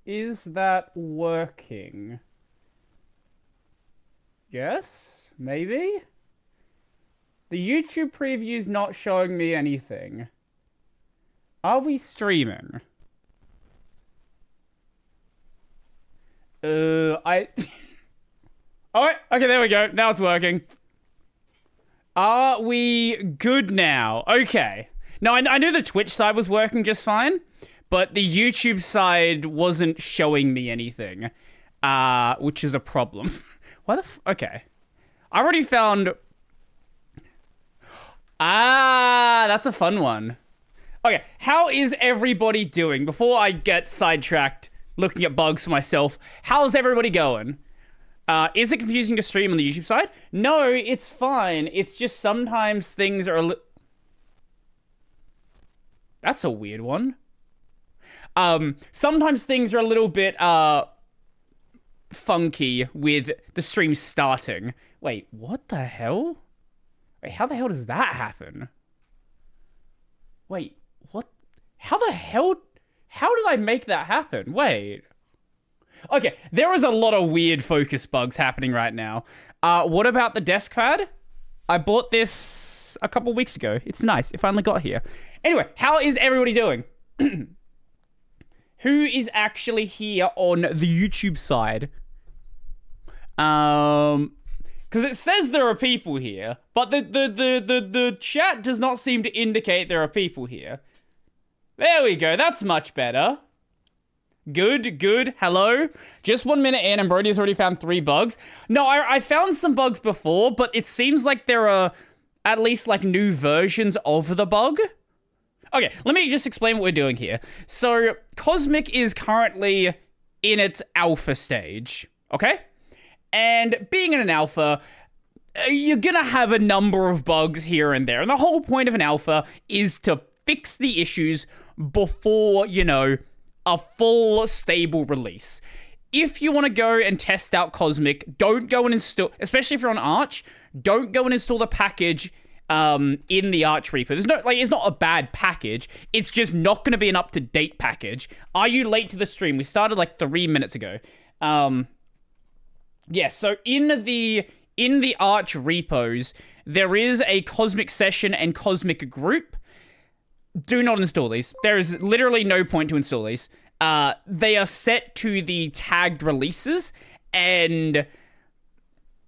Is that working? Yes? Maybe? The YouTube preview's not showing me anything. Are we streaming? Alright, okay, there we go. Now it's working. Are we good now? Okay. No, I knew the Twitch side was working just fine, but the YouTube side wasn't showing me anything, which is a problem. Why the okay. I already found... that's a fun one. Okay, how is everybody doing? Before I get sidetracked looking at bugs for myself, how's everybody going? Is it confusing to stream on the YouTube side? No, it's fine. It's just sometimes things are a little... That's a weird one. Sometimes things are a little bit, funky with the stream starting. Wait, what the hell? Wait, how the hell does that happen? Wait, what? How the hell? How did I make that happen? Wait. Okay, there is a lot of weird focus bugs happening right now. What about the desk pad? I bought this a couple weeks ago. It's nice. It finally got here. Anyway, how is everybody doing? Who is actually here on the YouTube side? Because it says there are people here, but the chat does not seem to indicate there are people here. There we go. That's much better. Good, good. Hello. Just 1 minute in and Brodie has already found 3 bugs. No, I found some bugs before, but it seems like there are at least like new versions of the bug. Okay, let me just explain what we're doing here. So, Cosmic is currently in its alpha stage, okay? And being in an alpha, you're gonna have a number of bugs here and there. And the whole point of an alpha is to fix the issues before, you know, a full stable release. If you want to go and test out Cosmic, don't go and install, especially if you're on Arch, don't go and install the package in the Arch Repo. There's no, like, it's not a bad package. It's just not going to be an up-to-date package. Are you late to the stream? We started like 3 minutes ago. Yeah, so in the Arch repos, there is a Cosmic session and Cosmic group. Do not install these. There is literally no point to install these. They are set to the tagged releases, and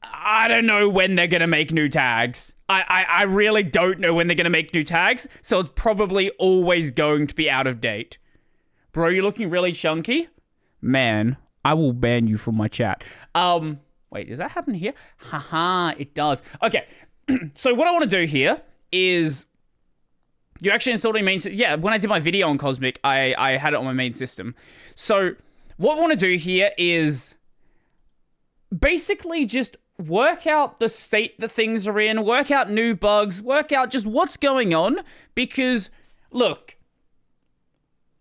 I don't know when they're going to make new tags. I really don't know when they're going to make new tags, so it's probably always going to be out of date. Bro, you're looking really chunky? Man, I will ban you from my chat. Wait, does that happen here? Haha, it does. Okay, so what I want to do here is... You actually installed a main system. Yeah, when I did my video on Cosmic, I had it on my main system. So what I want to do here is basically just work out the state that things are in, work out new bugs, work out just what's going on, because, look,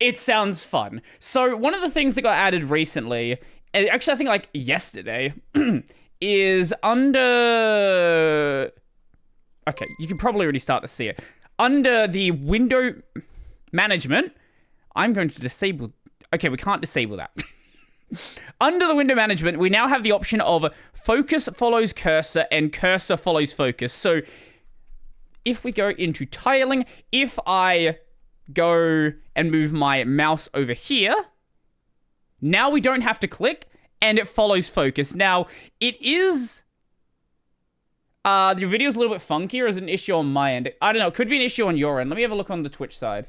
it sounds fun. So one of the things that got added recently, actually I think like yesterday, is under... Okay, you can probably already start to see it. Under the window management, I'm going to disable... Okay, we can't disable that. Under the window management, we now have the option of focus follows cursor and cursor follows focus. So if we go into tiling, if I go and move my mouse over here, now we don't have to click and it follows focus. Now, it is... the video's a little bit funky, or is it an issue on my end? I don't know. It could be an issue on your end. Let me have a look on the Twitch side.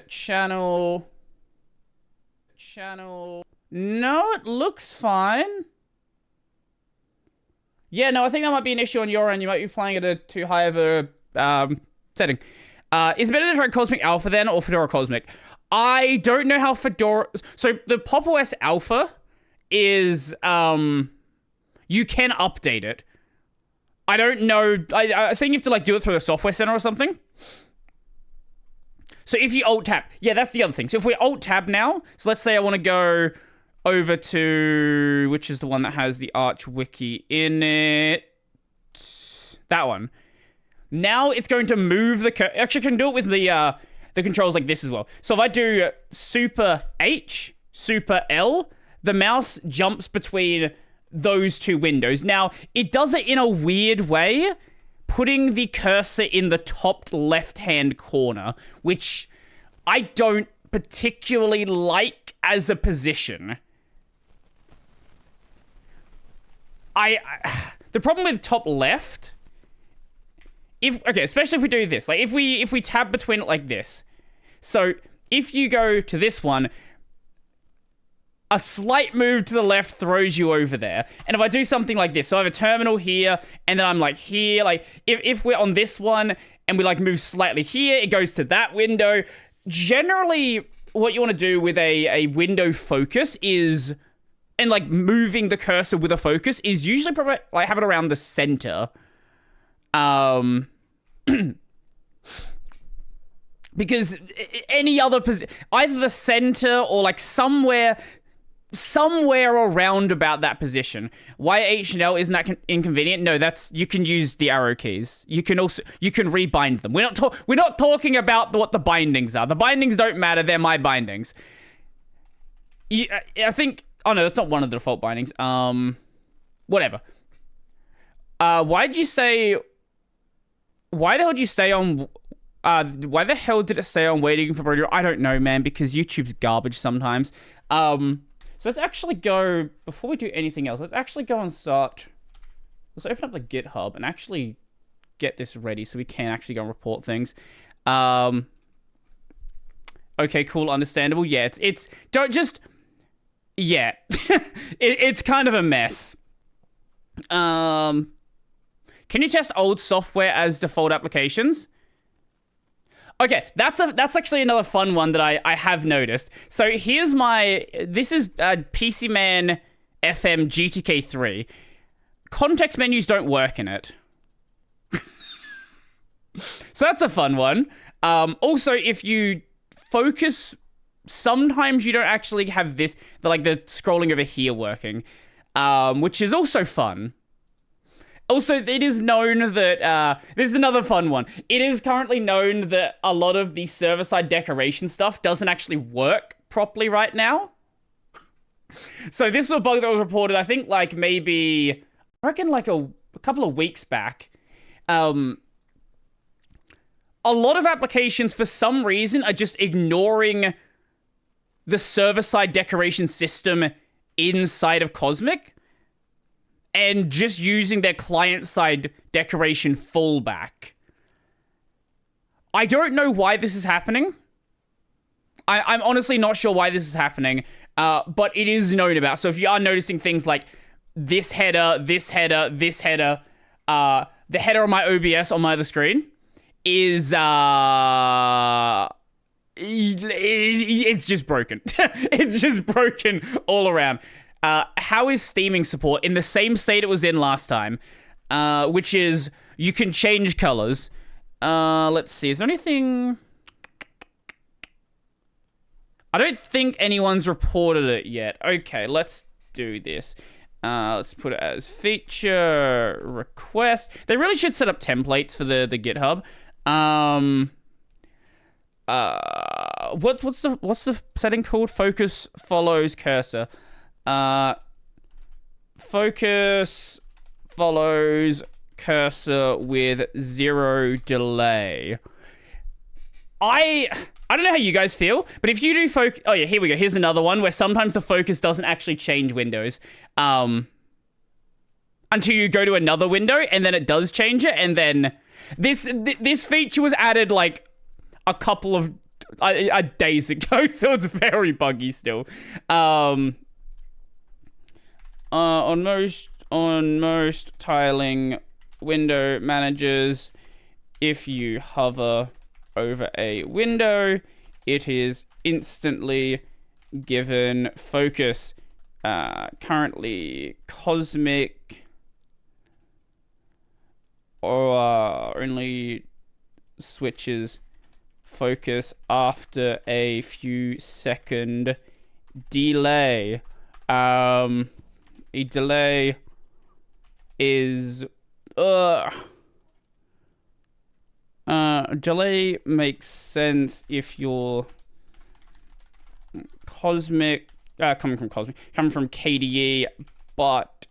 Channel. No, it looks fine. Yeah, no, I think that might be an issue on your end. You might be playing at a too high of a setting. Is it better to try Cosmic Alpha then, or Fedora Cosmic? I don't know how Fedora... So, the Pop! OS Alpha... is, you can update it. I don't know, I think you have to, like, do it through the software center or something. So if you alt-tab, yeah, that's the other thing. So if we alt-tab now, so let's say I want to go over to, which is the one that has the Arch Wiki in it, that one. Now it's going to move the, actually I can do it with the, the controls like this as well. So if I do Super H, Super L, the mouse jumps between those two windows. Now, it does it in a weird way, putting the cursor in the top left-hand corner, which I don't particularly like as a position. The problem with top left, especially if we do this, like if we tab between it like this. So if you go to this one, a slight move to the left throws you over there. And if I do something like this, so I have a terminal here, and then I'm like here, like if we're on this one and we like move slightly here, it goes to that window. Generally, what you want to do with a window focus is, and like moving the cursor with a focus is usually probably like have it around the center. Because any other position, either the center or like somewhere around about that position. Why H and L isn't that inconvenient? No, you can use the arrow keys. You can rebind them. We're not talking about what the bindings are. The bindings don't matter. They're my bindings. I think. Oh no, that's not one of the default bindings. Whatever. Why the hell did you stay on? Why the hell did it stay on waiting for Brodie? I don't know, man. Because YouTube's garbage sometimes. So let's actually go, before we do anything else, let's actually go and let's open up the GitHub and actually get this ready so we can actually go and report things. Okay, cool, understandable. Yeah, it's kind of a mess. Can you test old software as default applications? Okay, that's actually another fun one that I have noticed. So this is PC Man FM GTK3. Context menus don't work in it. So that's a fun one. Also, if you focus, sometimes you don't actually have the scrolling over here working, which is also fun. Also, it is known that, this is another fun one. It is currently known that a lot of the server-side decoration stuff doesn't actually work properly right now. So this was a bug that was reported, I think, like, maybe, I reckon, like, a couple of weeks back. A lot of applications, for some reason, are just ignoring the server-side decoration system inside of Cosmic, and just using their client-side decoration fallback. I don't know why this is happening. I'm honestly not sure why this is happening, but it is known about. So if you are noticing things like this header, this header, this header, the header on my OBS on my other screen is, it's just broken. It's just broken all around. How is steaming support in the same state it was in last time? Which is, you can change colors. Let's see, is there anything? I don't think anyone's reported it yet. Okay, let's do this. Let's put it as feature request. They really should set up templates for the GitHub. What's the setting called? Focus follows cursor. Focus follows cursor with 0 delay. I don't know how you guys feel, but if you do focus... Oh yeah, here we go. Here's another one where sometimes the focus doesn't actually change windows. Until you go to another window, and then it does change it, and then... This feature was added, like, a couple of days ago, so it's very buggy still. On most tiling window managers, if you hover over a window, it is instantly given focus. Currently, Cosmic only switches focus after a few second delay. A delay is Delay makes sense if you're coming from KDE, but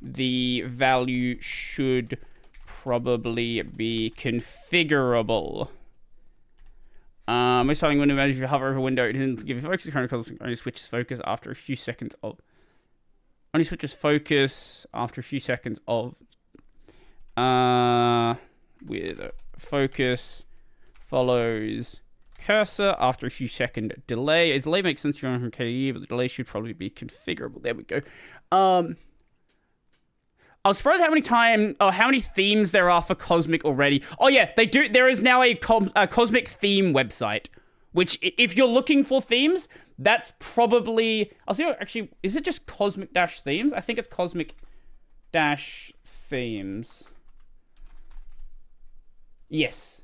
the value should probably be configurable. Most starting window manager, if you hover over a window, it doesn't give you focus. The current Cosmic only switches focus after a few seconds of. Only switches focus after a few seconds of. With focus follows cursor after a few second delay. A delay makes sense if you're from KDE, but the delay should probably be configurable. There we go. I was surprised how many themes there are for Cosmic already. Oh yeah, they do. There is now a Cosmic theme website, which if you're looking for themes, that's probably. I'll see. Actually, is it just Cosmic-themes? I think it's Cosmic-themes. Yes.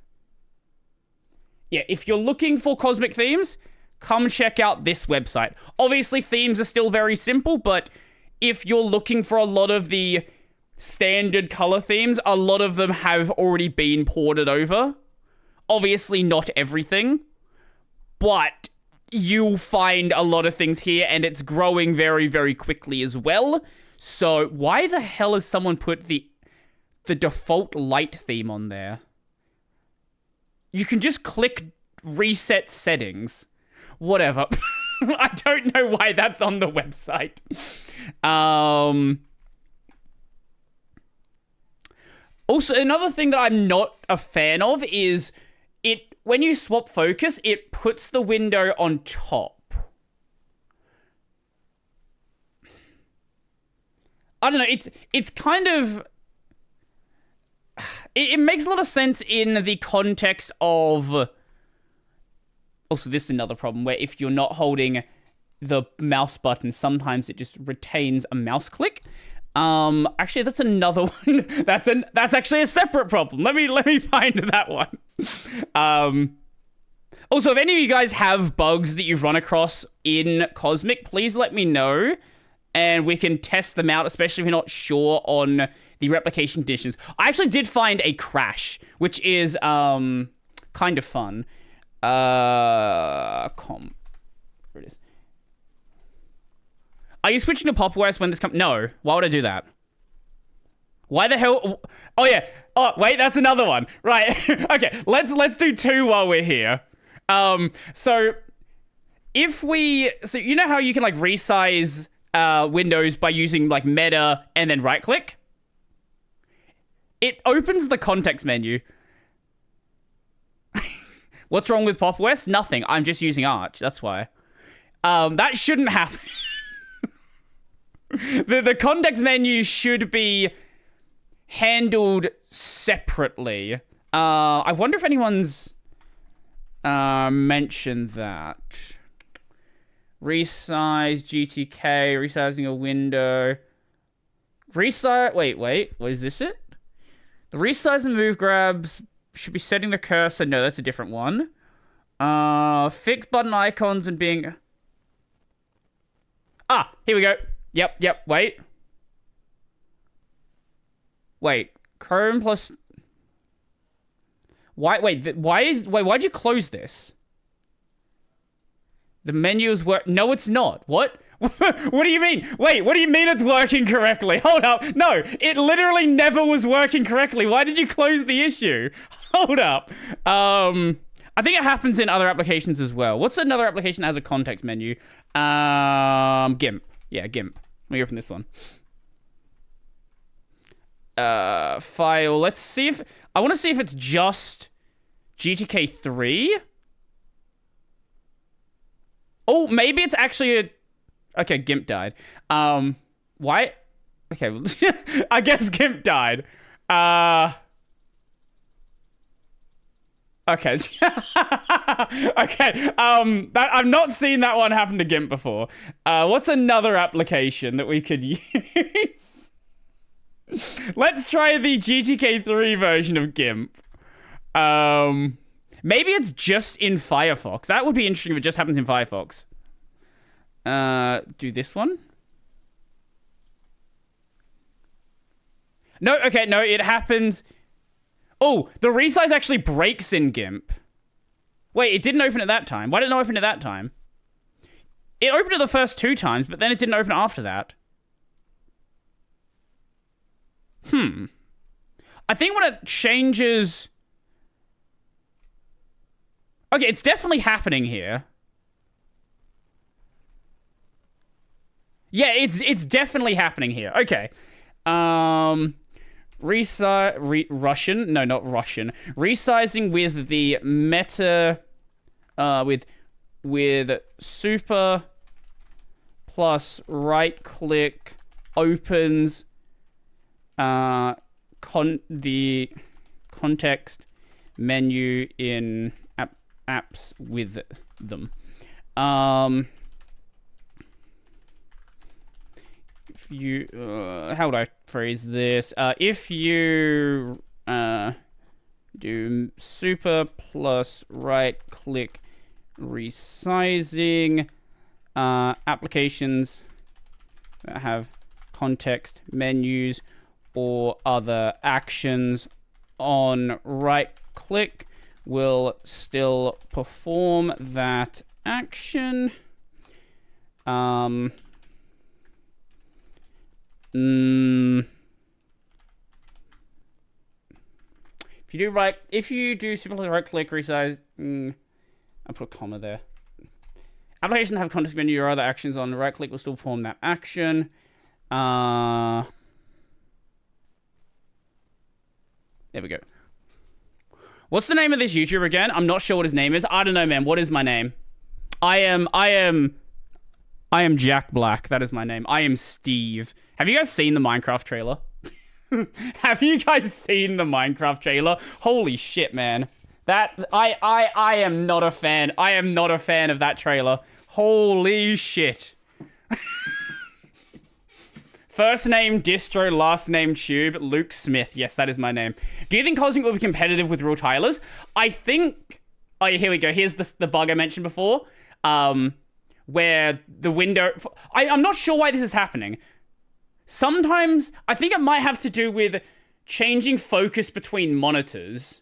Yeah, if you're looking for Cosmic themes, come check out this website. Obviously, themes are still very simple, but if you're looking for a lot of the standard color themes, a lot of them have already been ported over. Obviously, not everything, but you'll find a lot of things here, and it's growing very, very quickly as well. So, why the hell has someone put the default light theme on there? You can just click reset settings. Whatever. I don't know why that's on the website. Also, another thing that I'm not a fan of is when you swap focus, it puts the window on top. I don't know, it's kind of... It makes a lot of sense in the context of... Also, this is another problem where if you're not holding the mouse button, sometimes it just retains a mouse click. Actually, that's another one. That's actually a separate problem. Let me find that one. Also, if any of you guys have bugs that you've run across in Cosmic, please let me know, and we can test them out, especially if you're not sure on the replication conditions. I actually did find a crash, which is kind of fun. Here it is. Are you switching to PipeWire when this comes? No. Why would I do that? Why the hell? Oh yeah. Oh wait, that's another one. Right. Okay. Let's do two while we're here. So you know how you can like resize windows by using like meta and then right click? It opens the context menu. What's wrong with PopWest? Nothing. I'm just using Arch. That's why. That shouldn't happen. The context menu should be handled separately. I wonder if anyone's mentioned that. Resize GTK, resizing a window. Resize. Wait. What is this? It? The resize and move grabs should be setting the cursor. No, that's a different one. Fix button icons and being. Ah, here we go. Yep. Wait. Chrome plus. Why'd you close this? The menu is No, it's not. What? What do you mean? Wait, what do you mean it's working correctly? Hold up. No, it literally never was working correctly. Why did you close the issue? Hold up. I think it happens in other applications as well. What's another application that has a context menu? GIMP. Yeah, GIMP. Let me open this one. File. Let's see if... I want to see if it's just GTK 3. Oh, maybe it's actually a... Okay, GIMP died. Why? Okay, I guess GIMP died. Okay. Okay. I've not seen that one happen to GIMP before. What's another application that we could use? Let's try the GTK3 version of GIMP. Maybe it's just in Firefox. That would be interesting if it just happens in Firefox. Do this one. No, okay, no, it happens. Oh, the resize actually breaks in GIMP. Wait, it didn't open it that time. Why didn't it open it that time? It opened it the first 2 times, but then it didn't open it after that. I think when it changes... Okay, it's definitely happening here. Yeah, it's definitely happening here. Okay. Russian? No, not Russian. Resizing with the meta... with super plus right-click opens the context menu in apps with them. If you how would I phrase this? If you do super plus right-click resizing applications that have context menus or other actions on right click will still perform that action. If you do simply right click resize, I'll put a comma there. Application have context menu or other actions on right click will still perform that action. There we go. What's the name of this YouTuber again? I'm not sure what his name is. I don't know, man. What is my name? I am Jack Black. That is my name. I am Steve. Have you guys seen the Minecraft trailer? Have you guys seen the Minecraft trailer? Holy shit, man. That I am not a fan. I am not a fan of that trailer. Holy shit. First name Distro, last name Tube, Luke Smith. Yes, that is my name. Do you think Cosmic will be competitive with real tilers? I think... Oh, here we go. Here's the bug I mentioned before. Where the window... I'm not sure why this is happening. Sometimes... I think it might have to do with changing focus between monitors.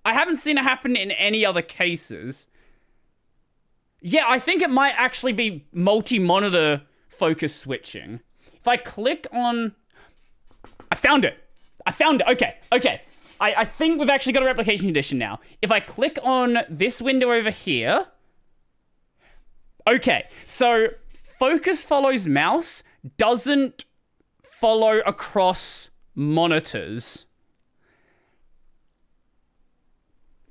I haven't seen it happen in any other cases. Yeah, I think it might actually be multi-monitor focus switching. If I click on... I found it. Okay. I think we've actually got a replication condition now. If I click on this window over here... Okay, so focus follows mouse doesn't follow across monitors.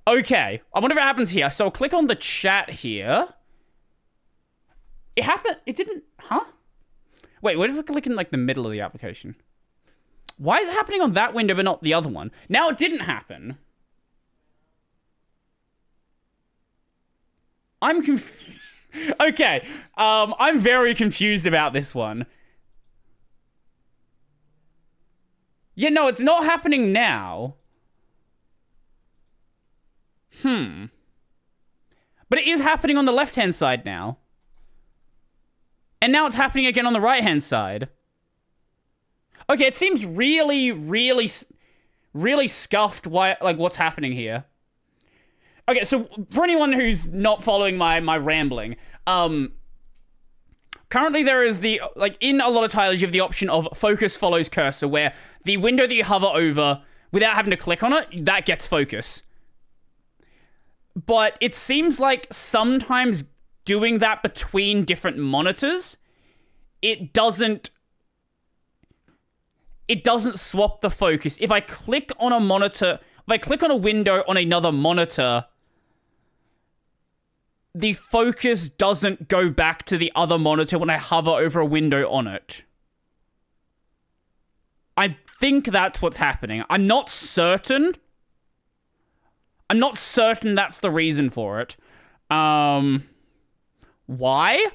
Okay, I wonder if it happens here. So I'll click on the chat here. It happened... It didn't... Huh? Wait, what if I click in, like, the middle of the application? Why is it happening on that window but not the other one? Now it didn't happen. I'm confused. Okay, I'm very confused about this one. Yeah, no, it's not happening now. But it is happening on the left-hand side now. And now it's happening again on the right-hand side. Okay, it seems really, really, really scuffed what's happening here. Okay, so for anyone who's not following my rambling, currently there is in a lot of tilers you have the option of focus follows cursor, where the window that you hover over, without having to click on it, that gets focus. But it seems like sometimes doing that between different monitors, it doesn't swap the focus. If I click on a monitor, if I click on a window on another monitor, the focus doesn't go back to the other monitor when I hover over a window on it. I think that's what's happening. I'm not certain. I'm not certain that's the reason for it. Why?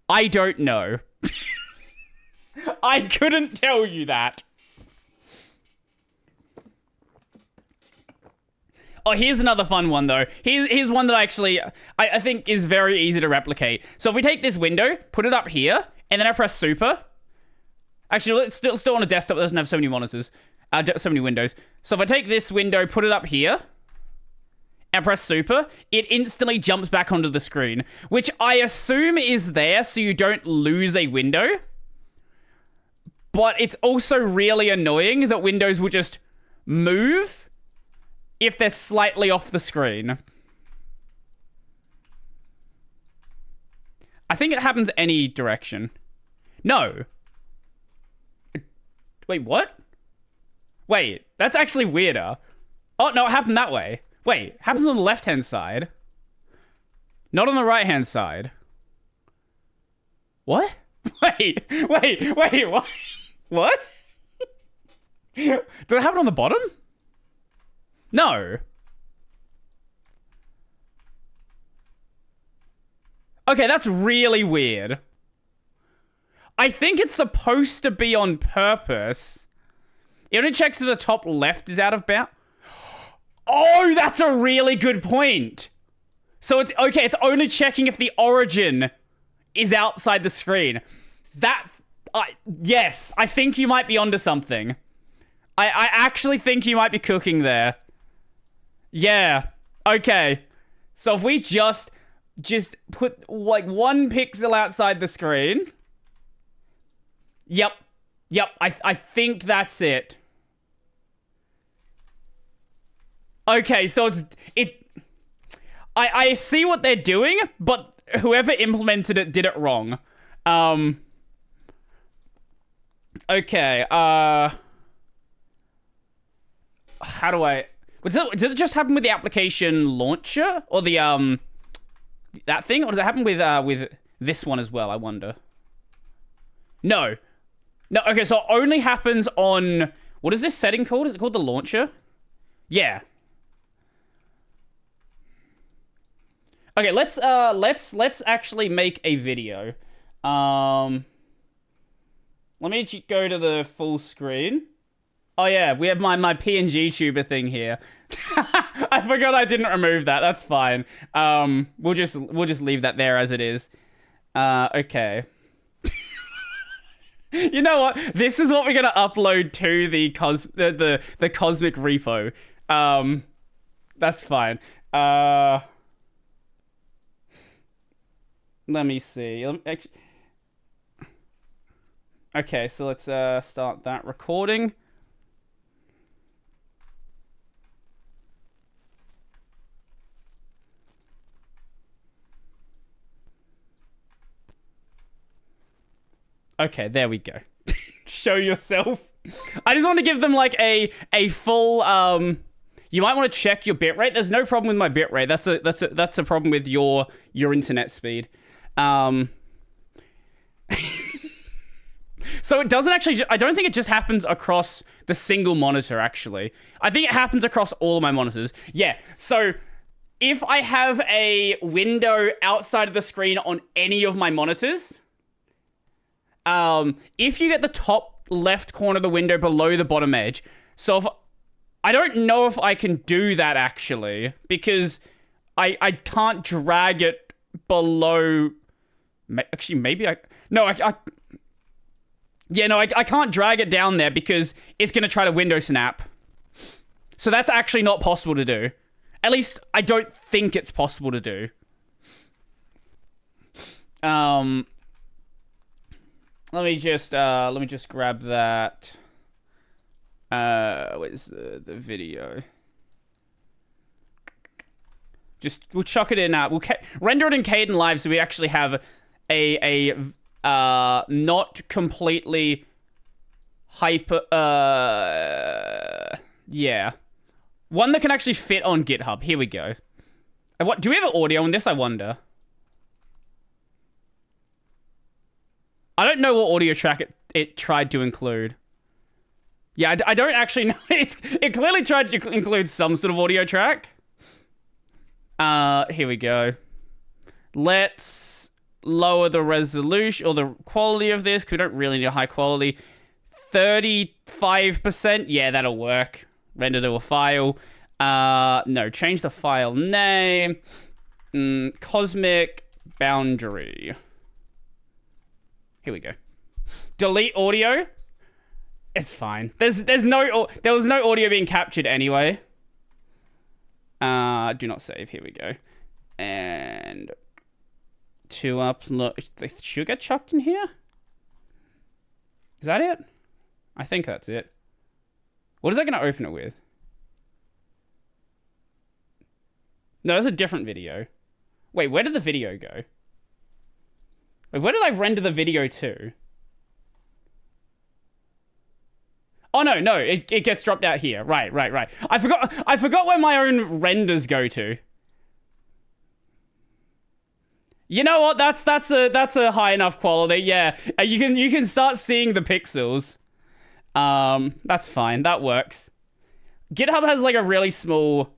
I don't know. I couldn't tell you that. Oh, here's another fun one, though. Here's one that I think is very easy to replicate. So if we take this window, put it up here, and then I press super. Actually, let's still on a desktop that doesn't have so many monitors. So many windows. So if I take this window, put it up here, and press super, it instantly jumps back onto the screen, which I assume is there so you don't lose a window. But it's also really annoying that windows will just move if they're slightly off the screen. I think it happens any direction. No. Wait, what? Wait, that's actually weirder. Oh, no, it happened that way. Wait, it happens on the left-hand side. Not on the right-hand side. What? Wait, what? What? Did it happen on the bottom? No. Okay, that's really weird. I think it's supposed to be on purpose. It only checks if the top left is out of bounds. Oh, that's a really good point. So it's okay, it's only checking if the origin is outside the screen. Yes, I think you might be onto something. I actually think you might be cooking there. Yeah. Okay. So if we just put like 1 pixel outside the screen. Yep. I think that's it. Okay, so I see what they're doing, but whoever implemented it did it wrong. Okay, how do I... Does it just happen with the application launcher? Or the, that thing? Or does it happen with this one as well, I wonder? No. No, okay, so it only happens on... What is this setting called? Is it called the launcher? Yeah. Okay, let's actually make a video. Let me go to the full screen. Oh yeah, we have my PNG tuber thing here. I forgot I didn't remove that. That's fine. We'll just leave that there as it is. Okay. You know what? This is what we're gonna upload to the cosmic repo. That's fine. Let me see. Okay, so let's start that recording. Okay, there we go. Show yourself. I just want to give them like a full you might want to check your bitrate. There's no problem with my bitrate. That's a problem with your internet speed. So it doesn't actually... I don't think it just happens across the single monitor, actually. I think it happens across all of my monitors. Yeah, so if I have a window outside of the screen on any of my monitors, if you get the top left corner of the window below the bottom edge, so if... I don't know if I can do that, actually, because I can't drag it below... Actually, maybe I... No, I can't drag it down there because it's going to try to window snap. So that's actually not possible to do. At least, I don't think it's possible to do. Let me just grab that. Where's the video? We'll chuck it in, we'll render it in Kden Live so we actually have a not completely hyper, yeah. One that can actually fit on GitHub. Here we go. What, do we have audio on this, I wonder? I don't know what audio track it tried to include. Yeah, I don't actually know. It clearly tried to include some sort of audio track. Here we go. Let's lower the resolution or the quality of this, because we don't really need a high quality. 35%. Yeah, that'll work. Render to a file. No, change the file name. Cosmic boundary. Here we go. Delete audio. It's fine. There was no audio being captured anyway. Do not save. Here we go. And to upload. The sugar chucked in here? Is that it? I think that's it. What is that going to open it with? No, that's a different video. Wait, where did the video go? Wait, where did I render the video to? Oh, no, it gets dropped out here. Right. I forgot where my own renders go to. You know what? That's a high enough quality. Yeah, you can start seeing the pixels. That's fine. That works. GitHub has like a really small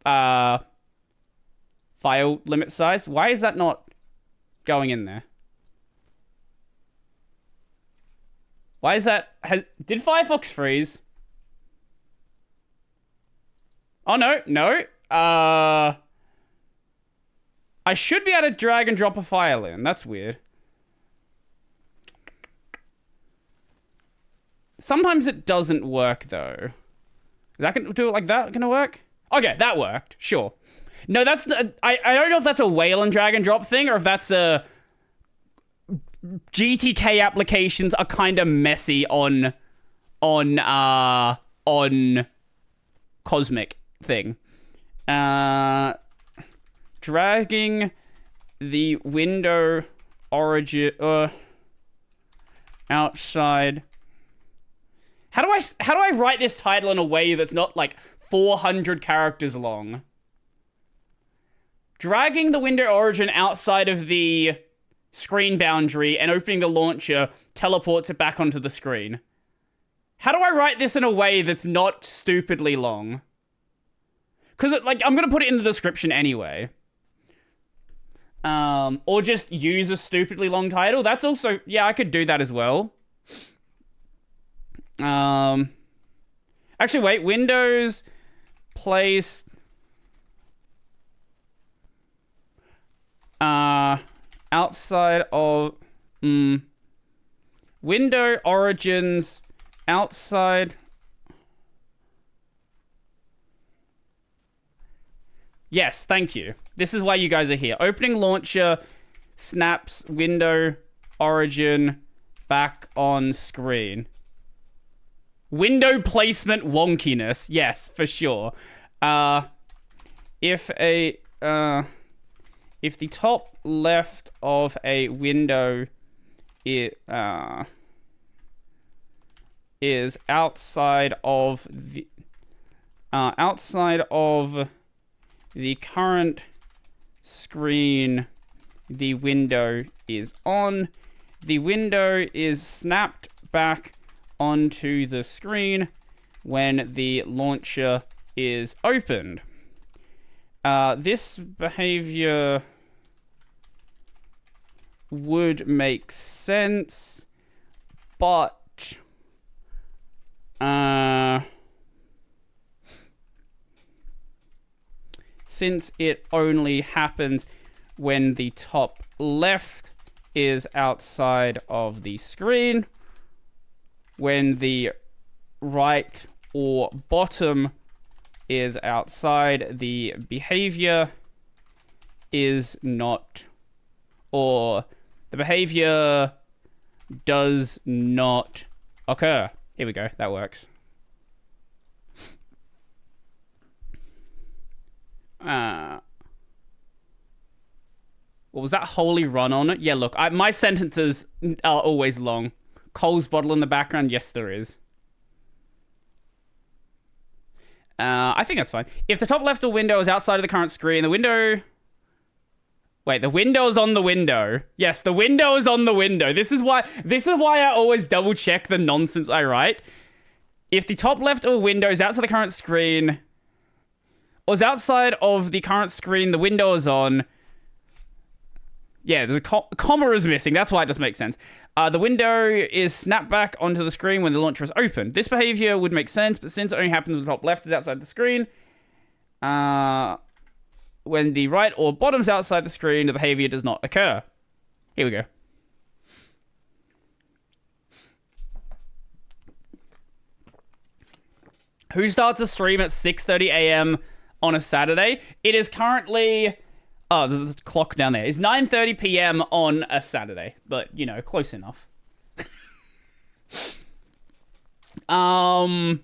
file limit size. Why is that not going in there? Why is that? Did Firefox freeze? Oh, no. I should be able to drag and drop a file in. That's weird. Sometimes it doesn't work, though. Is that gonna do it like that? Gonna work? Okay, that worked. Sure. No, that's... I don't know if that's a Wayland drag and drop thing or if that's a... GTK applications are kind of messy on Cosmic thing. Dragging the window origin outside. How do I write this title in a way that's not like 400 characters long? Dragging the window origin outside of the screen boundary and opening the launcher teleports it back onto the screen. How do I write this in a way that's not stupidly long? Because I'm going to put it in the description anyway. Or just use a stupidly long title. That's also... Yeah, I could do that as well. Actually, wait. Windows... Place... outside of... window origins... outside... Yes, thank you. This is why you guys are here. Opening launcher, snaps, window, origin, back on screen. Window placement wonkiness. Yes, for sure. If the top left of a window is outside of the current screen, the window is on. The window is snapped back onto the screen when the launcher is opened. This behavior would make sense, but since it only happens when the top left is outside of the screen, when the right or bottom is outside, the behavior is not, or the behavior does not occur. Here we go, that works. What was that holy run on it? Yeah, look, my sentences are always long. Cole's bottle in the background? Yes, there is. I think that's fine. If the top left of window is outside of the current screen, the window... Wait, the window is on the window. Yes, the window is on the window. This is why I always double check the nonsense I write. If the top left of a window is outside the current screen... or is outside of the current screen, the window is on... Yeah, there's a comma is missing. That's why it doesn't make sense. The window is snapped back onto the screen when the launcher is open. This behavior would make sense, but since it only happens when the top left is outside the screen, when the right or bottom's outside the screen, the behavior does not occur. Here we go. Who starts a stream at 6:30 a.m. on a Saturday? It is currently... Oh, there's a clock down there. It's 9:30 p.m. on a Saturday. But, you know, close enough. Oh,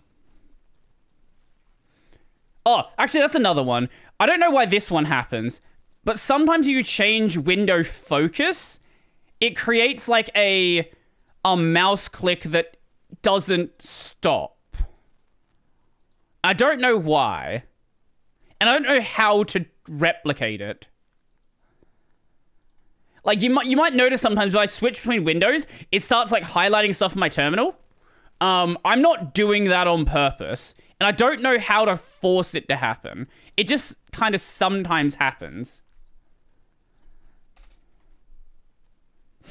actually, that's another one. I don't know why this one happens, but sometimes you change window focus, it creates like a mouse click that doesn't stop. I don't know why. And I don't know how to replicate it. Like, you might notice sometimes when I switch between windows, it starts like highlighting stuff in my terminal. I'm not doing that on purpose, and I don't know how to force it to happen. It just kind of sometimes happens.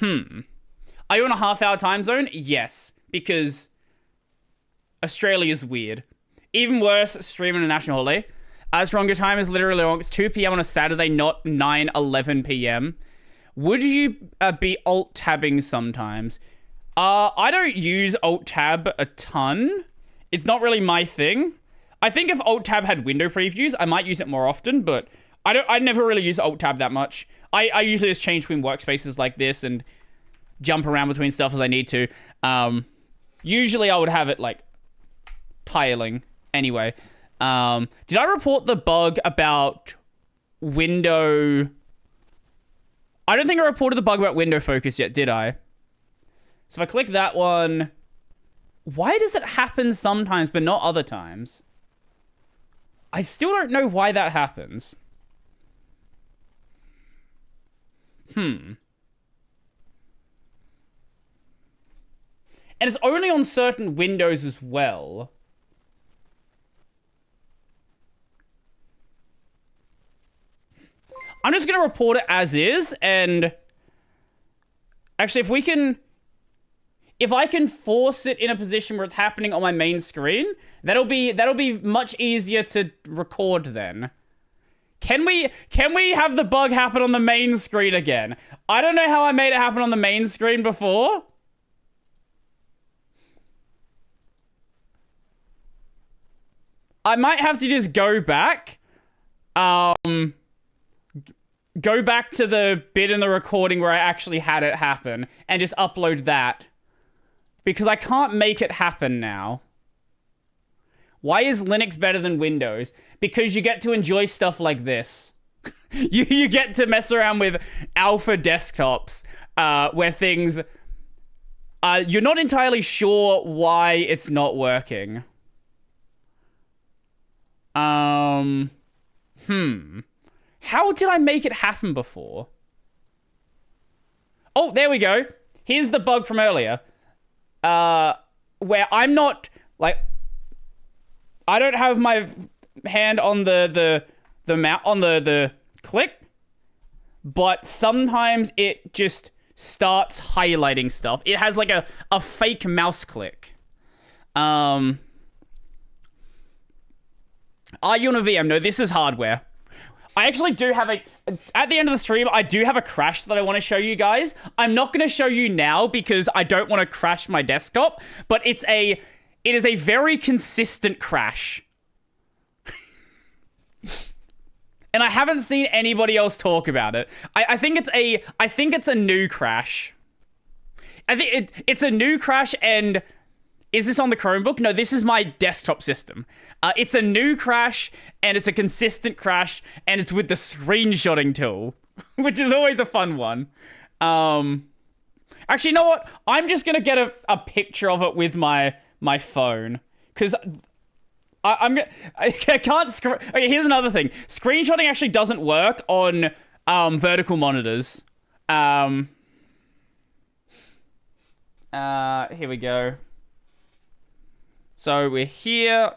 Are you on a half-hour time zone? Yes, because Australia's weird. Even worse, streaming a national holiday. Stronger time is literally wrong. It's 2 p.m. on a Saturday, not 9:11 p.m. Would you be alt-tabbing sometimes? I don't use alt-tab a ton. It's not really my thing. I think if alt-tab had window previews, I might use it more often, but I never really use alt-tab that much. I usually just change between workspaces like this and jump around between stuff as I need to. Usually I would have it, like, tiling. Anyway. Did I report the bug about window... I don't think I reported the bug about window focus yet, did I? So if I click that one... Why does it happen sometimes but not other times? I still don't know why that happens. And it's only on certain windows as well. I'm just going to report it as is, and... Actually, if I can force it in a position where it's happening on my main screen, that'll be much easier to record then. Can we have the bug happen on the main screen again? I don't know how I made it happen on the main screen before. I might have to just go back. Go back to the bit in the recording where I actually had it happen and just upload that. Because I can't make it happen now. Why is Linux better than Windows? Because you get to enjoy stuff like this. you get to mess around with alpha desktops where things... you're not entirely sure why it's not working. How did I make it happen before? Oh, there we go. Here's the bug from earlier. Where I'm not, like... I don't have my hand on the click, but sometimes it just starts highlighting stuff. It has like a fake mouse click. Are you on a VM? No, this is hardware. I actually do have at the end of the stream, I do have a crash that I want to show you guys. I'm not going to show you now because I don't want to crash my desktop, but it is a very consistent crash. And I haven't seen anybody else talk about it. I think it's a new crash. I think it's a new crash, and is this on the Chromebook? No, this is my desktop system. It's a new crash, and it's a consistent crash, and it's with the screenshotting tool, which is always a fun one. Actually, you know what? I'm just gonna get a picture of it with my phone, because I can't okay, here's another thing. Screenshotting actually doesn't work on vertical monitors. Here we go. So we're here.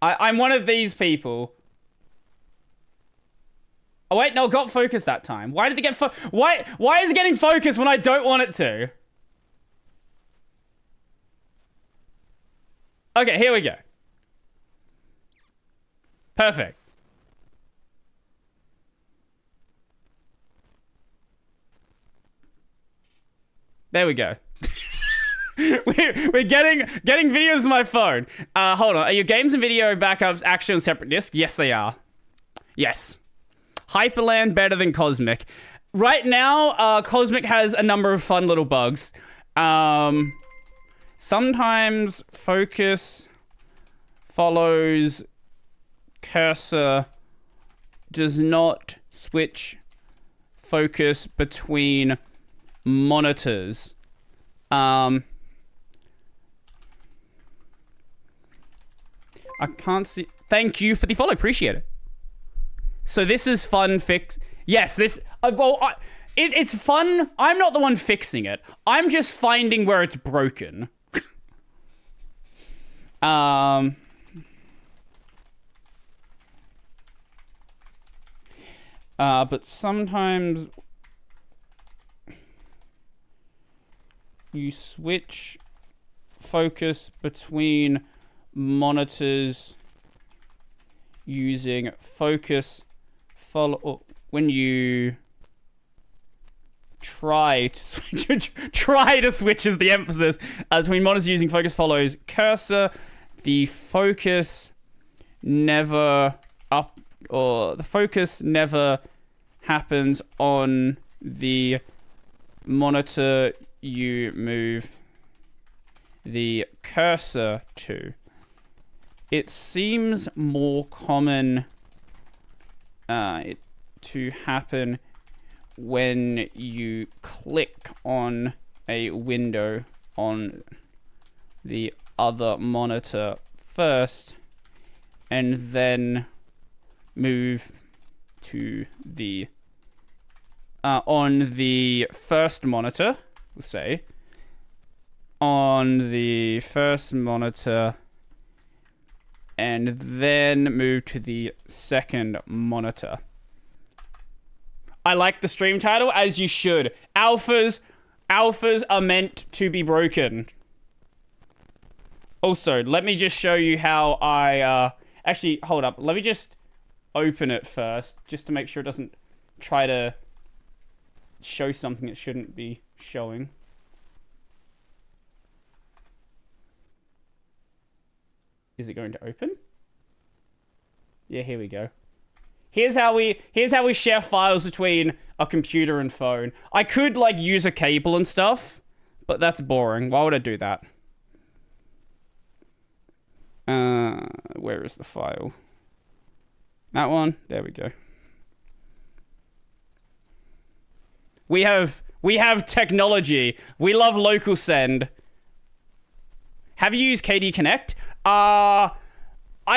I'm one of these people. Oh wait, no, it got focused that time. Why did it get why is it getting focused when I don't want it to? Okay, here we go. Perfect. There we go. We're getting videos on my phone. Hold on. Are your games and video backups actually on separate disks? Yes, they are. Yes. Hyperland better than Cosmic. Right now, Cosmic has a number of fun little bugs. Sometimes focus follows cursor does not switch focus between monitors. I can't see. Thank you for the follow. Appreciate it. So this is fun fix. Yes, this. It's fun. I'm not the one fixing it. I'm just finding where it's broken. But sometimes you switch focus between monitors using focus follow when you try to switch is the emphasis between monitors using focus follows cursor. The focus never happens on the monitor you move the cursor to. It seems more common to happen when you click on a window on the other monitor first and then move to the on the first monitor, we'll say on the first monitor and then move to the second monitor. I like the stream title, as you should. Alphas are meant to be broken. Also, let me just show you how I actually hold up. Let me just open it first, just to make sure it doesn't try to show something it shouldn't be showing. Is it going to open? Yeah, here we go. Here's how we share files between a computer and phone. I could like use a cable and stuff, but that's boring. Why would I do that? Where is the file? That one? There we go. We have technology. We love local send. Have you used KD Connect? I've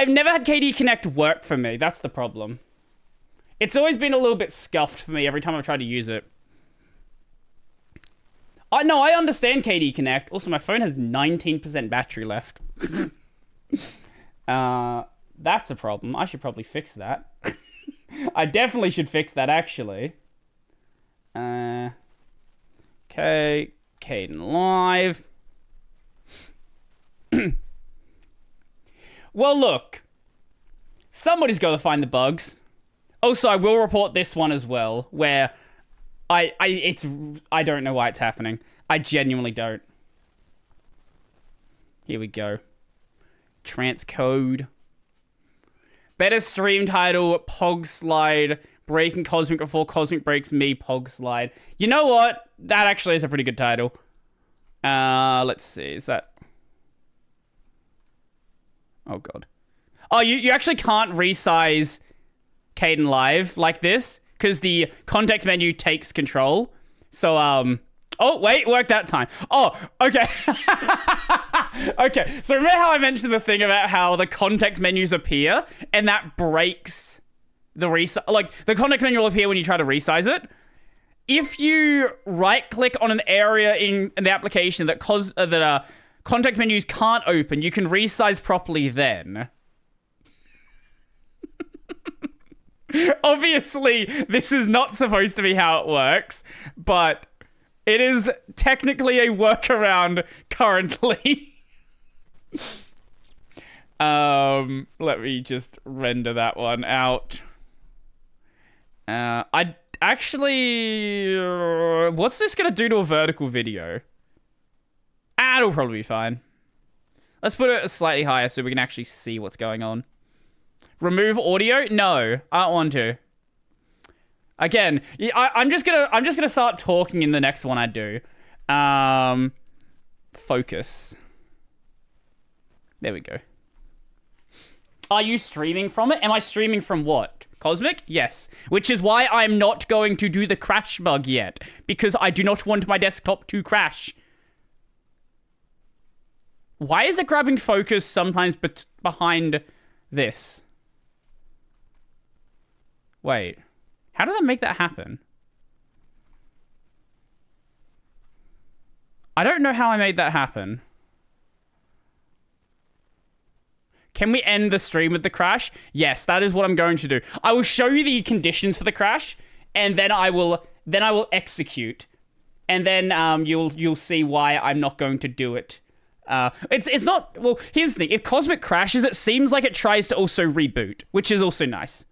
never had KD Connect work for me. That's the problem. It's always been a little bit scuffed for me every time I've tried to use it. No, I understand KD Connect. Also, my phone has 19% battery left. That's a problem. I should probably fix that. I definitely should fix that, actually. Okay, Caden Live. Well, look. Somebody's got to find the bugs. Also, I will report this one as well, where I don't know why it's happening. I genuinely don't. Here we go. Transcode. Better stream title, Pog Slide. Breaking Cosmic before Cosmic breaks me, Pog Slide. You know what? That actually is a pretty good title. Let's see. Is that... Oh, God. Oh, you actually can't resize Caden Live like this, because the context menu takes control. So, oh, wait, worked that time. Oh, okay. Okay, so remember how I mentioned the thing about how the context menus appear, and that breaks the resize? Like, the context menu will appear when you try to resize it. If you right-click on an area in the application that context menus can't open, you can resize properly then. Obviously, this is not supposed to be how it works, but it is technically a workaround currently. Let me just render that one out. I actually... what's this gonna do to a vertical video? it'll probably be fine. Let's put it slightly higher so we can actually see what's going on. Remove audio? No, I don't want to. Again, I'm just gonna start talking in the next one I do. Focus. There we go. Are you streaming from it? Am I streaming from what? Cosmic? Yes. Which is why I'm not going to do the crash bug yet. Because I do not want my desktop to crash. Why is it grabbing focus sometimes behind this? Wait. How did I make that happen? I don't know how I made that happen. Can we end the stream with the crash? Yes, that is what I'm going to do. I will show you the conditions for the crash, and then I will execute, and then you'll see why I'm not going to do it. It's not, well, here's the thing. If Cosmic crashes, it seems like it tries to also reboot, which is also nice.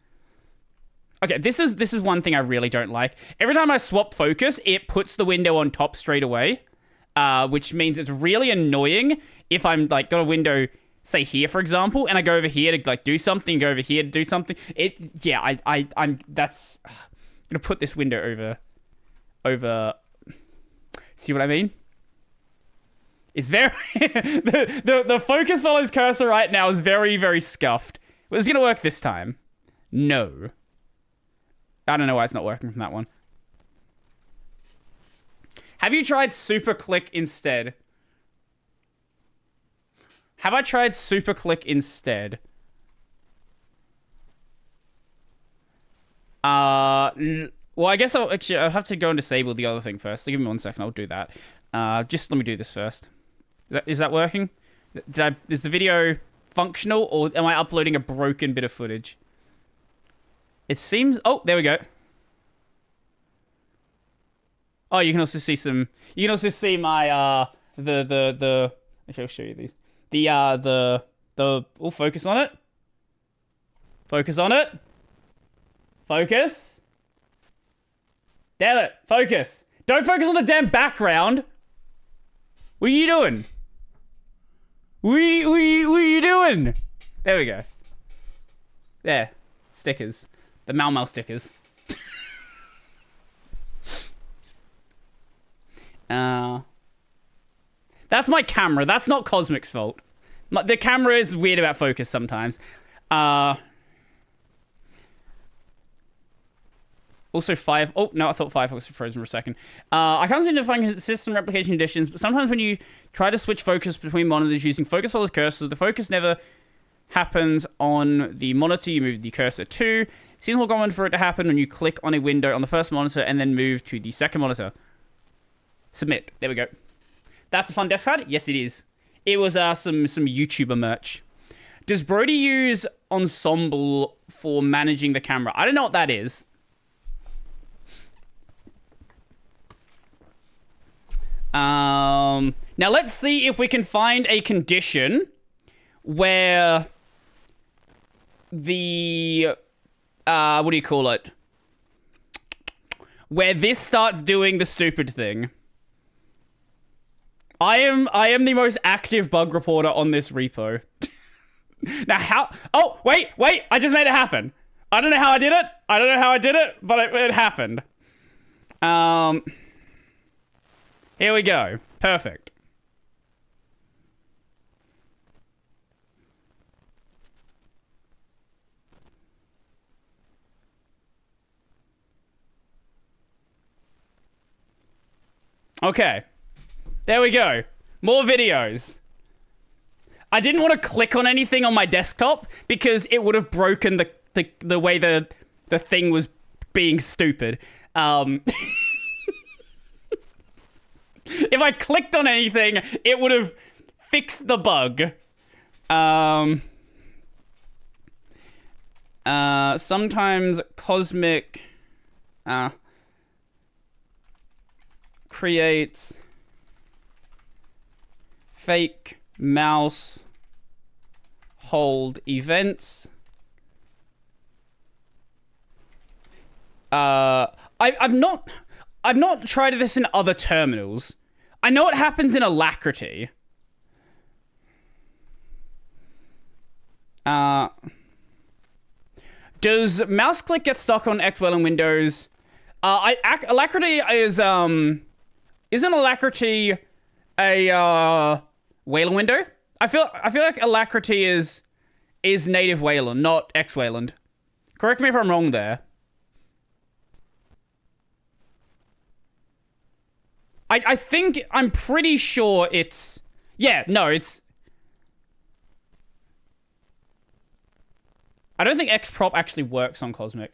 Okay, this is one thing I really don't like. Every time I swap focus, it puts the window on top straight away, which means it's really annoying if I'm like got a window, say here for example, and I go over here to like do something, go over here to do something. I'm gonna put this window over. See what I mean? It's very the focus follows cursor right now is very, very scuffed. Was it gonna work this time? No. I don't know why it's not working from that one. Have you tried Super Click instead? Have I tried Super Click instead? Well, I guess I'll have to go and disable the other thing first. So give me 1 second. I'll do that. Just let me do this first. Is that working? Is the video functional, or am I uploading a broken bit of footage? It seems... Oh, there we go. Oh, you can also see some... You can also see my, Actually, I'll show you these. Oh, focus on it. Focus on it. Focus. Damn it. Focus. Don't focus on the damn background. What are you doing? What are you doing? There we go. There. Stickers. The Mau Mau stickers. That's my camera. That's not Cosmic's fault. The camera is weird about focus sometimes. Also, oh, no, I thought Firefox was frozen for a second. I can't seem to find system replication conditions, but sometimes when you try to switch focus between monitors using focus follows cursor, the focus never happens on the monitor you move the cursor to. It seems more common for it to happen when you click on a window on the first monitor and then move to the second monitor. Submit. There we go. That's a fun desk pad? Yes, it is. It was some YouTuber merch. Does Brodie use Ensemble for managing the camera? I don't know what that is. Now let's see if we can find a condition where the what do you call it? Where this starts doing the stupid thing. I am the most active bug reporter on this repo. Now how? Oh, wait, I just made it happen. I don't know how I did it. But it happened. Here we go. Perfect. Okay. There we go. More videos. I didn't want to click on anything on my desktop because it would have broken the way the thing was being stupid. If I clicked on anything, it would have fixed the bug. Sometimes Cosmic creates fake mouse hold events. I've not tried this in other terminals. I know it happens in Alacrity. Does mouse click get stuck on X-Well in Windows? Alacrity is, isn't Alacrity a, Wayland window? I feel like Alacrity is native Wayland, not X-Wayland. Correct me if I'm wrong there. I think, I'm pretty sure it's... Yeah, no, it's... I don't think Xprop actually works on Cosmic.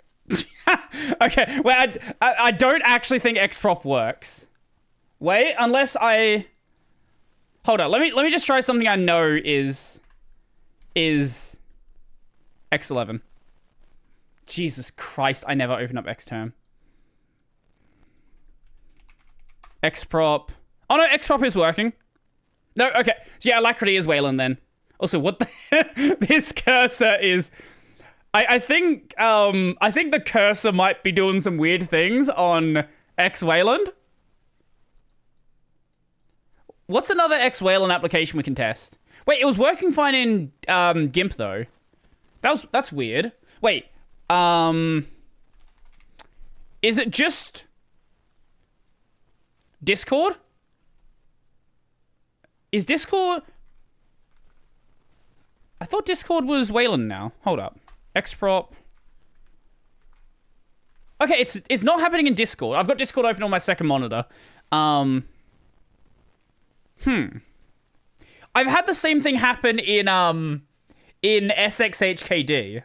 Okay, well, I don't actually think Xprop works. Wait, unless I... Hold on, let me just try something I know is X11. Jesus Christ, I never open up Xterm. Xprop. Oh no, Xprop is working. No, okay. So yeah, Alacrity is Wayland then. Also, what the this cursor is... I think the cursor might be doing some weird things on X Wayland. What's another X Wayland application we can test? Wait, it was working fine in GIMP though. That's weird. Wait, is it just Discord? Is Discord... I thought Discord was Wayland now. Hold up. Xprop. Okay, it's not happening in Discord. I've got Discord open on my second monitor. I've had the same thing happen in SXHKD.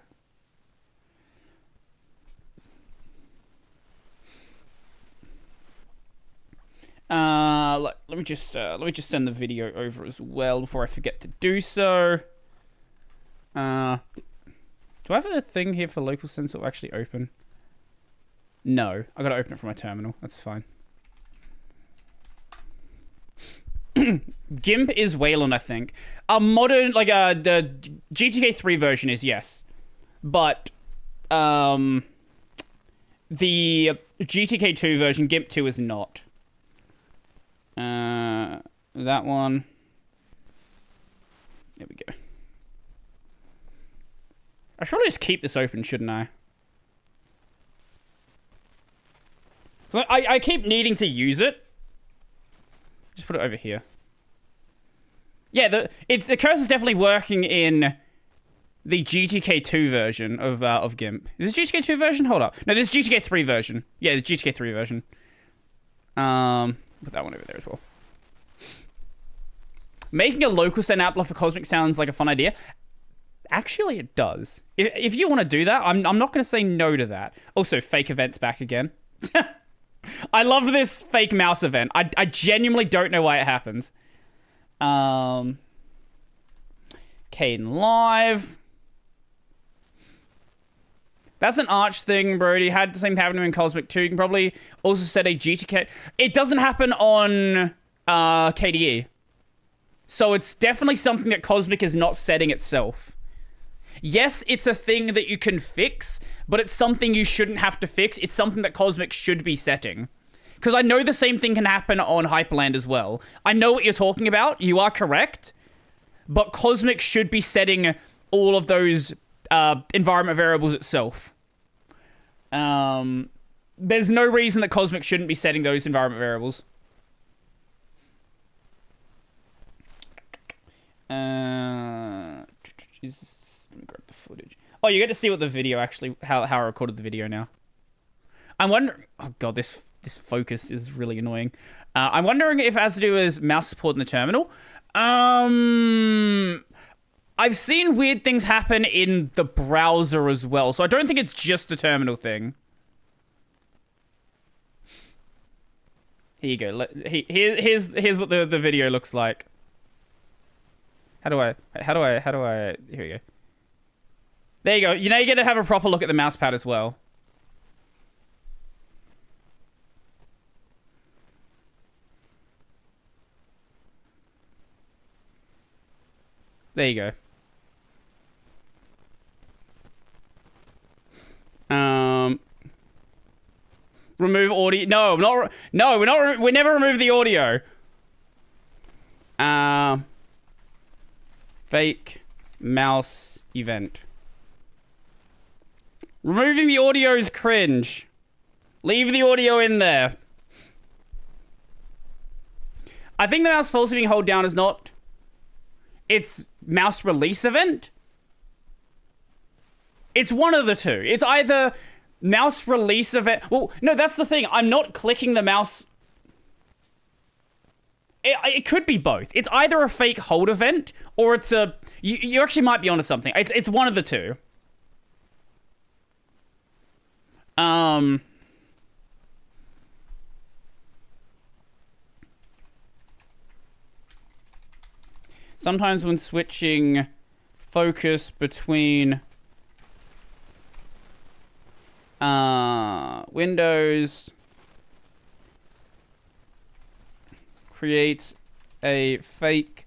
Let me just send the video over as well before I forget to do so. Do I have a thing here for local sense that will actually open? No, I gotta open it from my terminal. That's fine. GIMP is Wayland, I think. A modern, like the GTK 3 version is, yes. But, the GTK 2 version, GIMP 2 is not. That one. There we go. I should probably just keep this open, shouldn't I? I keep needing to use it. Just put it over here. Yeah, the cursor's definitely working in the GTK 2 version of GIMP. Is this GTK 2 version? Hold up. No, this is GTK 3 version. Yeah, the GTK 3 version. Put that one over there as well. Making a local send appler for Cosmic sounds like a fun idea. Actually, it does. If you want to do that, I'm not going to say no to that. Also, fake events back again. I love this fake mouse event. I genuinely don't know why it happens. Caden Live. That's an Arch thing, Brodie. Had the same happen in Cosmic 2. You can probably also set a GTK. It doesn't happen on KDE. So it's definitely something that Cosmic is not setting itself. Yes, it's a thing that you can fix, but it's something you shouldn't have to fix. It's something that Cosmic should be setting. Because I know the same thing can happen on Hyperland as well. I know what you're talking about. You are correct. But Cosmic should be setting all of those environment variables itself. There's no reason that Cosmic shouldn't be setting those environment variables. Jesus. Let me grab the footage. Oh, you get to see what the video actually, how I recorded the video now. I'm wondering, oh god, this focus is really annoying. I'm wondering if it has to do with mouse support in the terminal. I've seen weird things happen in the browser as well, so I don't think it's just a terminal thing. Here you go. Here's what the video looks like. How do I, here we go. There you go. You know, you get to have a proper look at the mouse pad as well. There you go. Remove audio. No, I'm not. No, we never remove the audio. Fake mouse event. Removing the audio is cringe. Leave the audio in there. I think the mouse falsely being held down is not... It's mouse release event? It's one of the two. It's either mouse release event... Well, no, that's the thing. I'm not clicking the mouse... It could be both. It's either a fake hold event, or it's a... You actually might be onto something. It's one of the two. Sometimes when switching focus between windows, creates a fake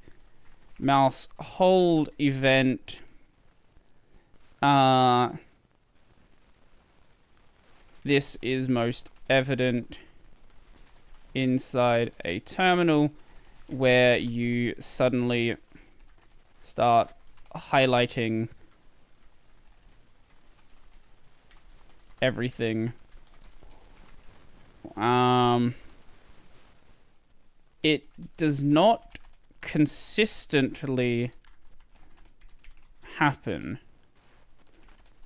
mouse hold event. This is most evident inside a terminal where you suddenly start highlighting everything. It does not consistently happen.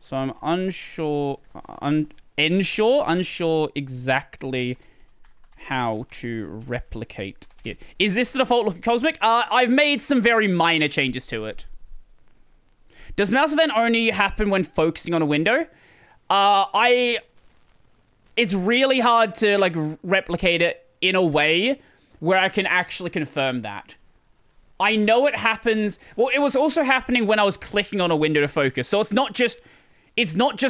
So I'm unsure exactly how to replicate it. Is this the default looking Cosmic? I've made some very minor changes to it. Does mouse event only happen when focusing on a window? It's really hard to like replicate it in a way where I can actually confirm that. I know it happens. Well, it was also happening when I was clicking on a window to focus. So it's not just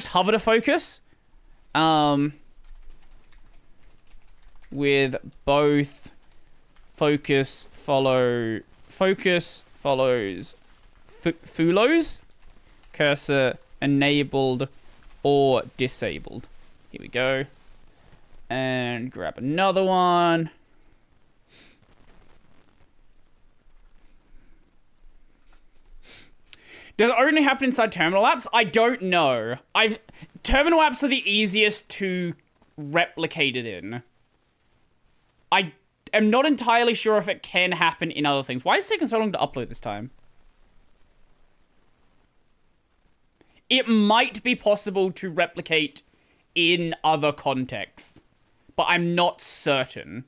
hover to focus. With both focus follows fulos, cursor enabled or disabled. Here we go. And grab another one. Does it only happen inside terminal apps? I don't know. Terminal apps are the easiest to replicate it in. I am not entirely sure if it can happen in other things. Why is it taking so long to upload this time? It might be possible to replicate in other contexts, but I'm not certain.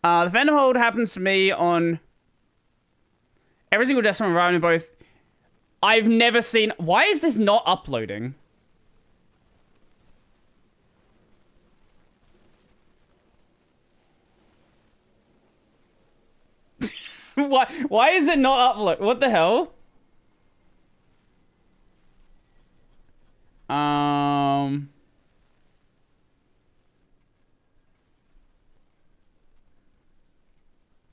The Phantom Hold happens to me on every single desktop environment, both. I've never seen... Why is this not uploading? Why is it not upload? What the hell?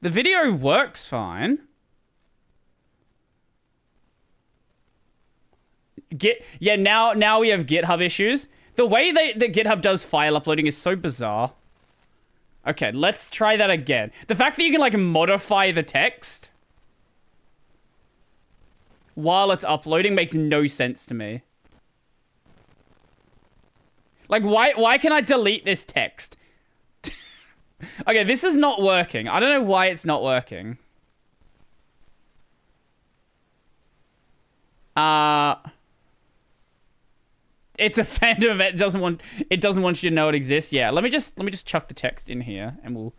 The video works fine. Now we have GitHub issues. The way that GitHub does file uploading is so bizarre. Okay, let's try that again. The fact that you can, like, modify the text while it's uploading makes no sense to me. Like, why can I delete this text? Okay, this is not working. I don't know why it's not working. It's a fandom event. It doesn't want you to know it exists. Yeah, let me just chuck the text in here and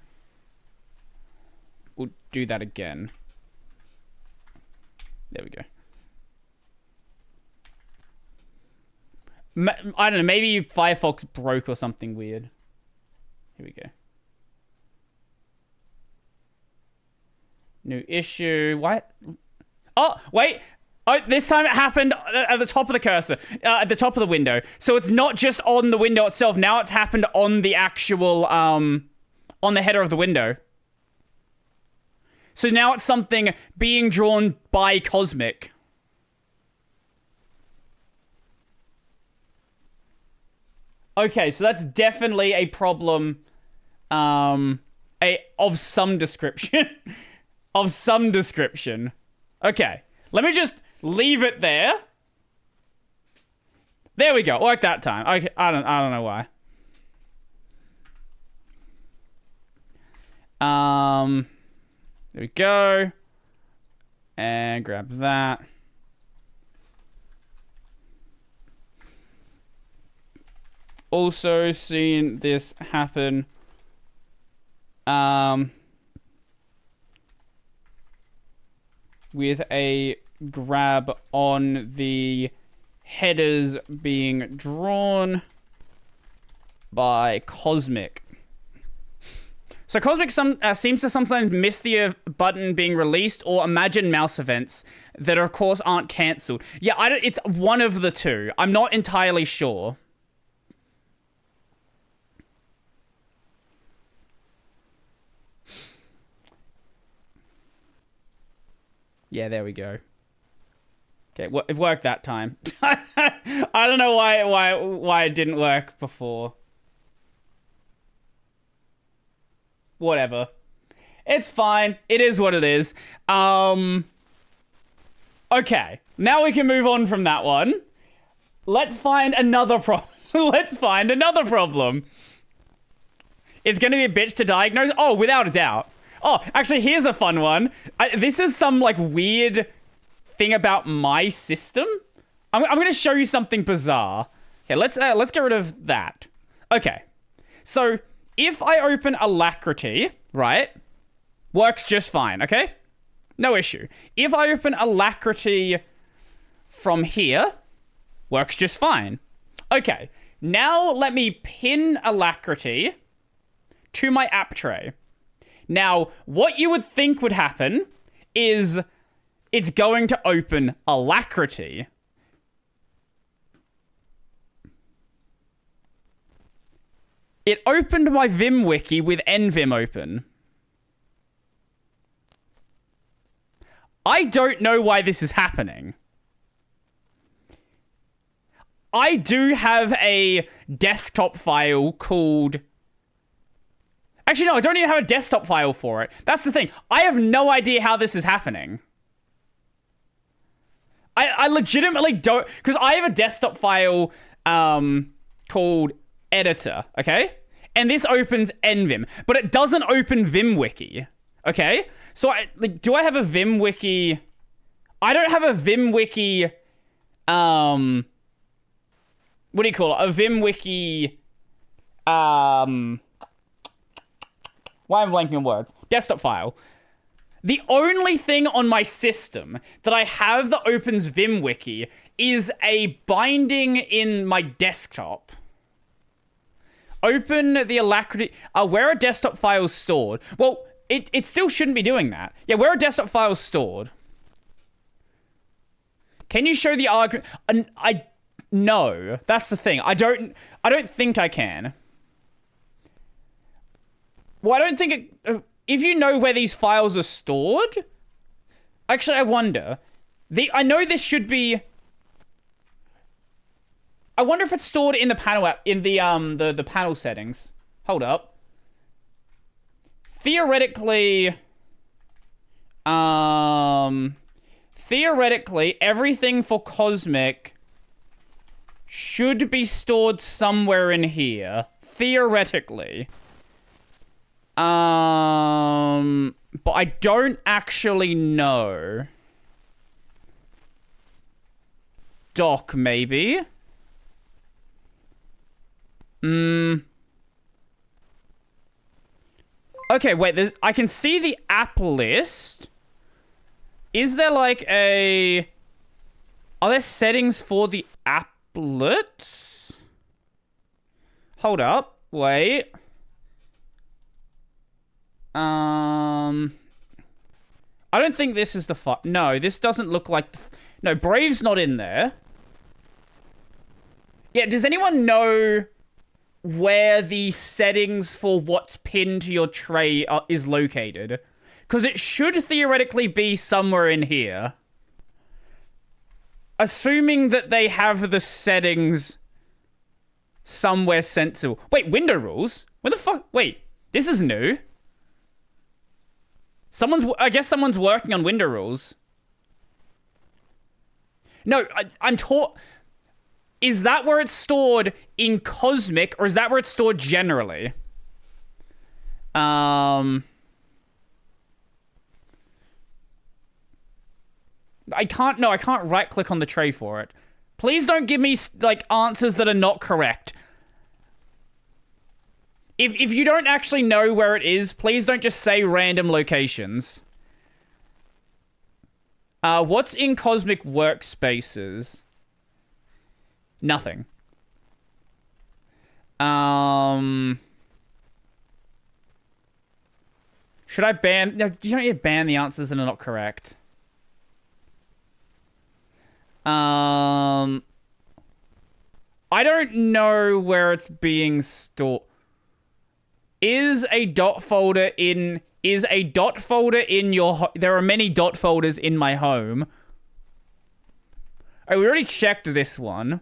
we'll do that again. There we go. I don't know, maybe Firefox broke or something weird. Here we go. New issue. What? Oh, wait. Oh, this time it happened at the top of the cursor. At the top of the window. So it's not just on the window itself. Now it's happened on the actual, on the header of the window. So now it's something being drawn by Cosmic. Okay, so that's definitely a problem of some description. Of some description. Okay, let me just leave it there. There we go. Worked that time. Okay, I don't know why. There we go. And grab that. Also seen this happen. With a grab on the headers being drawn by Cosmic. So Cosmic seems to sometimes miss the button being released or imagine mouse events that, of course, aren't cancelled. Yeah, it's one of the two. I'm not entirely sure. Yeah, there we go. Okay, it worked that time. I don't know why it didn't work before. Whatever. It's fine. It is what it is. Okay. Now we can move on from that one. Let's find another problem. Let's find another problem. It's going to be a bitch to diagnose? Oh, without a doubt. Oh, actually, here's a fun one. This is some, like, weird thing about my system. I'm going to show you something bizarre. Okay, let's get rid of that. Okay. So, if I open Alacrity, right, works just fine, okay? No issue. If I open Alacrity from here, works just fine. Okay. Now, let me pin Alacrity to my app tray. Now, what you would think would happen is it's going to open Alacrity. It opened my Vim wiki with nvim open. I don't know why this is happening. I do have a desktop file called... Actually, no, I don't even have a desktop file for it. That's the thing. I have no idea how this is happening. I legitimately don't... Because I have a desktop file called editor, okay? And this opens nvim. But it doesn't open vimwiki, okay? So, do I have a vimwiki... I don't have a vimwiki... what do you call it? A vimwiki... Why am I blanking on words? Desktop file. The only thing on my system that I have that opens vimwiki is a binding in my desktop. Open the Alacrity... where are desktop files stored? Well, it still shouldn't be doing that. Yeah, where are desktop files stored? Can you show the argument? No, that's the thing. I don't think I can. Well, I don't think it... if you know where these files are stored... Actually, I wonder. I know this should be... I wonder if it's stored in the panel app, in the panel settings. Hold up. Theoretically... Theoretically, everything for Cosmic should be stored somewhere in here. Theoretically. But I don't actually know. Doc, maybe? Okay, wait, I can see the app list. Is there like a... Are there settings for the applet? Hold up, wait. I don't think this is the no, this doesn't look like no, Brave's not in there. Yeah, does anyone know where the settings for what's pinned to your tray is located? Because it should theoretically be somewhere in here. Assuming that they have the settings somewhere sensible. Wait, window rules? Where the fuck? Wait, this is new. I guess someone's working on window rules. No, I'm taught. Is that where it's stored in Cosmic, or is that where it's stored generally? I can't right click on the tray for it. Please don't give me like answers that are not correct. If you don't actually know where it is, please don't just say random locations. What's in Cosmic Workspaces? Nothing. Should I ban? No, you don't need to ban the answers that are not correct. I don't know where it's being stored. Is a dot folder in your... There are many dot folders in my home. Oh, we already checked this one.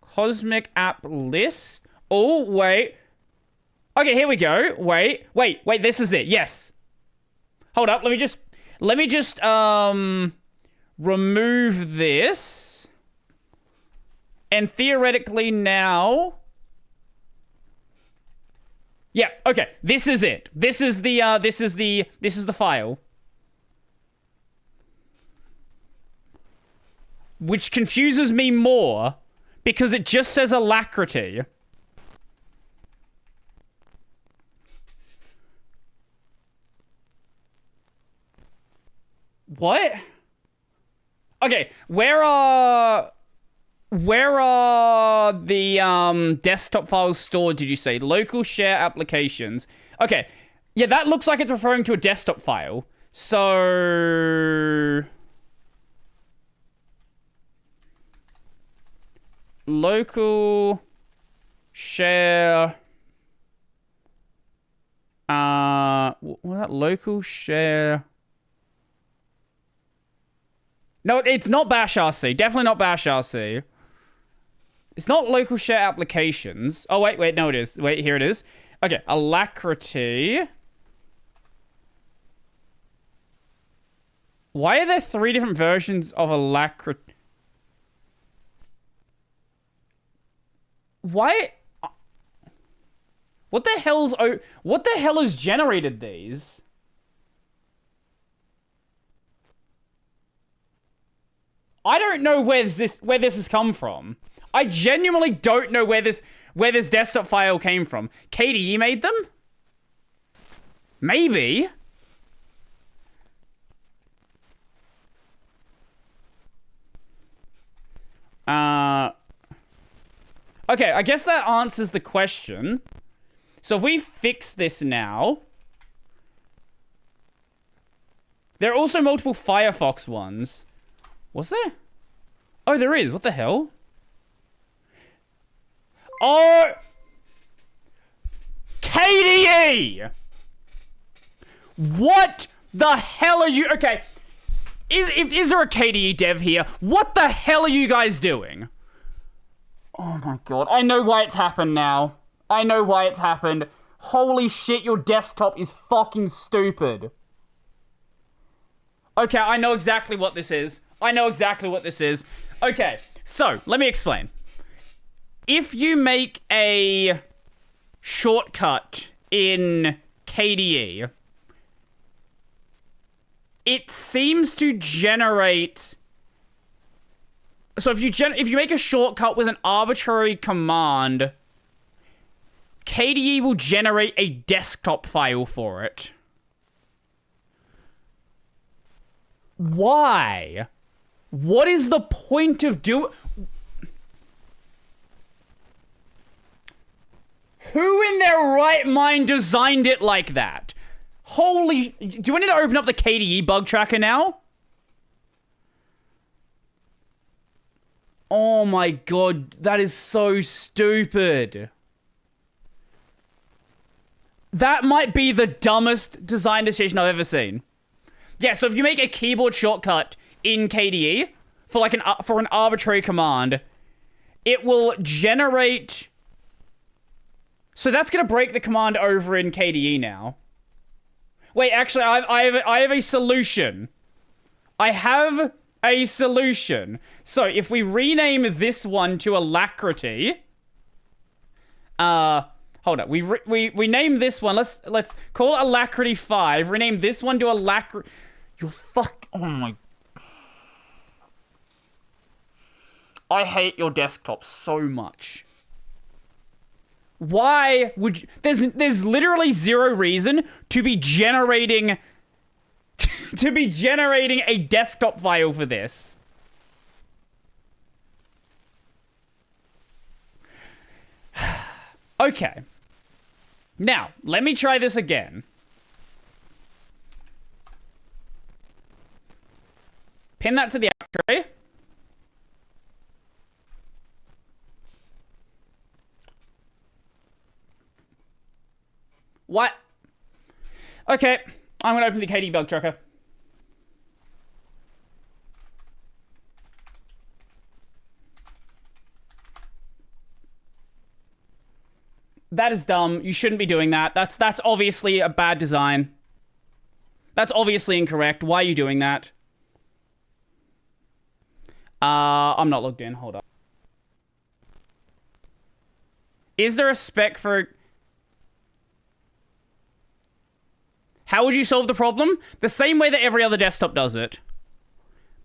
Cosmic app list. Oh, wait. Okay, here we go. Wait, this is it. Yes. Hold up, let me just remove this. And theoretically now... Yeah, okay. This is it. This is the file. Which confuses me more because it just says Alacrity. What? Okay, where are the desktop files stored, did you say? Local share applications. Okay. Yeah, that looks like it's referring to a desktop file. So... Local share... What was that? Local share... No, it's not Bash RC. Definitely not Bash RC. It's not local share applications. Oh, wait, no, it is. Wait, here it is. Okay, Alacrity. Why are there 3 different versions of Alacrity? Why? What the hell has generated these? I don't know where this has come from. I genuinely don't know where this desktop file came from. KDE made them? Maybe. Okay, I guess that answers the question. So if we fix this now... There are also multiple Firefox ones. Was there? Oh, there is. What the hell? Oh! KDE! What the hell are you... Okay. Is there a KDE dev here? What the hell are you guys doing? Oh my god. I know why it's happened now. I know why it's happened. Holy shit, your desktop is fucking stupid. Okay, I know exactly what this is. Okay, so, let me explain. If you make a shortcut in KDE, it seems to generate... So if you make a shortcut with an arbitrary command, KDE will generate a desktop file for it. Why? What is the point of doing... Who in their right mind designed it like that? Holy... Do I need to open up the KDE bug tracker now? Oh my god, that is so stupid. That might be the dumbest design decision I've ever seen. Yeah, so if you make a keyboard shortcut in KDE for like for an arbitrary command, it will generate. So that's gonna break the command over in KDE now. Wait, actually, I have a solution. I have a solution. So if we rename this one to Alacrity, hold up. We name this one. Let's call it Alacrity 5. Rename this one to Alacrity. You fuck. Oh my. I hate your desktop so much. Why would you... There's literally zero reason to be generating a desktop file for this. Okay. Now, let me try this again. Pin that to the app tray. What? Okay, I'm gonna open the KDE bug tracker. That is dumb. You shouldn't be doing that. That's obviously a bad design. That's obviously incorrect. Why are you doing that? I'm not logged in. Hold up. Is there a spec for... How would you solve the problem? The same way that every other desktop does it.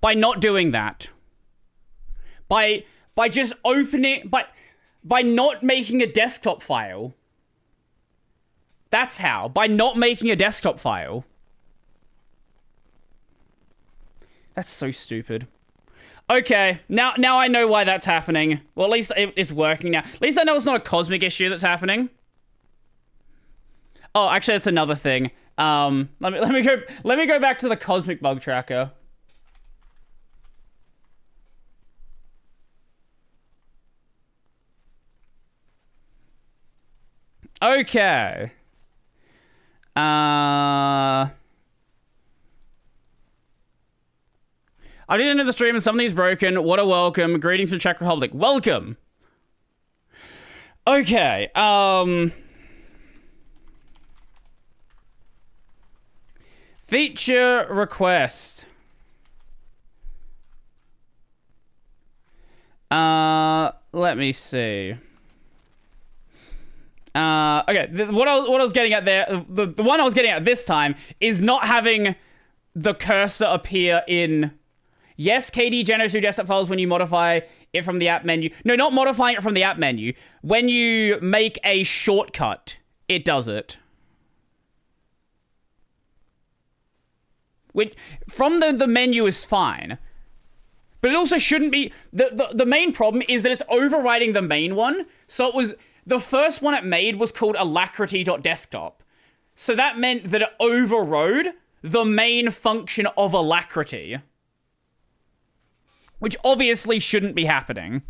By not doing that. By just opening... By not making a desktop file. That's how. By not making a desktop file. That's so stupid. Okay, now I know why that's happening. Well, at least it's working now. At least I know it's not a cosmic issue that's happening. Oh, actually, that's another thing. Let me go back to the cosmic bug tracker. Okay. I didn't know the stream and something's broken. What a welcome. Greetings from Czech Republic. Welcome. Okay. Feature request. Let me see. Okay, what I was getting at there, the one I was getting at this time is not having the cursor appear in... Yes, KDE generates new desktop files when you modify it from the app menu. No, not modifying it from the app menu. When you make a shortcut, it does it. Which, from the menu is fine. But it also shouldn't be... The main problem is that it's overriding the main one. So it was... The first one it made was called alacrity.desktop. So that meant that it overrode the main function of Alacrity. Which obviously shouldn't be happening.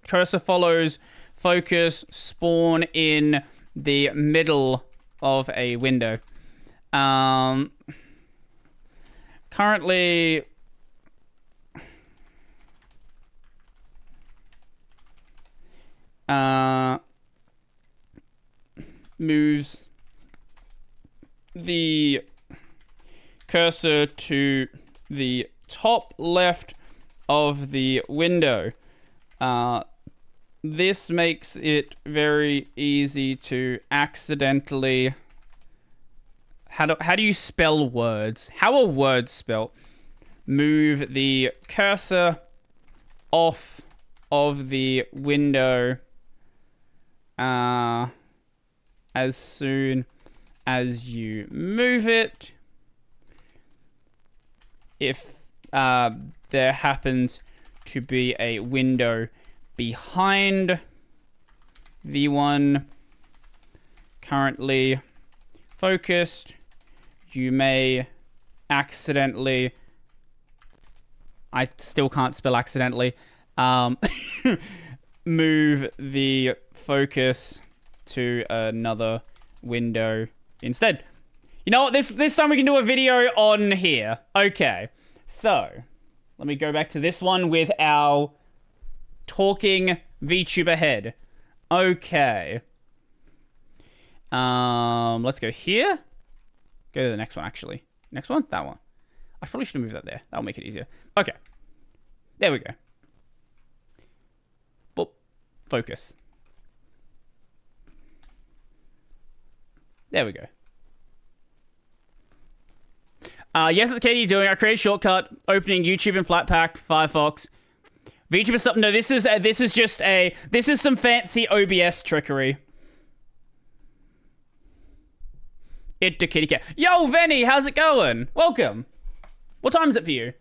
Cursor follows, focus, spawn in the middle of a window. Currently... moves the cursor to the top left of the window. This makes it very easy to accidentally... How do you spell words? How are words spelled? Move the cursor off of the window as soon as you move it. If there happens to be a window behind the one currently focused, you may accidentally... I still can't spell accidentally. Move the focus to another window instead. You know what? This time we can do a video on here. Okay. So, let me go back to this one with our talking VTuber head. Okay. Let's go here. Go to the next one, actually. Next one? That one. I probably should have moved that there. That'll make it easier. Okay. There we go. Boop. Focus. There we go. Yes, it's Katie doing. I created a shortcut, opening YouTube in Flatpak, Firefox. VTuber stuff. No, this is some fancy OBS trickery. It to kitty cat. Yo, Venny, how's it going? Welcome. What time is it for you?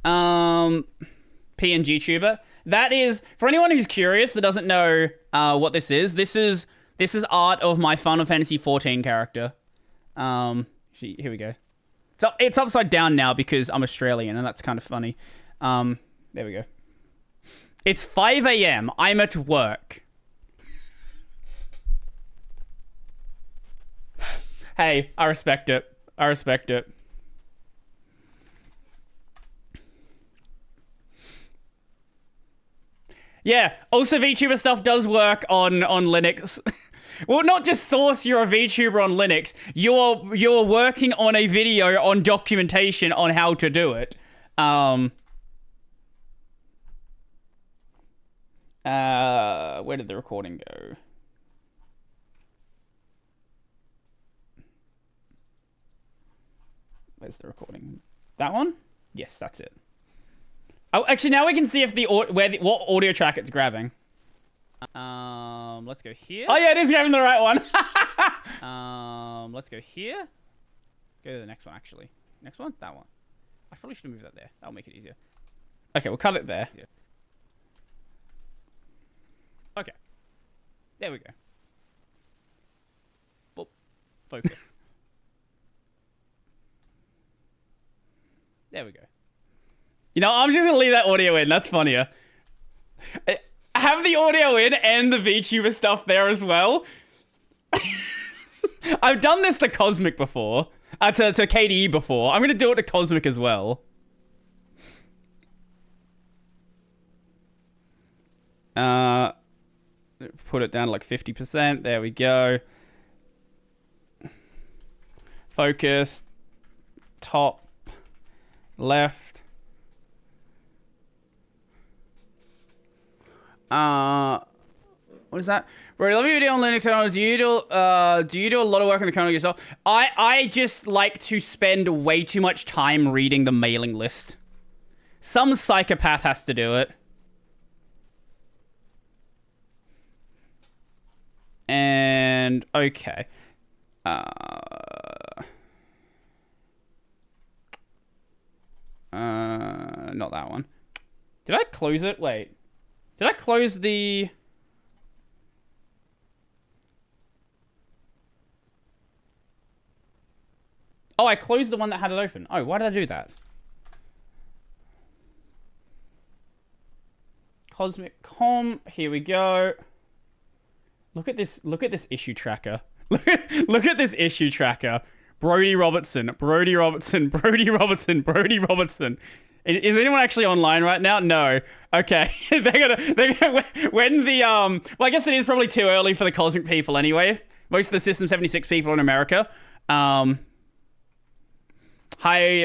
PNG tuber. That is, for anyone who's curious that doesn't know what this is art of my Final Fantasy 14 character. Here we go. It's upside down now because I'm Australian and that's kind of funny. There we go. It's 5 a.m. I'm at work. Hey, I respect it. I respect it. Yeah, also VTuber stuff does work on Linux. Well, not just Source, you're a VTuber on Linux. You're working on a video on documentation on how to do it. Where did the recording go? Where's the recording? That one? Yes, that's it. Oh, actually, now we can see if what audio track it's grabbing. Let's go here. Oh yeah, it is grabbing the right one. Let's go here. Go to the next one, actually. Next one? That one. I probably should have moved that there. That'll make it easier. Okay, we'll cut it there. Okay. There we go. Boop. Focus. There we go. You know, I'm just gonna leave that audio in. That's funnier. Have the audio in and the VTuber stuff there as well. I've done this to Cosmic before. To KDE before. I'm gonna do it to Cosmic as well. Put it down to like 50%. There we go. Focus. Top. Left. What is that? Bro, love your video on Linux. Do you do a lot of work on the kernel yourself? I just like to spend way too much time reading the mailing list. Some psychopath has to do it. And okay. Not that one. Did I close it? Wait. Did I close the... Oh, I closed the one that had it open. Oh, why did I do that? Cosmic Com. Here we go. Look at this issue tracker. Look at this issue tracker. Brodie Robertson, Brodie Robertson, Brodie Robertson, Brodie Robertson. Is anyone actually online right now? No. Okay. they're gonna when the well, I guess it is probably too early for the Cosmic people anyway. Most of the System 76 people in America. Hi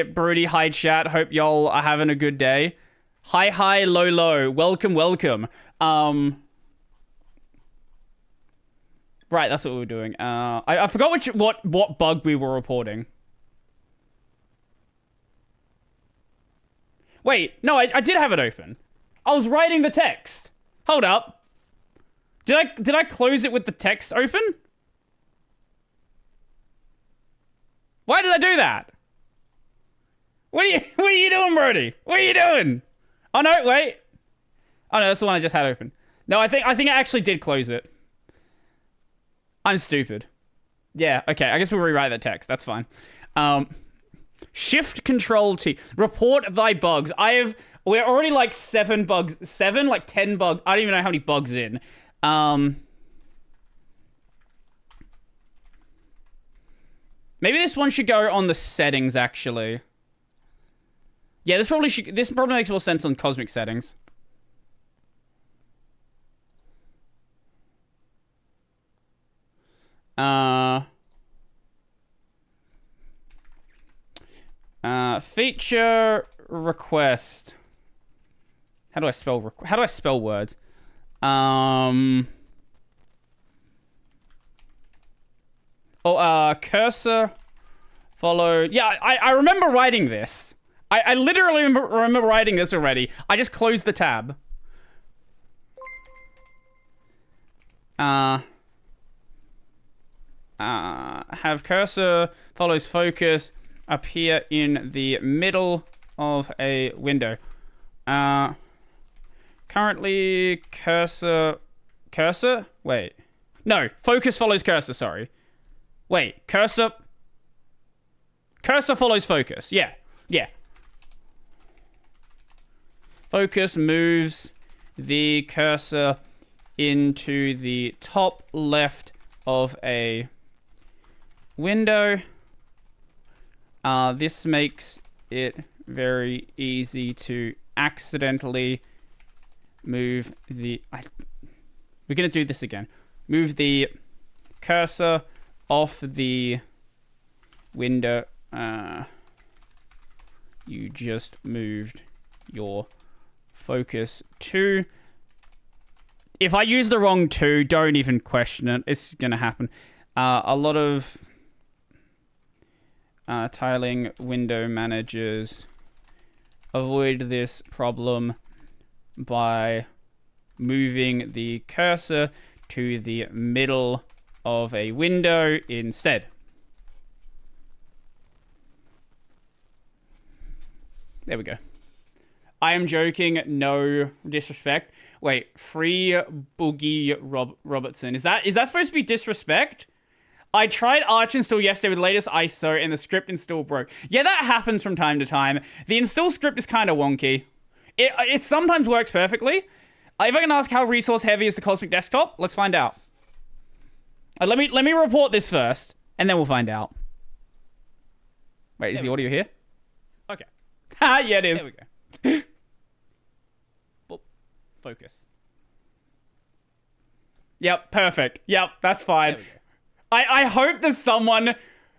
Brodie, hi chat. Hope y'all are having a good day. Hi, low. Welcome. Right, that's what we were doing. I forgot what bug we were reporting. Wait, no, I did have it open. I was writing the text. Hold up. Did I close it with the text open? Why did I do that? What are you doing, Brodie? What are you doing? Oh no, wait. Oh no, that's the one I just had open. No, I think I actually did close it. I'm stupid. Yeah, okay. I guess we'll rewrite that text. That's fine. Shift Control T. Report thy bugs. We're already like 7 bugs. 7? Like 10 bugs. I don't even know how many bugs in. Maybe this one should go on the settings, actually. Yeah, this probably makes more sense on Cosmic settings. Feature request. How do I spell words? Cursor follow. Yeah, I remember writing this. I literally remember writing this already. I just closed the tab. Have cursor follows focus appear in the middle of a window. Currently cursor. Wait. No, focus follows cursor, sorry. Wait, cursor follows focus. Yeah. Focus moves the cursor into the top left of a window. This makes it very easy to accidentally move the... we're going to do this again. Move the cursor off the window. You just moved your focus to... If I use the wrong to, don't even question it. It's going to happen. A lot of tiling window managers avoid this problem by moving the cursor to the middle of a window instead. There we go. I am joking, no disrespect. Wait, free Boogie Robertson. Is that supposed to be disrespect? I tried Arch install yesterday with the latest ISO and the script install broke. Yeah, that happens from time to time. The install script is kind of wonky. It sometimes works perfectly. If I can ask how resource heavy is the Cosmic Desktop, let's find out. Let me report this first, and then we'll find out. Wait, is the audio here? Okay. Ha, yeah, it is. There we go. Well, focus. Yep, perfect. Yep, that's fine. There we go. I hope there's someone...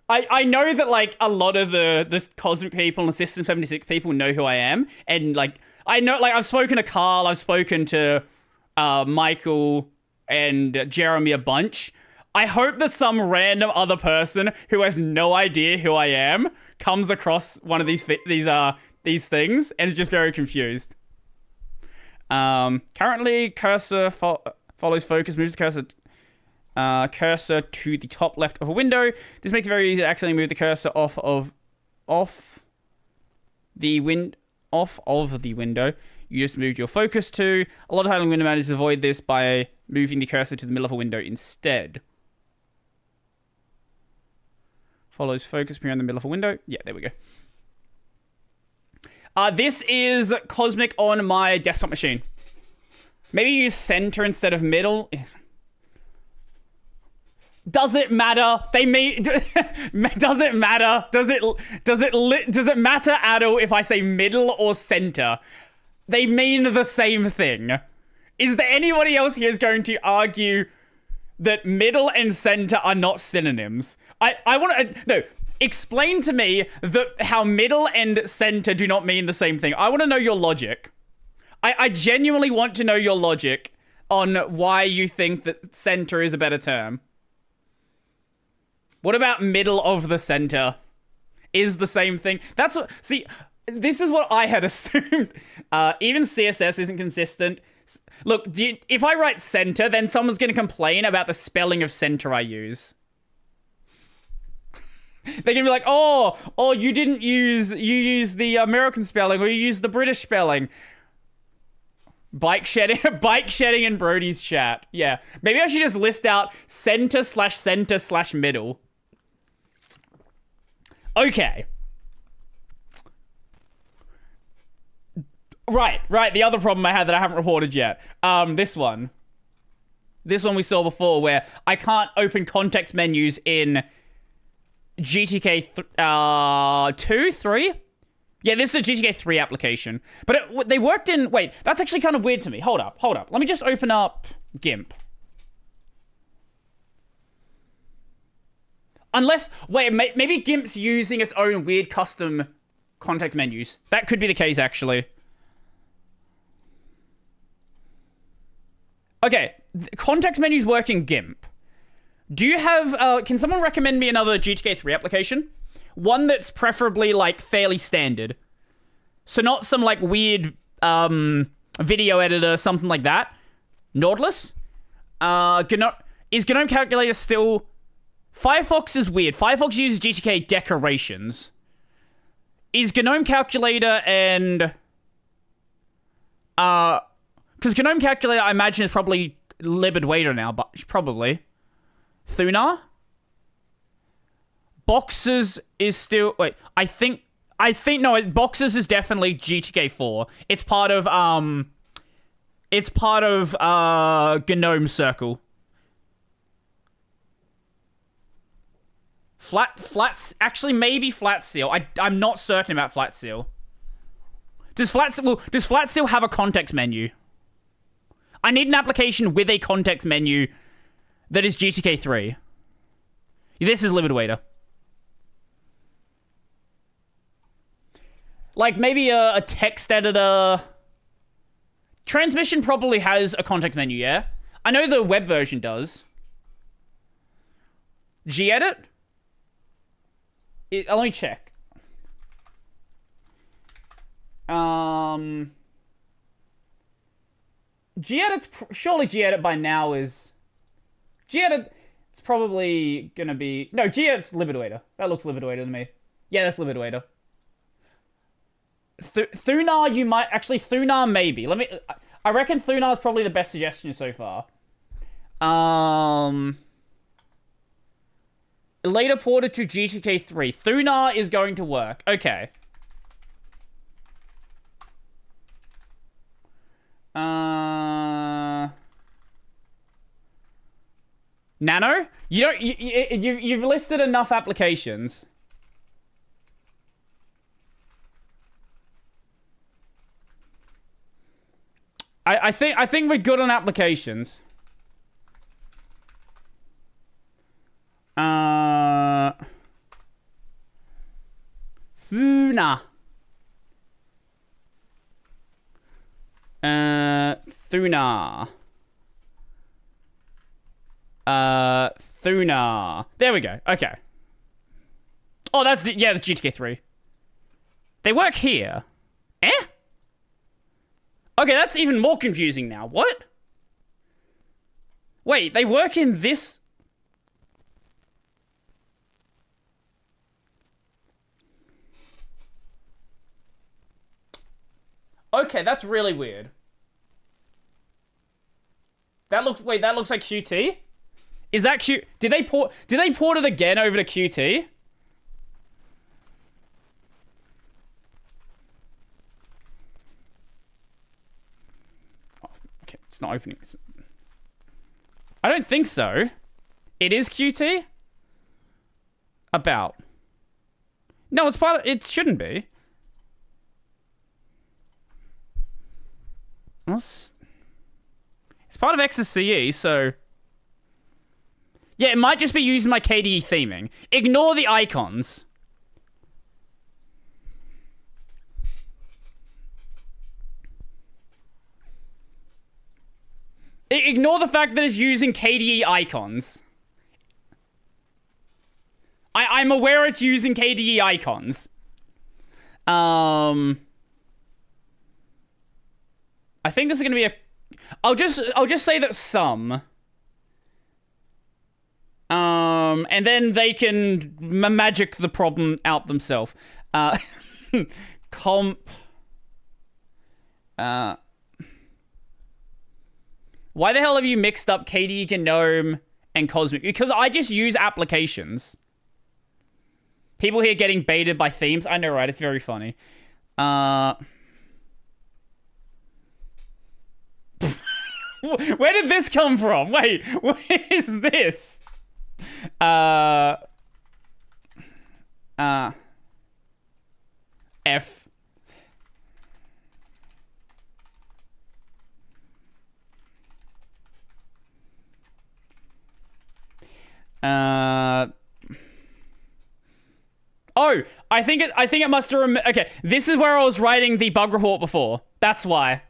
I know that, like, a lot of the Cosmic people and the System 76 people know who I am. And, like, I know, like, I've spoken to Carl, I've spoken to Michael and Jeremy a bunch. I hope that some random other person who has no idea who I am comes across one of these things and is just very confused. Currently, cursor follows focus, moves the cursor to the top left of a window. This makes it very easy to accidentally move the cursor off the window. You just moved your focus to. A lot of tiling window managers avoid this by moving the cursor to the middle of a window instead. Follows focus appearing in the middle of a window. Yeah, there we go. This is Cosmic on my desktop machine. Maybe use center instead of middle. Does it matter? They mean... does it matter? Does it matter at all if I say middle or center? They mean the same thing. Is there anybody else here who's going to argue that middle and center are not synonyms? I want to... No. Explain to me how middle and center do not mean the same thing. I want to know your logic. I genuinely want to know your logic on why you think that center is a better term. What about middle of the center? Is the same thing? That's what... See, this is what I had assumed. Even CSS isn't consistent. Look, if I write center, then someone's going to complain about the spelling of center I use. They're gonna be like, oh, you used the American spelling, or you used the British spelling. Bike shedding in Brodie's chat. Yeah. Maybe I should just list out center/middle. Okay. Right. The other problem I had that I haven't reported yet. This one. This one we saw before where I can't open context menus in GTK 2, 3? Yeah, this is a GTK 3 application. But they worked in... Wait, that's actually kind of weird to me. Hold up. Let me just open up GIMP. Unless... Wait, maybe GIMP's using its own weird custom context menus. That could be the case, actually. Okay, context menus work in GIMP. Do you have... can someone recommend me another GTK 3 application? One that's preferably, like, fairly standard. So not some, like, weird video editor, something like that. Nautilus? Is GNOME Calculator still... Firefox is weird. Firefox uses GTK decorations. Is GNOME Calculator and... Because GNOME Calculator, I imagine, is probably libadwaita now, but probably. Thunar? Boxes is still... Wait, I think... No, Boxes is definitely GTK 4. It's part of GNOME Circle. Actually, maybe Flat Seal. I'm not certain about Flat Seal. Does Flat Seal have a context menu? I need an application with a context menu that is GTK 3. This is libadwaita. Like, maybe a text editor. Transmission probably has a context menu, yeah? I know the web version does. Gedit? Let me check. Surely Gedit by now is... Gedit, it's probably gonna be... No, Gedit's libadwaita. That looks libadwaita to me. Yeah, that's libadwaita. Thunar, you might... Actually, Thunar, maybe. I reckon Thunar is probably the best suggestion so far. Later ported to GTK 3. Thunar is going to work. Okay. Nano? You've listed enough applications. I think we're good on applications. Thunar. Thunar. Thunar. There we go. Okay. Oh, that's GTK 3. They work here. Eh? Okay, that's even more confusing now. What? Wait, they work in this... Okay, that's really weird. That looks like Qt? Is that Qt? Did they port it again over to Qt? Oh, okay, it's not opening. I don't think so. It is Qt? About. No, it's part of, it shouldn't be. It's part of XFCE, so... Yeah, it might just be using my KDE theming. Ignore the icons. Ignore the fact that it's using KDE icons. I'm aware it's using KDE icons. I think this is going to be a... I'll just say that some. And then they can magic the problem out themselves. Comp. Why the hell have you mixed up KDE, GNOME, and Cosmic? Because I just use applications. People here getting baited by themes. I know, right? It's very funny. Where did this come from? Wait, what is this? F. Oh, I think it must have okay, this is where I was writing the bug report before. That's why.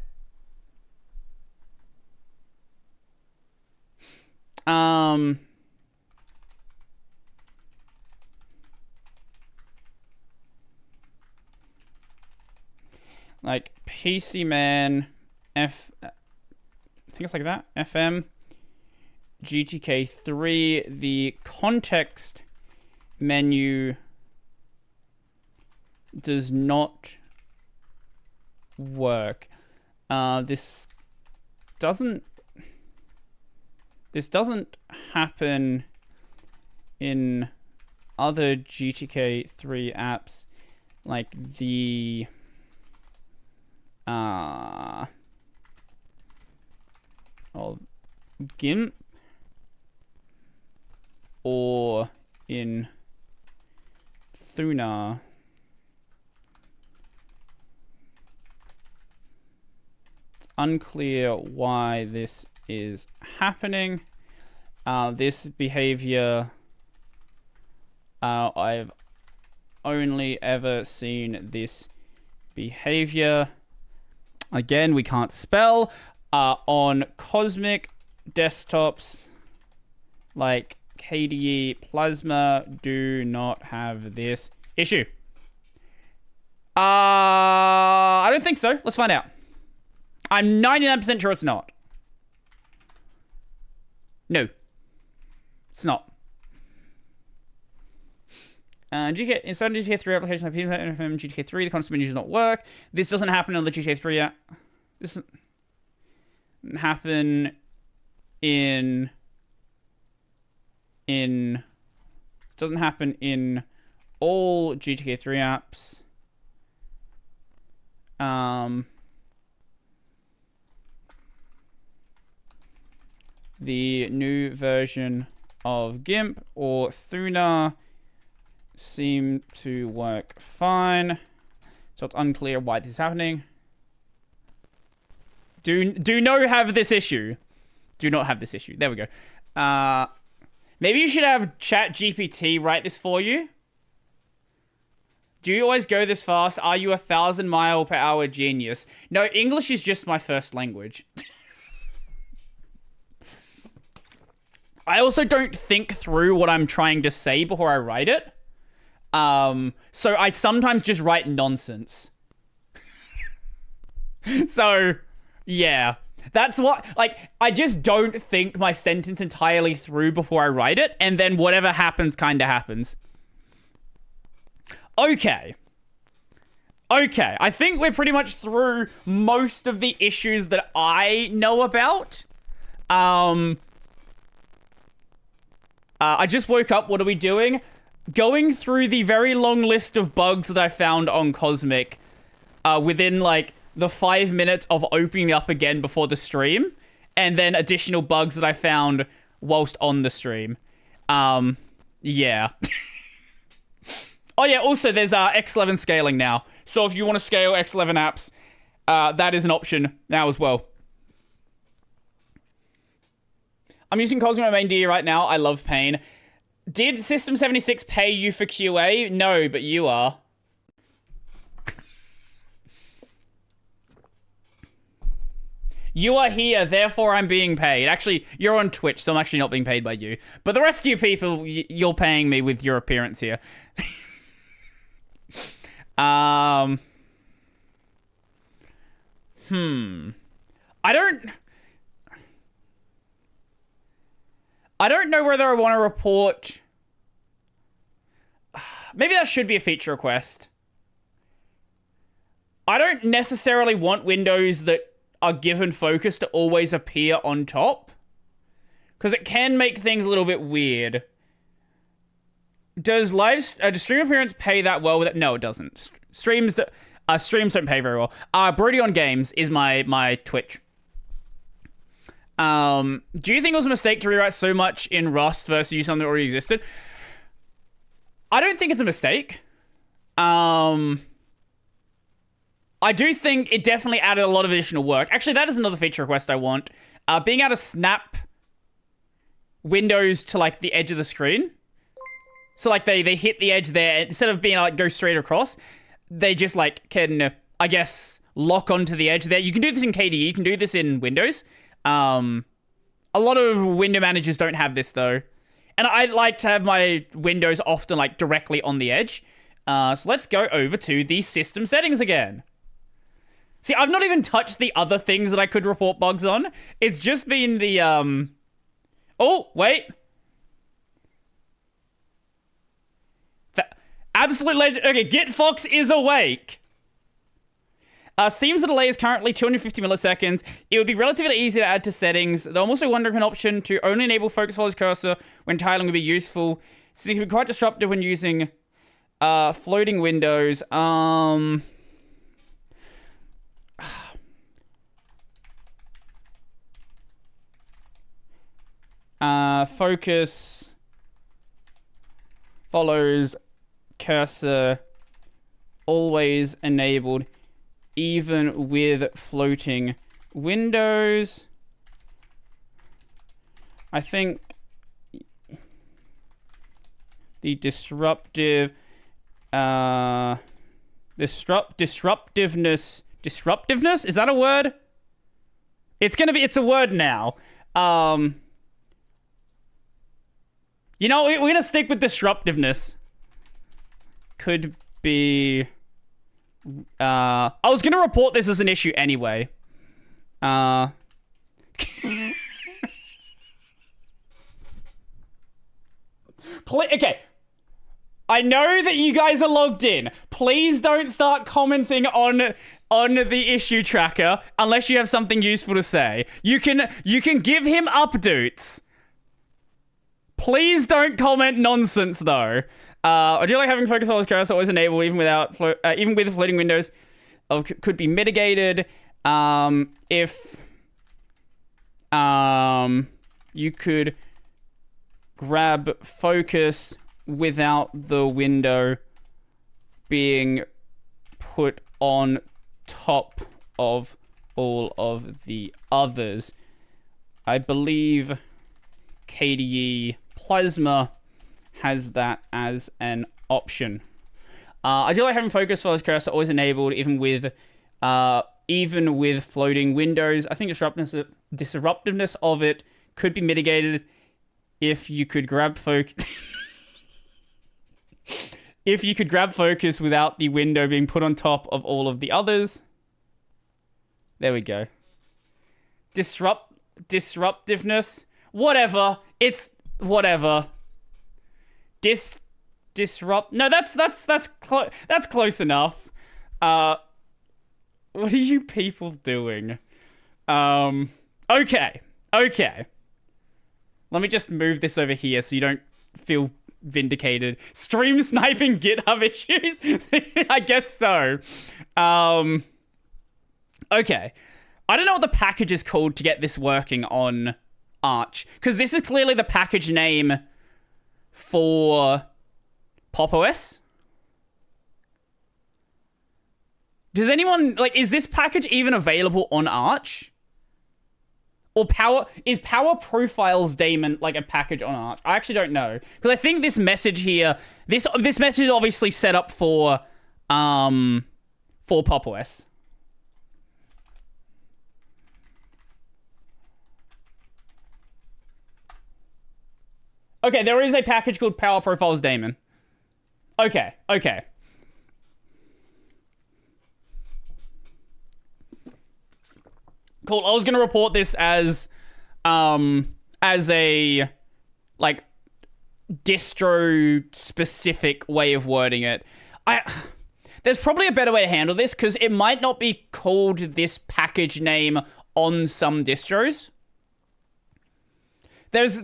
Like PC man I think it's like that. FM GTK3, the context menu does not work. This doesn't happen in other GTK3 apps like the of GIMP or in Thuna. Unclear why this is happening. This behavior, I've only ever seen this behavior. Again, we can't spell. On Cosmic desktops like KDE Plasma do not have this issue. I don't think so. Let's find out. I'm 99% sure it's not. No. It's not. Inside GTK3 application like GTK3, the constant menu does not work. This doesn't happen on the GTK3 app. This doesn't happen in doesn't happen in all GTK3 apps. The new version of GIMP or Thuna seem to work fine. So it's unclear why this is happening. Do not have this issue. Do not have this issue. There we go. Maybe you should have ChatGPT write this for you. Do you always go this fast? Are you 1,000-mile-per-hour genius? No, English is just my first language. I also don't think through what I'm trying to say before I write it. So I sometimes just write nonsense. So, yeah. That's what, like, I just don't think my sentence entirely through before I write it, and then whatever happens kind of happens. Okay. Okay, I think we're pretty much through most of the issues that I know about. I just woke up. What are we doing? Going through the very long list of bugs that I found on Cosmic within, like, the 5 minutes of opening up again before the stream, and then additional bugs that I found whilst on the stream. Yeah. Oh, yeah, also, there's X11 scaling now. So if you want to scale X11 apps, that is an option now as well. I'm using Cosmic on my main DE right now. I love Pain. Did System76 pay you for QA? No, but you are. You are here, therefore I'm being paid. Actually, you're on Twitch, so I'm actually not being paid by you. But the rest of you people, you're paying me with your appearance here. I don't know whether I want to report... Maybe that should be a feature request. I don't necessarily want windows that are given focus to always appear on top. Because it can make things a little bit weird. Does stream appearance pay that well with it? No, it doesn't. Streams don't pay very well. Brodie on Games is my Twitch. Do you think it was a mistake to rewrite so much in Rust versus use something that already existed? I don't think it's a mistake. I do think it definitely added a lot of additional work. Actually, that is another feature request I want. Being able to snap windows to like the edge of the screen. So like they hit the edge there instead of being like go straight across. They just like can, I guess, lock onto the edge there. You can do this in KDE. You can do this in Windows. A lot of window managers don't have this though. And I like to have my windows often like directly on the edge. So let's go over to the system settings again. See, I've not even touched the other things that I could report bugs on. It's just been the, oh, wait. Absolute legend. Okay, GitFox is awake. Seems the delay is currently 250 milliseconds. It would be relatively easy to add to settings, though I'm also wondering if an option to only enable focus follows cursor when tiling would be useful. So it can be quite disruptive when using floating windows. Focus follows cursor always enabled even with floating windows. I think the disruptiveness, is that a word? It's a word now. You know, we're gonna stick with disruptiveness. Could be, I was gonna report this as an issue anyway. Okay. I know that you guys are logged in. Please don't start commenting on the issue tracker unless you have something useful to say. You can give him updates. Please don't comment nonsense though. I do like having focus follows cursor always enabled even with floating windows. Could be mitigated if you could grab focus without the window being put on top of all of the others. I believe KDE Plasma has that as an option. I do like having focus follows cursor always enabled even with floating windows. I think disruptiveness of it could be mitigated if you could grab focus if you could grab focus without the window being put on top of all of the others. There we go. Disruptiveness. Whatever. It's whatever. Disrupt. No, that's close enough. What are you people doing? Okay. Let me just move this over here so you don't feel vindicated. Stream sniping GitHub issues? I guess so. Okay. I don't know what the package is called to get this working on Arch, because this is clearly the package name for PopOS. Does anyone, like, is this package even available on Arch? Or is Power Profiles daemon like a package on Arch? I actually don't know. Because I think this message here, this message is obviously set up for PopOS. Okay, there is a package called Power Profiles daemon. Okay. Cool. I was gonna report this as a like distro specific way of wording it. There's probably a better way to handle this, because it might not be called this package name on some distros. There is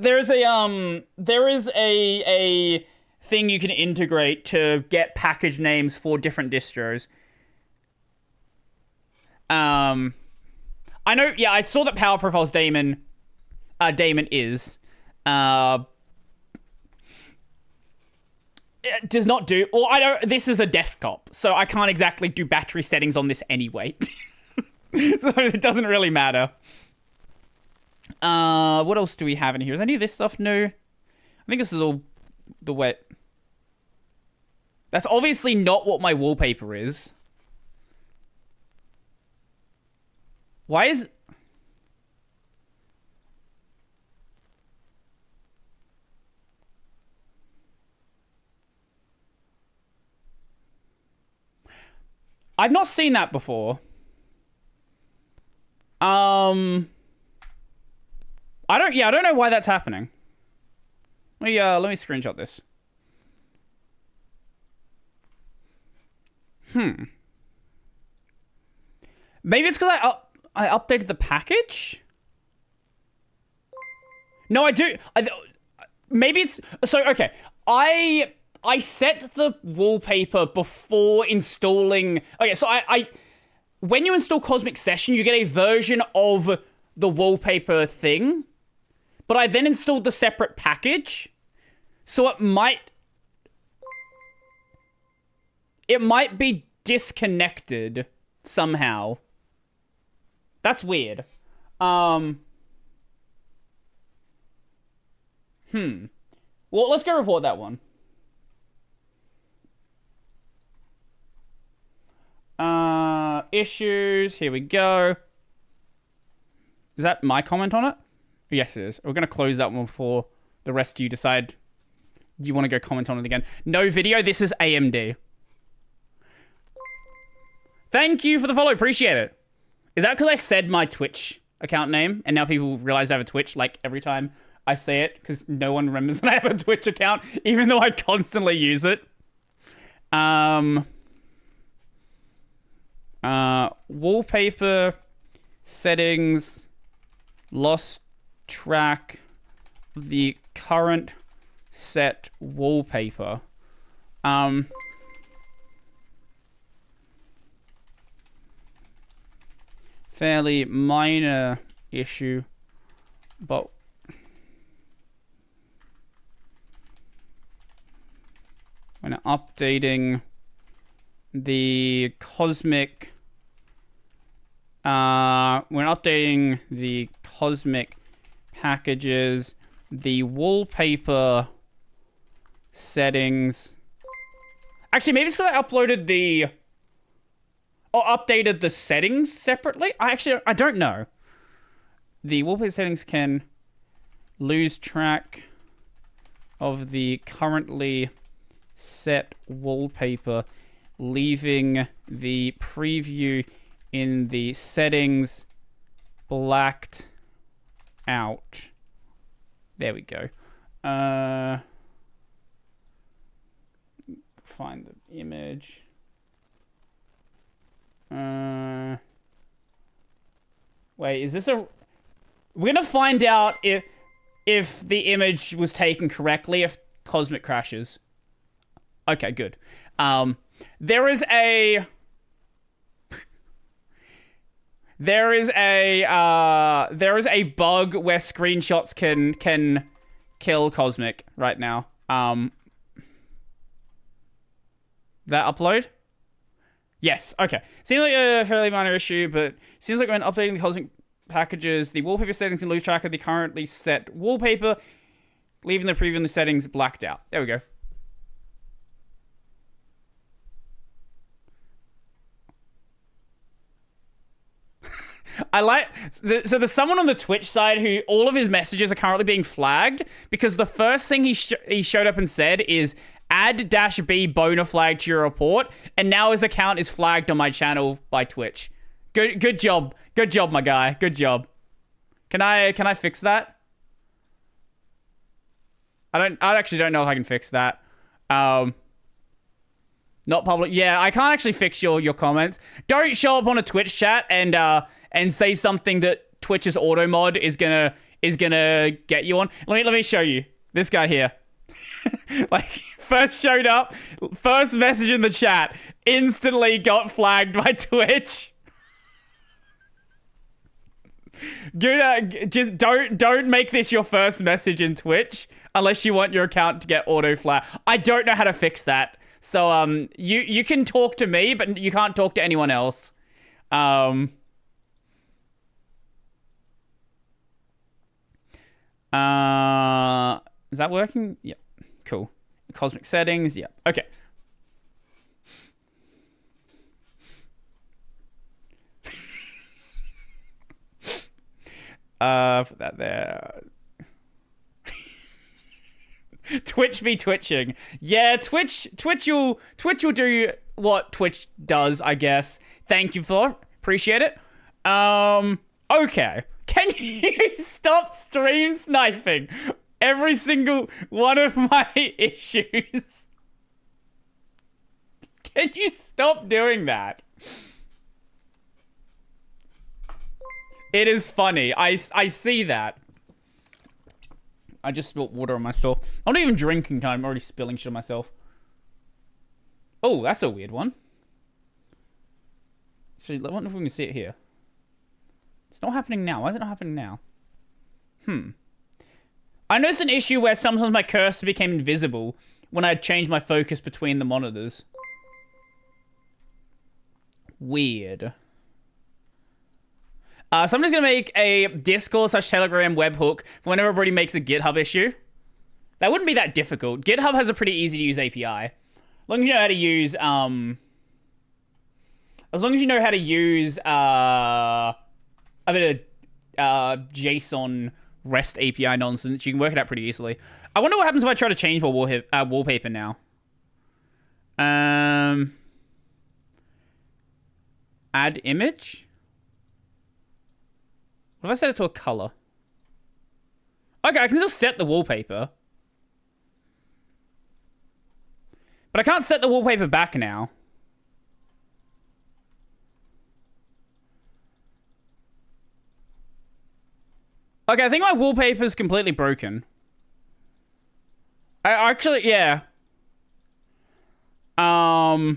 a thing you can integrate to get package names for different distros. I know, yeah, I saw that Power Profiles daemon is. It does not do, well, I don't, this is a desktop, so I can't exactly do battery settings on this anyway. So it doesn't really matter. What else do we have in here? Is any of this stuff new? I think this is all the wet. That's obviously not what my wallpaper is. Why is... I've not seen that before. I don't know why that's happening. Let me screenshot this. Maybe it's because I updated the package? No, I do. Maybe it's... So, okay. I set the wallpaper before installing... Okay, so when you install Cosmic Session, you get a version of the wallpaper thing. But I then installed the separate package. So it might be disconnected somehow. That's weird. Well, let's go report that one. Issues. Here we go. Is that my comment on it? Yes, it is. We're going to close that one before the rest of you decide you want to go comment on it again. No video. This is AMD. Thank you for the follow. Appreciate it. Is that because I said my Twitch account name and now people realize I have a Twitch like every time I say it because no one remembers that I have a Twitch account even though I constantly use it? Wallpaper settings, lost track of the current set wallpaper. Fairly minor issue, but when updating the cosmic packages, the wallpaper settings. Actually, maybe it's because I updated the settings separately. I don't know. The wallpaper settings can lose track of the currently set wallpaper, leaving the preview in the settings blacked out. There we go. Find the image. Wait, is this a... We're gonna find out if the image was taken correctly, if Cosmic crashes. Okay, good. There is a bug where screenshots can kill Cosmic right now. That upload? Yes, okay. Seems like a fairly minor issue, but seems like when updating the Cosmic packages, the wallpaper settings can lose track of the currently set wallpaper, leaving the preview in the settings blacked out. There we go. So there's someone on the Twitch side who all of his messages are currently being flagged because the first thing he showed up and said is add-b boner flag to your report, and now his account is flagged on my channel by Twitch. Good job, my guy. Good job. Can I fix that? I actually don't know if I can fix that. Not public. Yeah, I can't actually fix your comments. Don't show up on a Twitch chat and say something that Twitch's auto mod is gonna get you on. Let me show you. This guy here. Like, first showed up, first message in the chat, instantly got flagged by Twitch. Good, just don't make this your first message in Twitch unless you want your account to get auto flagged. I don't know how to fix that. So you can talk to me, but you can't talk to anyone else. Is that working? Yep. Cool. Cosmic settings. Yep. Okay. Put that there. Twitch be twitching. Yeah, Twitch will do what Twitch does, I guess. Thank you for appreciate it. Okay. Can you stop stream sniping every single one of my issues? Can you stop doing that? It is funny. I see that. I just spilled water on myself. I'm not even drinking time. I'm already spilling shit on myself. Oh, that's a weird one. So, I wonder if we can see it here. It's not happening now. Why is it not happening now? I noticed an issue where sometimes my cursor became invisible when I changed my focus between the monitors. Weird. So I'm just going to make a Discord/Telegram webhook for whenever everybody makes a GitHub issue. That wouldn't be that difficult. GitHub has a pretty easy to use API. As long as you know how to use, a bit of JSON REST API nonsense, you can work it out pretty easily. I wonder what happens if I try to change my wallpaper now. Add image? What if I set it to a color? Okay, I can still set the wallpaper. But I can't set the wallpaper back now. Okay, I think my wallpaper's completely broken. I actually, yeah. Yeah,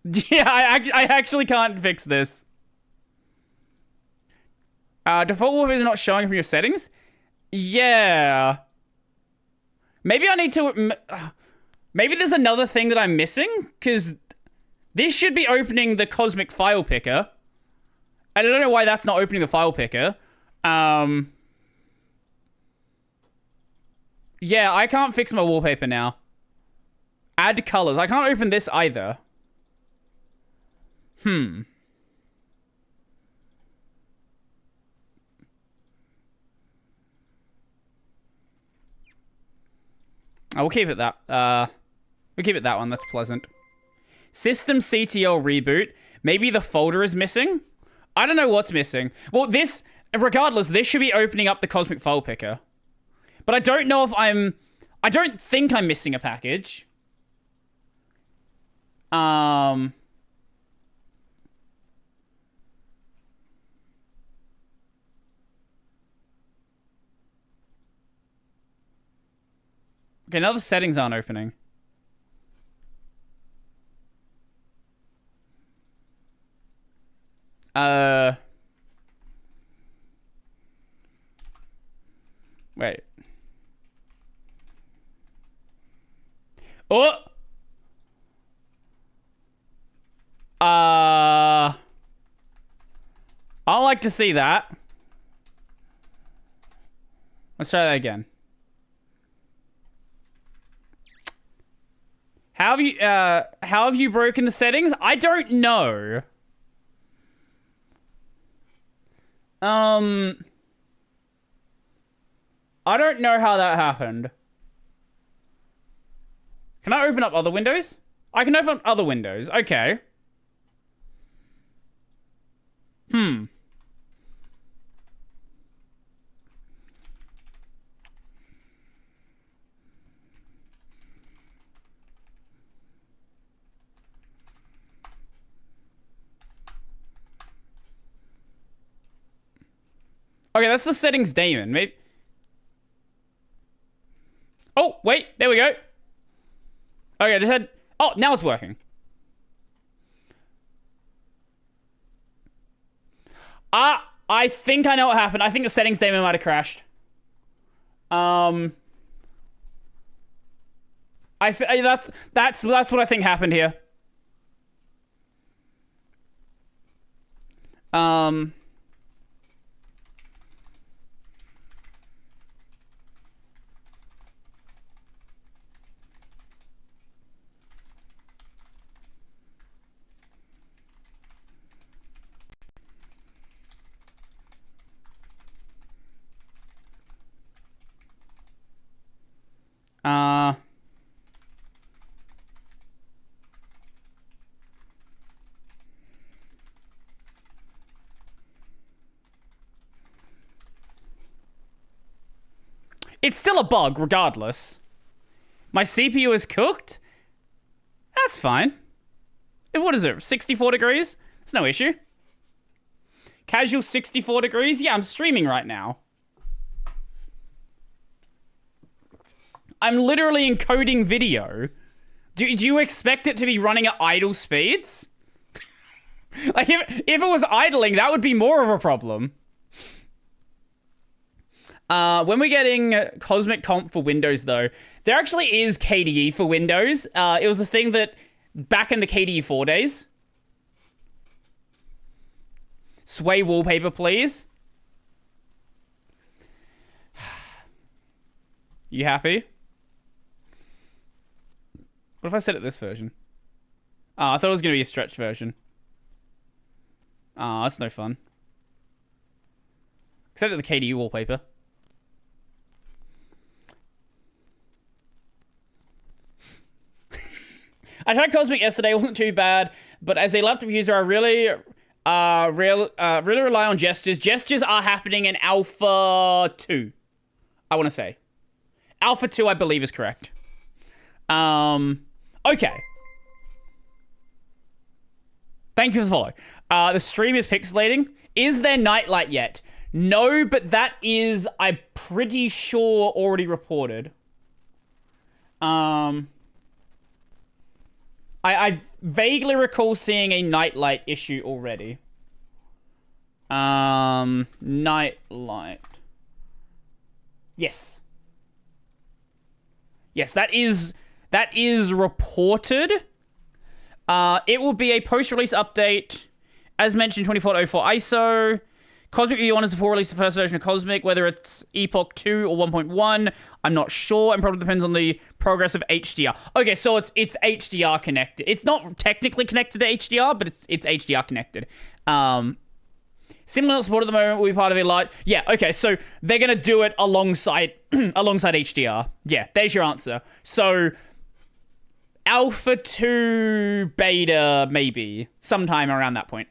I actually can't fix this. Default wallpaper is not showing from your settings? Yeah. Maybe I need to... Maybe there's another thing that I'm missing? Because this should be opening the Cosmic File Picker. I don't know why that's not opening the File Picker. Yeah, I can't fix my wallpaper now. Add colors. I can't open this either. We'll keep it that. We'll keep it that one. That's pleasant. System CTL reboot. Maybe the folder is missing? I don't know what's missing. Well, this... Regardless, this should be opening up the Cosmic File Picker. But I don't know if I'm... I don't think I'm missing a package. Okay, now the settings aren't opening. Wait. Oh! I don't like to see that. Let's try that again. How have you broken the settings? I don't know. I don't know how that happened. Can I open up other windows? I can open up other windows. Okay. Okay, that's the settings daemon. Maybe. Oh, wait. There we go. Okay, I just had... Oh, now it's working. I think I know what happened. I think the settings daemon might have crashed. That's what I think happened here. It's still a bug, regardless. My CPU is cooked? That's fine. What is it, 64 degrees? It's no issue. Casual 64 degrees? Yeah, I'm streaming right now. I'm literally encoding video. Do you expect it to be running at idle speeds? Like, if it was idling, that would be more of a problem. When we're getting Cosmic Comp for Windows, though, there actually is KDE for Windows. It was a thing that, back in the KDE 4 days. Sway wallpaper, please. You happy? What if I set it this version? Oh, I thought it was going to be a stretched version. Oh, that's no fun. Set it to the KDE wallpaper. I tried Cosmic yesterday, it wasn't too bad, but as a laptop user, I really rely on gestures. Gestures are happening in Alpha 2, I want to say. Alpha 2, I believe, is correct. Okay. Thank you for the follow. The stream is pixelating. Is there nightlight yet? No, but that is, I'm pretty sure, already reported. I vaguely recall seeing a nightlight issue already. Nightlight. Yes. Yes, that is reported. It will be a post-release update. As mentioned, 2404 ISO. Cosmic V1 is the full release of the first version of Cosmic, whether it's Epoch 2 or 1.1, I'm not sure, and probably depends on the progress of HDR. Okay, so it's HDR connected. It's not technically connected to HDR, but it's HDR connected. Similar support at the moment will be part of a large... Yeah, okay, so they're going to do it alongside HDR. Yeah, there's your answer. So, Alpha 2 Beta, maybe, sometime around that point.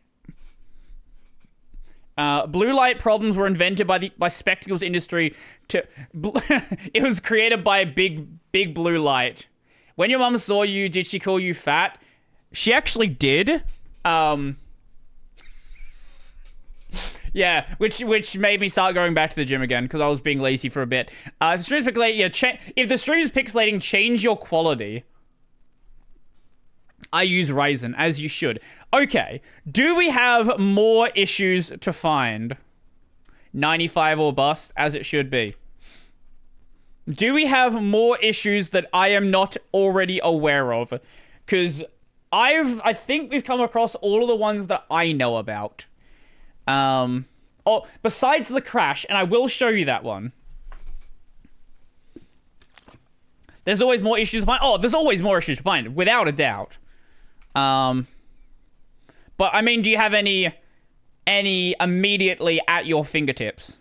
Blue light problems were invented by spectacles industry to... It was created by a big blue light. When your mum saw you, did she call you fat? She actually did. Yeah, which made me start going back to the gym again because I was being lazy for a bit. If the stream's pixelating, yeah, if the stream's pixelating, change your quality. I use Ryzen, as you should. Okay, do we have more issues to find? 95 or bust, as it should be. Do we have more issues that I am not already aware of? Because I think we've come across all of the ones that I know about. Oh, besides the crash, and I will show you that one. There's always more issues to find. Oh, there's always more issues to find, without a doubt. But I mean, do you have any immediately at your fingertips?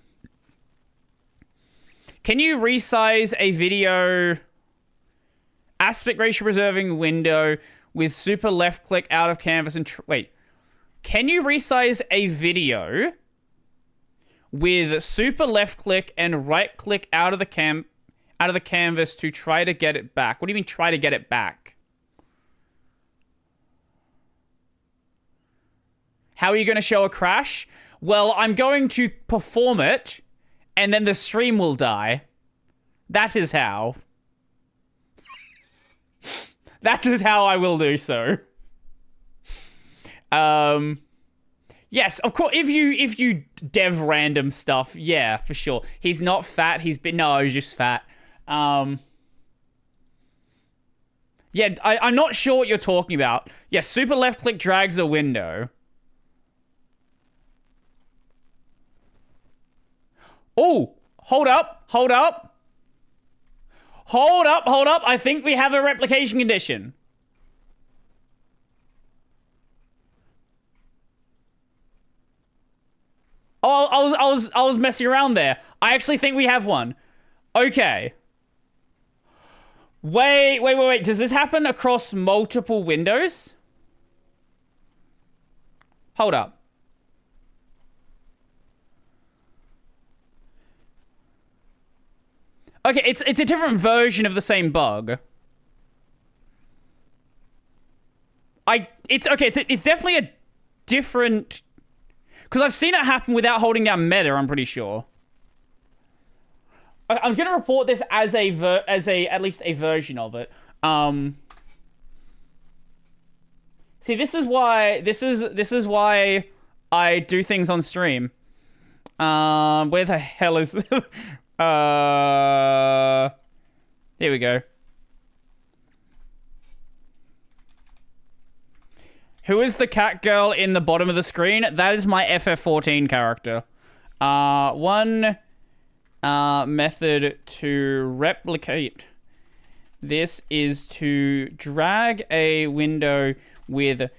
Can you resize a video aspect ratio preserving window with super left click out of canvas and wait? Can you resize a video with super left click and right click out of the canvas to try to get it back? What do you mean try to get it back? How are you going to show a crash? Well, I'm going to perform it, and then the stream will die. That is how. That is how I will do so. Yes, of course, if you dev random stuff, yeah, for sure. He's not fat, he's just fat. Yeah, I'm not sure what you're talking about. Yeah, super left click drags a window. Oh, hold up. I think we have a replication condition. Oh, I was messing around there. I actually think we have one. Okay. Wait. Does this happen across multiple windows? Hold up. Okay, it's a different version of the same bug. It's definitely a different, because I've seen it happen without holding down meta, I'm pretty sure. I'm gonna report this as at least a version of it. See, this is why I do things on stream. Where the hell is here we go. Who is the cat girl in the bottom of the screen? That is my FF14 character. One method to replicate this is to drag a window with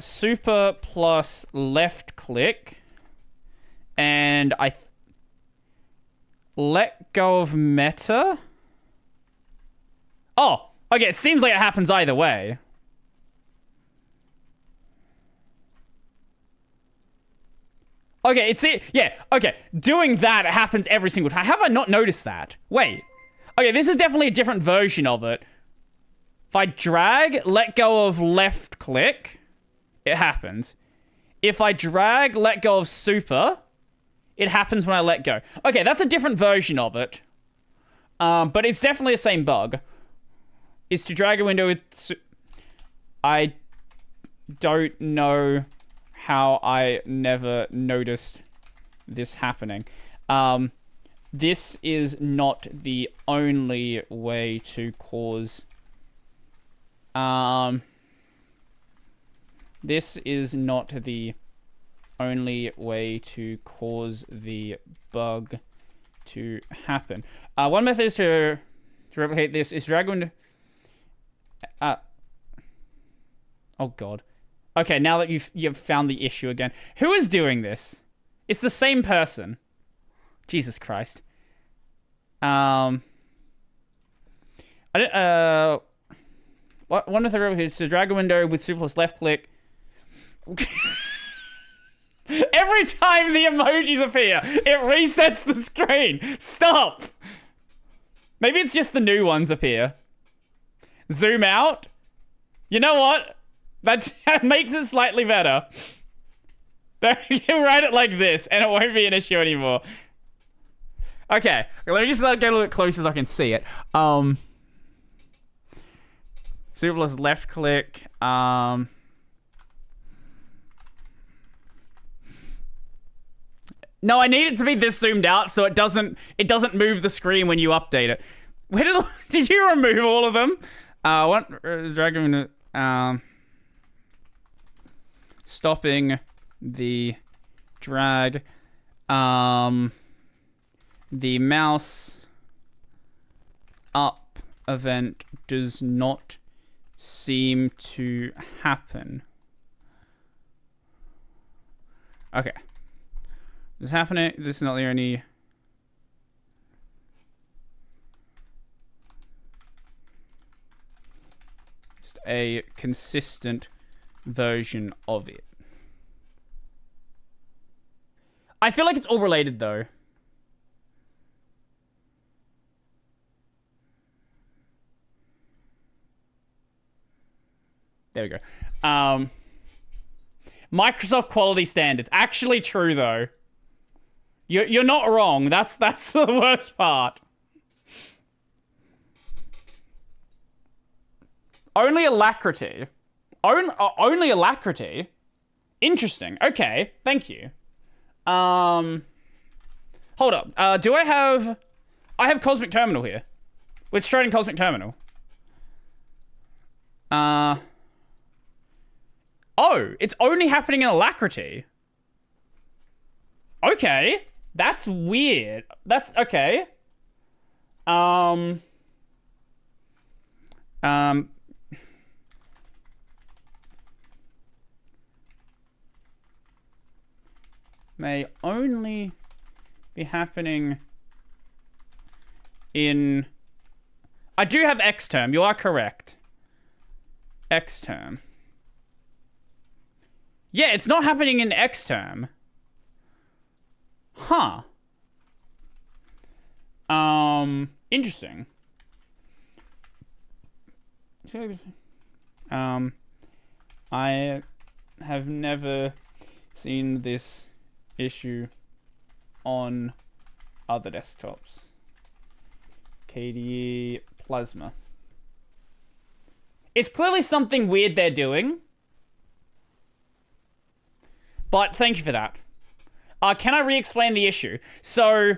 super plus left click, and I let go of meta. Oh, okay, it seems like it happens either way. Okay, okay. Doing that happens every single time. Have I not noticed that? Wait. Okay, this is definitely a different version of it. If I drag, let go of left click, it happens. If I drag, let go of super, it happens when I let go. Okay, that's a different version of it. But it's definitely the same bug. Is to drag a window with... I don't know how I never noticed this happening. This is not the only way to cause... this is not the only way to cause the bug to happen. One method is to replicate this is drag window... oh god. Okay, now that you've found the issue again. Who is doing this? It's the same person. Jesus Christ. I don't, one of the is to drag a window with super plus left click. Every time the emojis appear, it resets the screen. Stop. Maybe it's just the new ones appear. Zoom out. You know what? That makes it slightly better. You can write it like this, and it won't be an issue anymore. Okay, let me just get a little bit closer so I can see it. Super plus left click. No, I need it to be this zoomed out so it doesn't move the screen when you update it. Where did you remove all of them? Dragon. Stopping the drag. The mouse up event does not seem to happen. Okay. This is happening. This is not the only... just a consistent version of it. I feel like it's all related though. There we go. Microsoft quality standards. Actually true, though. You're not wrong. That's the worst part. Only Alacrity. Only Alacrity? Interesting. Okay, thank you. Hold up. Do I have... I have Cosmic Terminal here. We're straight in Cosmic Terminal. Oh, it's only happening in Alacrity. Okay. That's weird. That's... Okay. May only be happening in... I do have Xterm. You are correct. Xterm. Yeah, it's not happening in Xterm. Huh. Interesting. I have never seen this issue on other desktops. KDE Plasma. It's clearly something weird they're doing. But thank you for that. Can I re-explain the issue? So,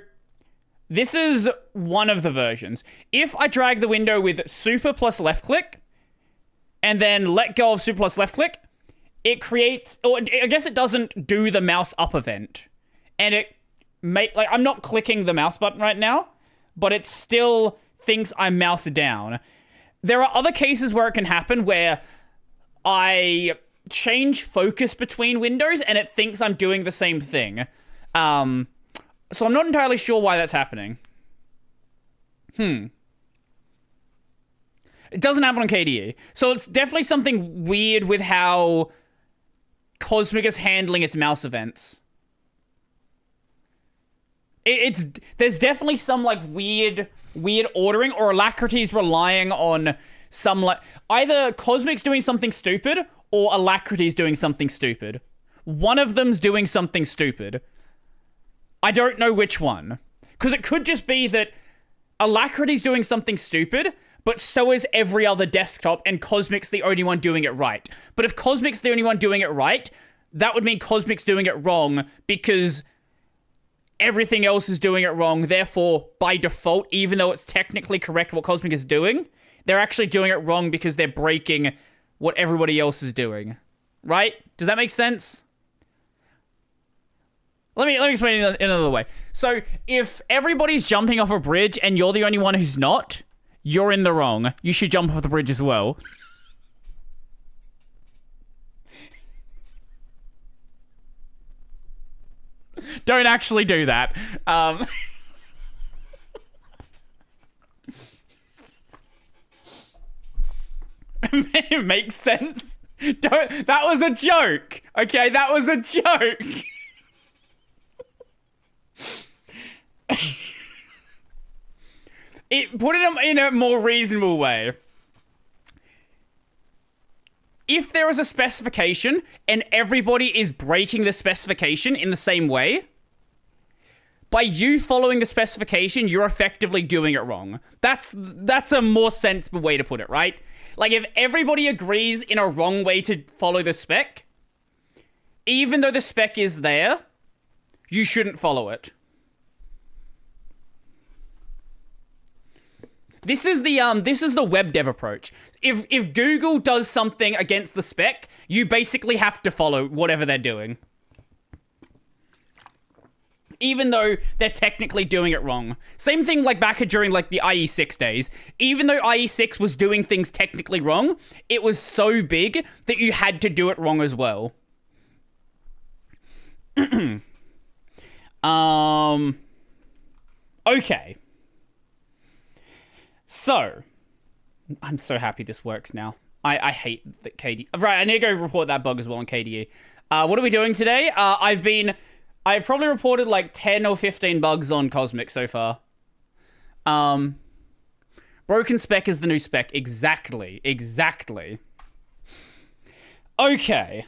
this is one of the versions. If I drag the window with super plus left click, and then let go of super plus left click, it creates, or I guess it doesn't do the mouse up event. And it like, I'm not clicking the mouse button right now, but it still thinks I'm mouse down. There are other cases where it can happen where I change focus between windows and it thinks I'm doing the same thing. So I'm not entirely sure why that's happening. It doesn't happen on KDE. So it's definitely something weird with how Cosmic is handling its mouse events. There's definitely some like weird ordering, or Alacrity's relying on some like either Cosmic's doing something stupid or Alacrity's doing something stupid. One of them's doing something stupid. I don't know which one. Because it could just be that Alacrity's doing something stupid, but so is every other desktop, and Cosmic's the only one doing it right. But if Cosmic's the only one doing it right, that would mean Cosmic's doing it wrong because everything else is doing it wrong. Therefore, by default, even though it's technically correct what Cosmic is doing, they're actually doing it wrong because they're breaking what everybody else is doing. Right? Does that make sense? Let me explain it in another way. So, if everybody's jumping off a bridge and you're the only one who's not, you're in the wrong. You should jump off the bridge as well. Don't actually do that. It makes sense. That was a joke. Okay, that was a joke. Put it in a more reasonable way. If there is a specification and everybody is breaking the specification in the same way, by you following the specification, you're effectively doing it wrong. That's a more sensible way to put it, right? Like, if everybody agrees in a wrong way to follow the spec, even though the spec is there, you shouldn't follow it. This is the web dev approach. If Google does something against the spec, you basically have to follow whatever they're doing. Even though they're technically doing it wrong. Same thing like back during like the IE6 days. Even though IE6 was doing things technically wrong, it was so big that you had to do it wrong as well. Okay. So, I'm so happy this works now. I hate that KDE... Right, I need to go report that bug as well on KDE. What are we doing today? I've probably reported like 10 or 15 bugs on Cosmic so far. Broken spec is the new spec. Exactly. Okay.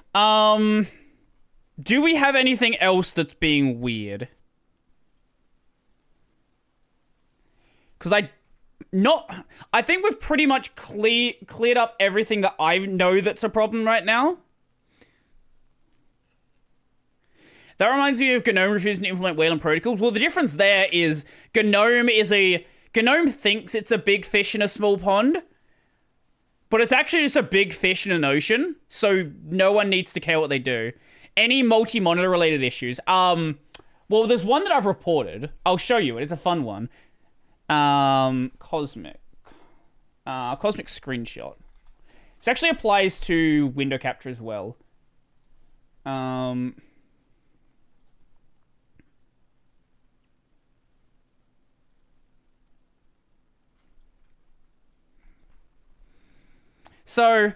Do we have anything else that's being weird? Because I think we've pretty much cleared up everything that I know that's a problem right now. That reminds me of GNOME refusing to implement Wayland protocols. Well, the difference there is GNOME thinks it's a big fish in a small pond, but it's actually just a big fish in an ocean, so no one needs to care what they do. Any multi-monitor related issues. Well, there's one that I've reported. I'll show you it. It's a fun one. Cosmic screenshot. This actually applies to window capture as well. So,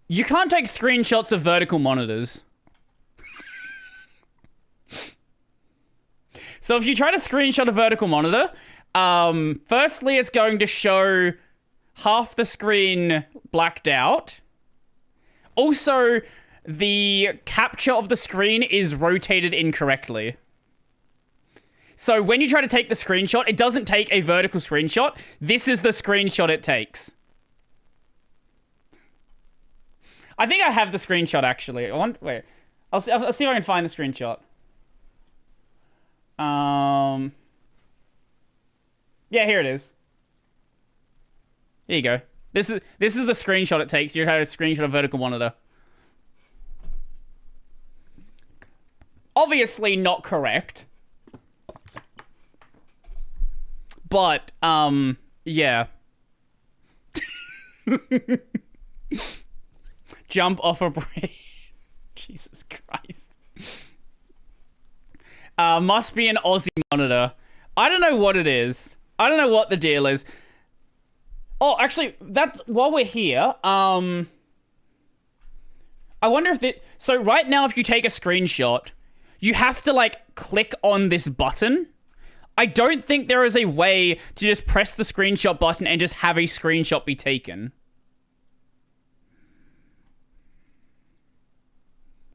you can't take screenshots of vertical monitors. So if you try to screenshot a vertical monitor, firstly, it's going to show half the screen blacked out. Also, the capture of the screen is rotated incorrectly. So when you try to take the screenshot, it doesn't take a vertical screenshot. This is the screenshot it takes. I think I have the screenshot, actually. Wait. I'll see if I can find the screenshot. Yeah, here it is. Here you go. This is the screenshot it takes. You're trying to screenshot a vertical monitor. Obviously not correct. But, yeah. Jump off a bridge. Jesus Christ. Must be an Aussie monitor. I don't know what it is. I don't know what the deal is. Oh, actually, that's while we're here. I wonder if it. So right now, if you take a screenshot, you have to like click on this button. I don't think there is a way to just press the screenshot button and just have a screenshot be taken.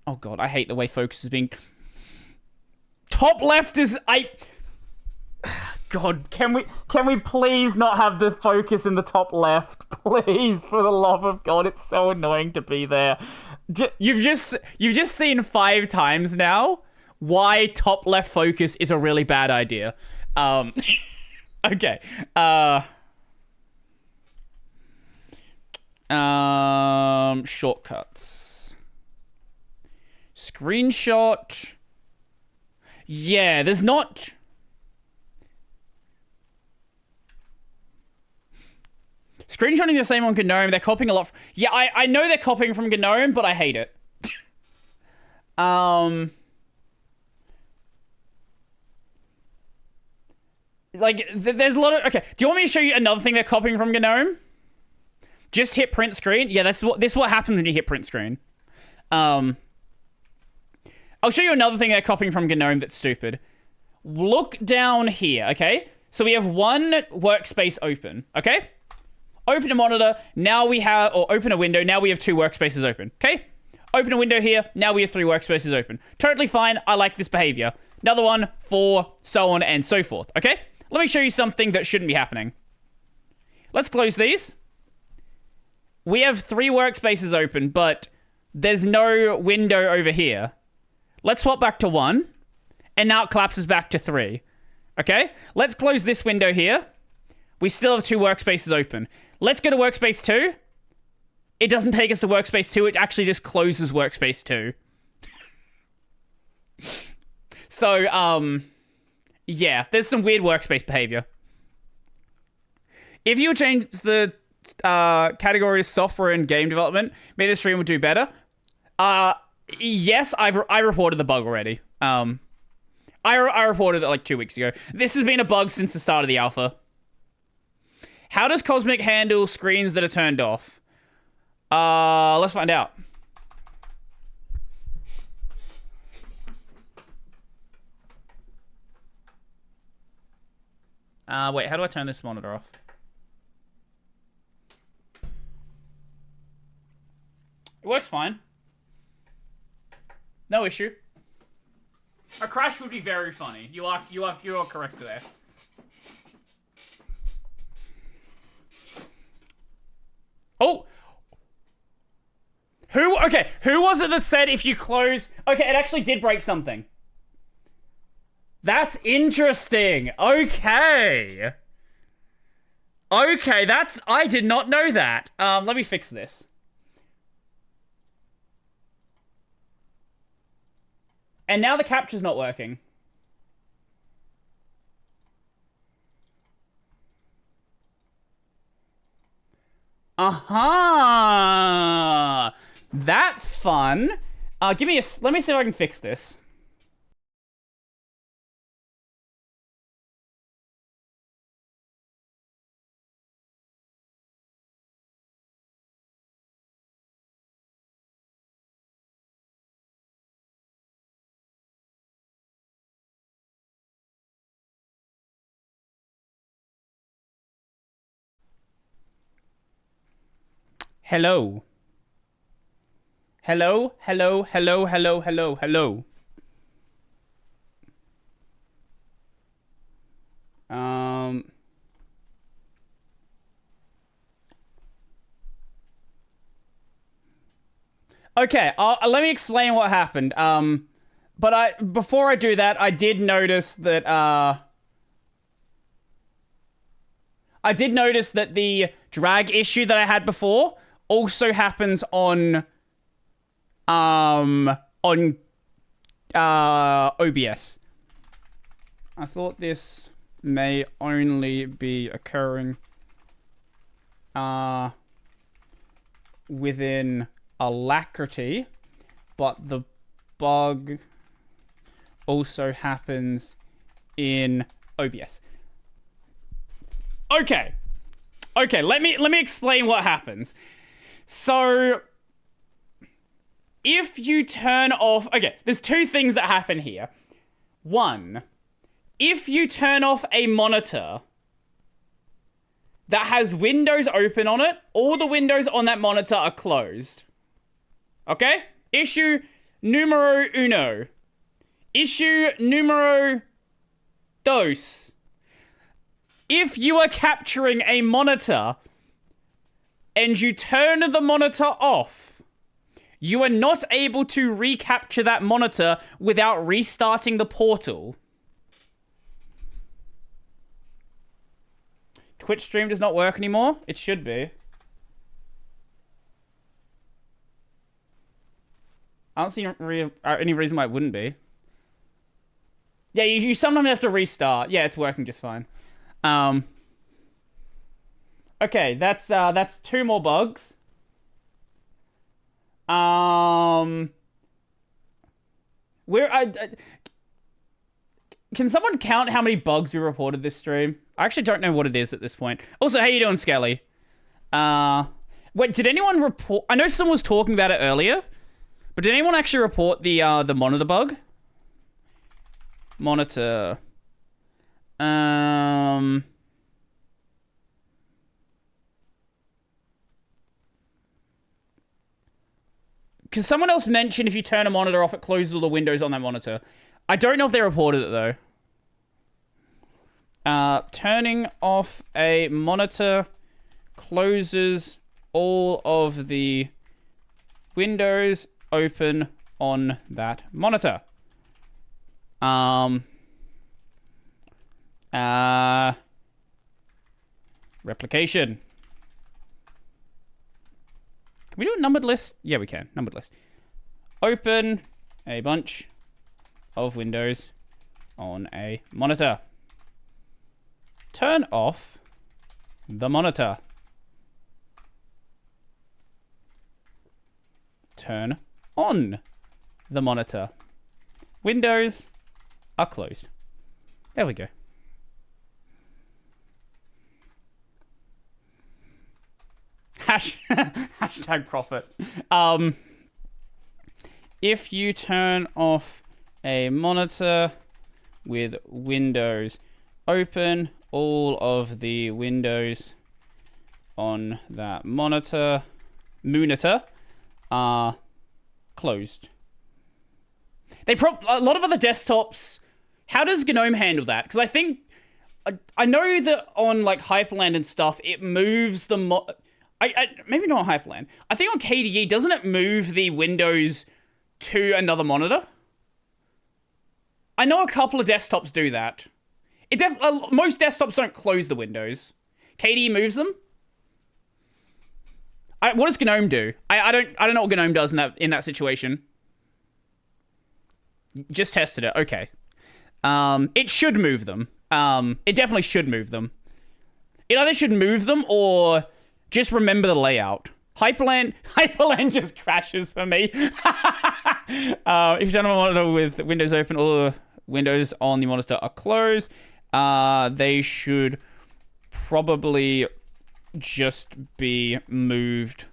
Oh god, I hate the way focus is being. Top left is God, can we please not have the focus in the top left? Please, for the love of God, it's so annoying to be there. You've just seen 5 times now why top left focus is a really bad idea. Okay. Shortcuts. Screenshot. Yeah, there's not. Screenshotting is the same on GNOME. They're copying a lot. Yeah, I know they're copying from GNOME, but I hate it. Like, there's a lot of. Okay, do you want me to show you another thing they're copying from GNOME? Just hit print screen. Yeah, this is what happens when you hit print screen. I'll show you another thing they're copying from GNOME that's stupid. Look down here, okay? So we have one workspace open, okay? Open a monitor, now we have, or open a window, now we have 2 workspaces open, okay? Open a window here, now we have 3 workspaces open. Totally fine, I like this behavior. Another one, 4, so on and so forth, okay? Let me show you something that shouldn't be happening. Let's close these. We have 3 workspaces open, but there's no window over here. Let's swap back to 1, and now it collapses back to 3. Okay? Let's close this window here. We still have 2 workspaces open. Let's go to workspace 2. It doesn't take us to workspace 2, it actually just closes workspace 2. So, yeah, there's some weird workspace behavior. If you change the category to software and game development, maybe the stream would do better. Yes, I reported the bug already. I reported it like 2 weeks ago. This has been a bug since the start of the alpha. How does Cosmic handle screens that are turned off? Let's find out. Wait, how do I turn this monitor off? It works fine. No issue. A crash would be very funny. You are correct there. Oh! Who was it that said if you close... Okay, it actually did break something. That's interesting. Okay. Okay, I did not know that. Let me fix this. And now the capture's not working. Aha! That's fun. Let me see if I can fix this. Hello. Hello, hello, hello, hello, hello, hello. Okay, let me explain what happened. But before I do that, I did notice that, the drag issue that I had before also happens on OBS. I thought this may only be occurring within Alacrity, but the bug also happens in OBS. Okay, let me explain what happens. So, if you turn off... Okay, there's two things that happen here. One, if you turn off a monitor that has windows open on it, all the windows on that monitor are closed. Okay? Issue numero uno. Issue numero dos. If you are capturing a monitor and you turn the monitor off, you are not able to recapture that monitor without restarting the portal. Twitch stream does not work anymore? It should be. I don't see any reason why it wouldn't be. Yeah, you sometimes have to restart. Yeah, it's working just fine. Okay, that's two more bugs. Can someone count how many bugs we reported this stream? I actually don't know what it is at this point. Also, how you doing, Skelly? Wait, did anyone report? I know someone was talking about it earlier, but did anyone actually report the monitor bug? Monitor. Because someone else mentioned if you turn a monitor off, it closes all the windows on that monitor. I don't know if they reported it, though. Turning off a monitor closes all of the windows open on that monitor. Replication. Can we do a numbered list? Yeah, we can. Numbered list. Open a bunch of windows on a monitor. Turn off the monitor. Turn on the monitor. Windows are closed. There we go. Hashtag profit. If you turn off a monitor with windows open, all of the windows on that monitor are closed. A lot of other desktops. How does GNOME handle that? Because I think I know that on like Hyperland and stuff, it moves the maybe not Hyperland. I think on KDE, doesn't it move the windows to another monitor? I know a couple of desktops do that. Most desktops don't close the windows. KDE moves them. What does GNOME do? I don't know what GNOME does in that situation. Just tested it. Okay. It should move them. It definitely should move them. It either should move them or just remember the layout. Hyperland just crashes for me. If you don't have a monitor with Windows open, all the windows on the monitor are closed. They should probably just be moved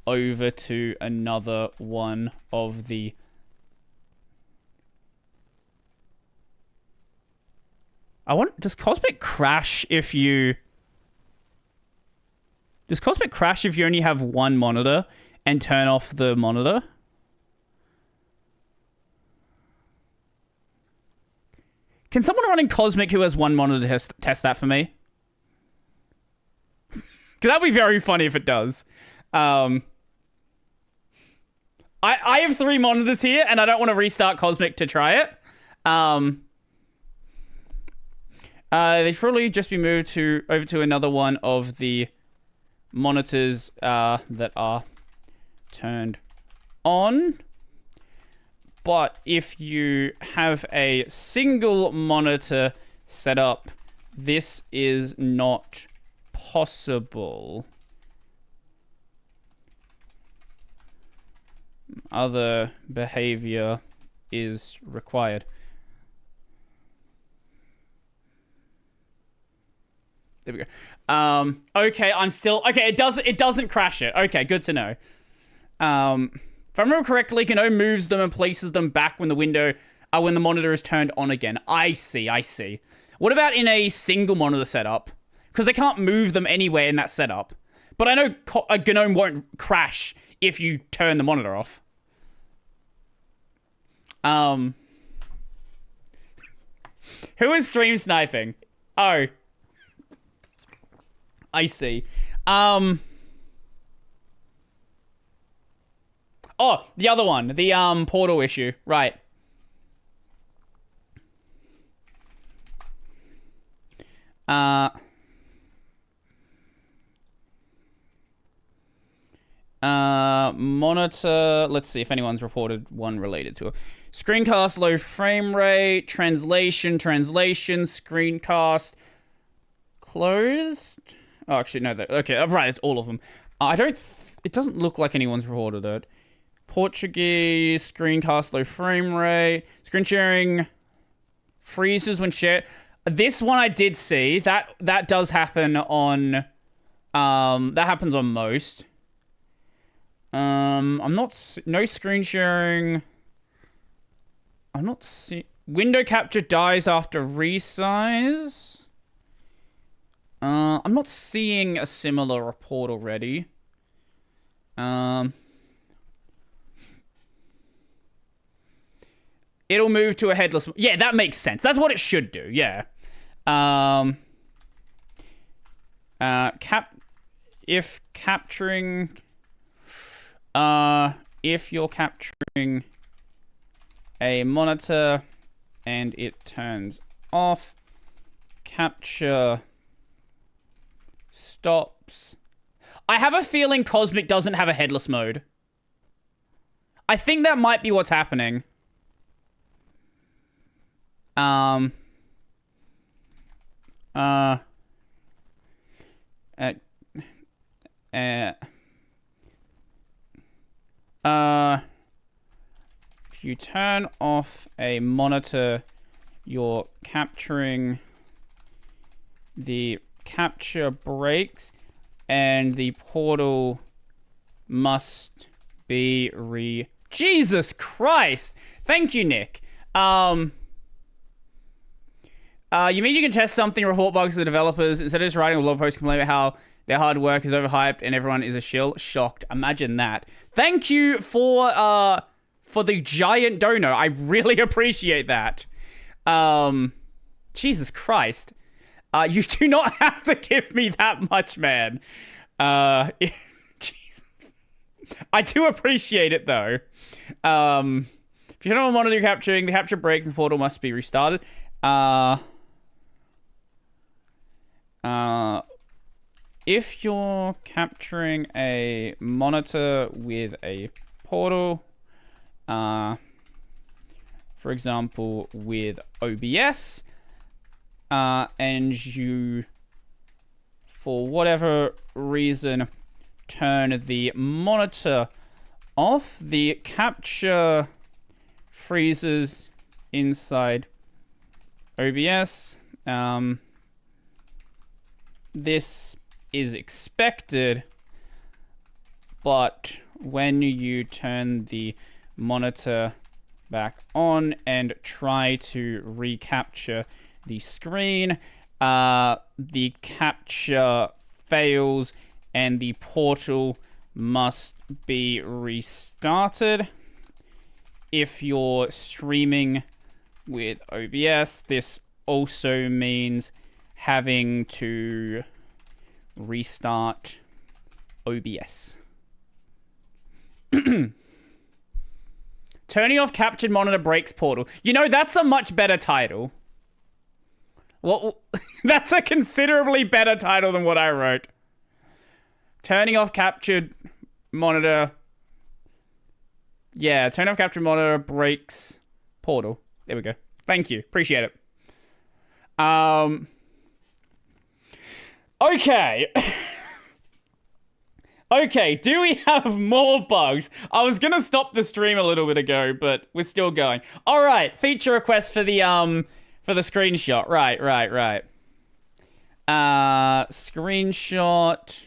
over to another one of the... Does Cosmic crash if you... Does Cosmic crash if you only have one monitor and turn off the monitor? Can someone running Cosmic who has one monitor test that for me? Because that'd be very funny if it does. I have 3 monitors here, and I don't want to restart Cosmic to try it. They should probably just be moved over to another one of the monitors that are turned on. But if you have a single monitor set up, this is not possible. Other behavior is required. There we go. Okay, okay, it doesn't crash it. Okay, good to know. If I remember correctly, GNOME moves them and places them back when the monitor is turned on again. I see. What about in a single monitor setup? Because they can't move them anywhere in that setup. But I know GNOME won't crash if you turn the monitor off. Who is stream sniping? Oh. I see. Oh, the other one. The portal issue. Right. Monitor. Let's see if anyone's reported one related to it. Screencast, low frame rate, translation, screencast, closed. Oh, actually, no. Okay, right, it's all of them. It doesn't look like anyone's reported it. Portuguese, screencast, low frame rate, screen sharing, freezes when shared. This one I did see. That does happen on, that happens on most. No screen sharing. I'm not seeing... Window capture dies after resize. I'm not seeing a similar report already. It'll move to a headless... Yeah, that makes sense. That's what it should do, yeah. If you're capturing a monitor and it turns off, capture stops. I have a feeling Cosmic doesn't have a headless mode. I think that might be what's happening. If you turn off a monitor, you're capturing, the capture breaks and the portal must be Jesus Christ! Thank you, Nick. You mean you can test something, report bugs to the developers, instead of just writing a blog post complaining about how their hard work is overhyped and everyone is a shill? Shocked. Imagine that. Thank you for for the giant dono. I really appreciate that. Jesus Christ. You do not have to give me that much, man. Jeez. I do appreciate it, though. If you don't want to do capturing, the capture breaks and the portal must be restarted. If you're capturing a monitor with a portal, for example, with OBS, and you, for whatever reason, turn the monitor off, the capture freezes inside OBS. This is expected, but when you turn the monitor back on and try to recapture the screen, the capture fails and the portal must be restarted. If you're streaming with OBS, this also means having to restart OBS. Turning off captured monitor breaks portal. You know, that's a much better title. Well, that's a considerably better title than what I wrote. Turning off captured monitor. Yeah, turn off captured monitor breaks portal. There we go. Thank you. Appreciate it. Okay. Okay, do we have more bugs? I was gonna stop the stream a little bit ago, but we're still going. All right, feature request for the screenshot. Right. Screenshot.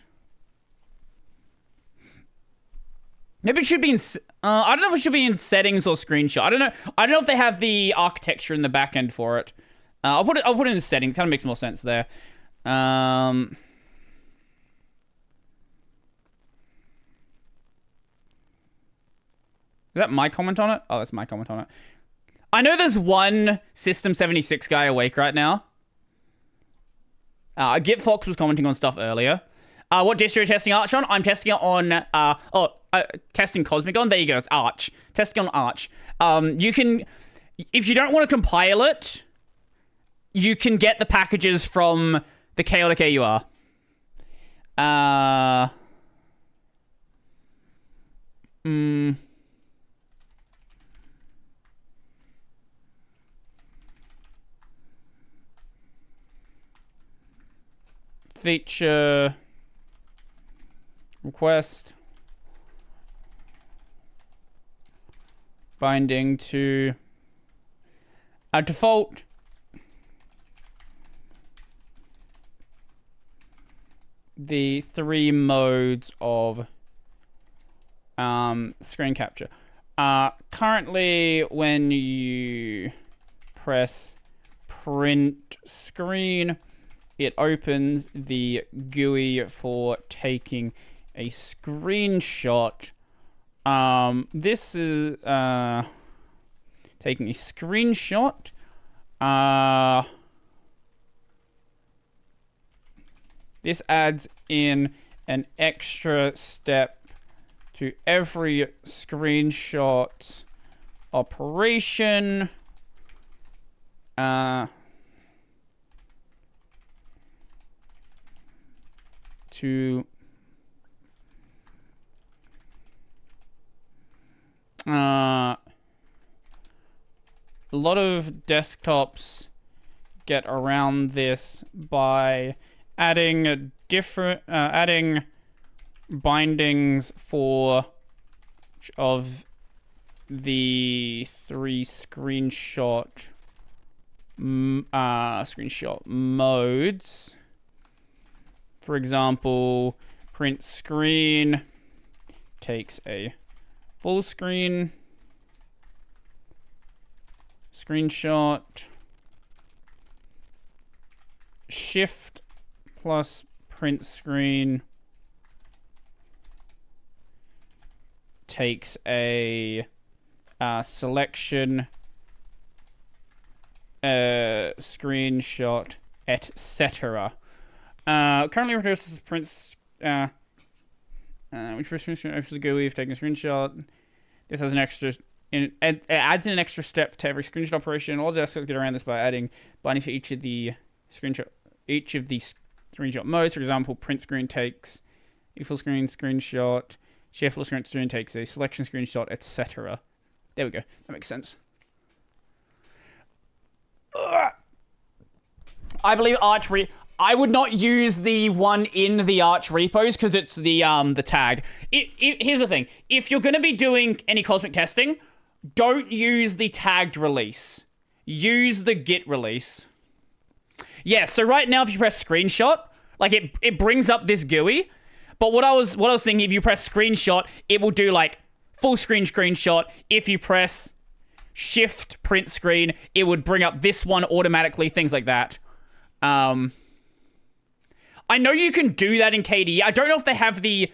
Maybe it should be in. I don't know if it should be in settings or screenshot. I don't know. I don't know if they have the architecture in the back end for it. I'll put it in settings. Kind of makes more sense there. Is that my comment on it? Oh, that's my comment on it. I know there's one System76 guy awake right now. Git Fox was commenting on stuff earlier. What distro are you testing Arch on? I'm testing it on, testing Cosmic on. There you go, it's Arch. Testing on Arch. You can, if you don't want to compile it, you can get the packages from the Chaotic AUR. Feature request binding to a default the 3 modes of screen capture. Currently, when you press print screen, it opens the GUI for taking a screenshot. This is taking a screenshot. This adds in an extra step to every screenshot operation. To a lot of desktops get around this by adding different adding bindings for of the 3 screenshot modes. For example, print screen takes a full screen screenshot. Shift plus print screen takes a selection, screenshot, etc. Currently reduces prints. Which first screenshot the GUI if taking a screenshot. This has an extra. It adds in an extra step to every screenshot operation. All desktops get around this by adding bindings for each of the screenshot modes. For example, print screen takes a full screen screenshot, share full screen takes a selection screenshot, etc. There we go. That makes sense. I believe I would not use the one in the Arch repos because it's the tag. Here's the thing: if you're going to be doing any cosmic testing, don't use the tagged release. Use the Git release. Yeah. So right now, if you press screenshot, like it brings up this GUI. But what I was thinking, if you press screenshot, it will do like full screen screenshot. If you press shift print screen, it would bring up this one automatically. Things like that. I know you can do that in KDE. I don't know if they have the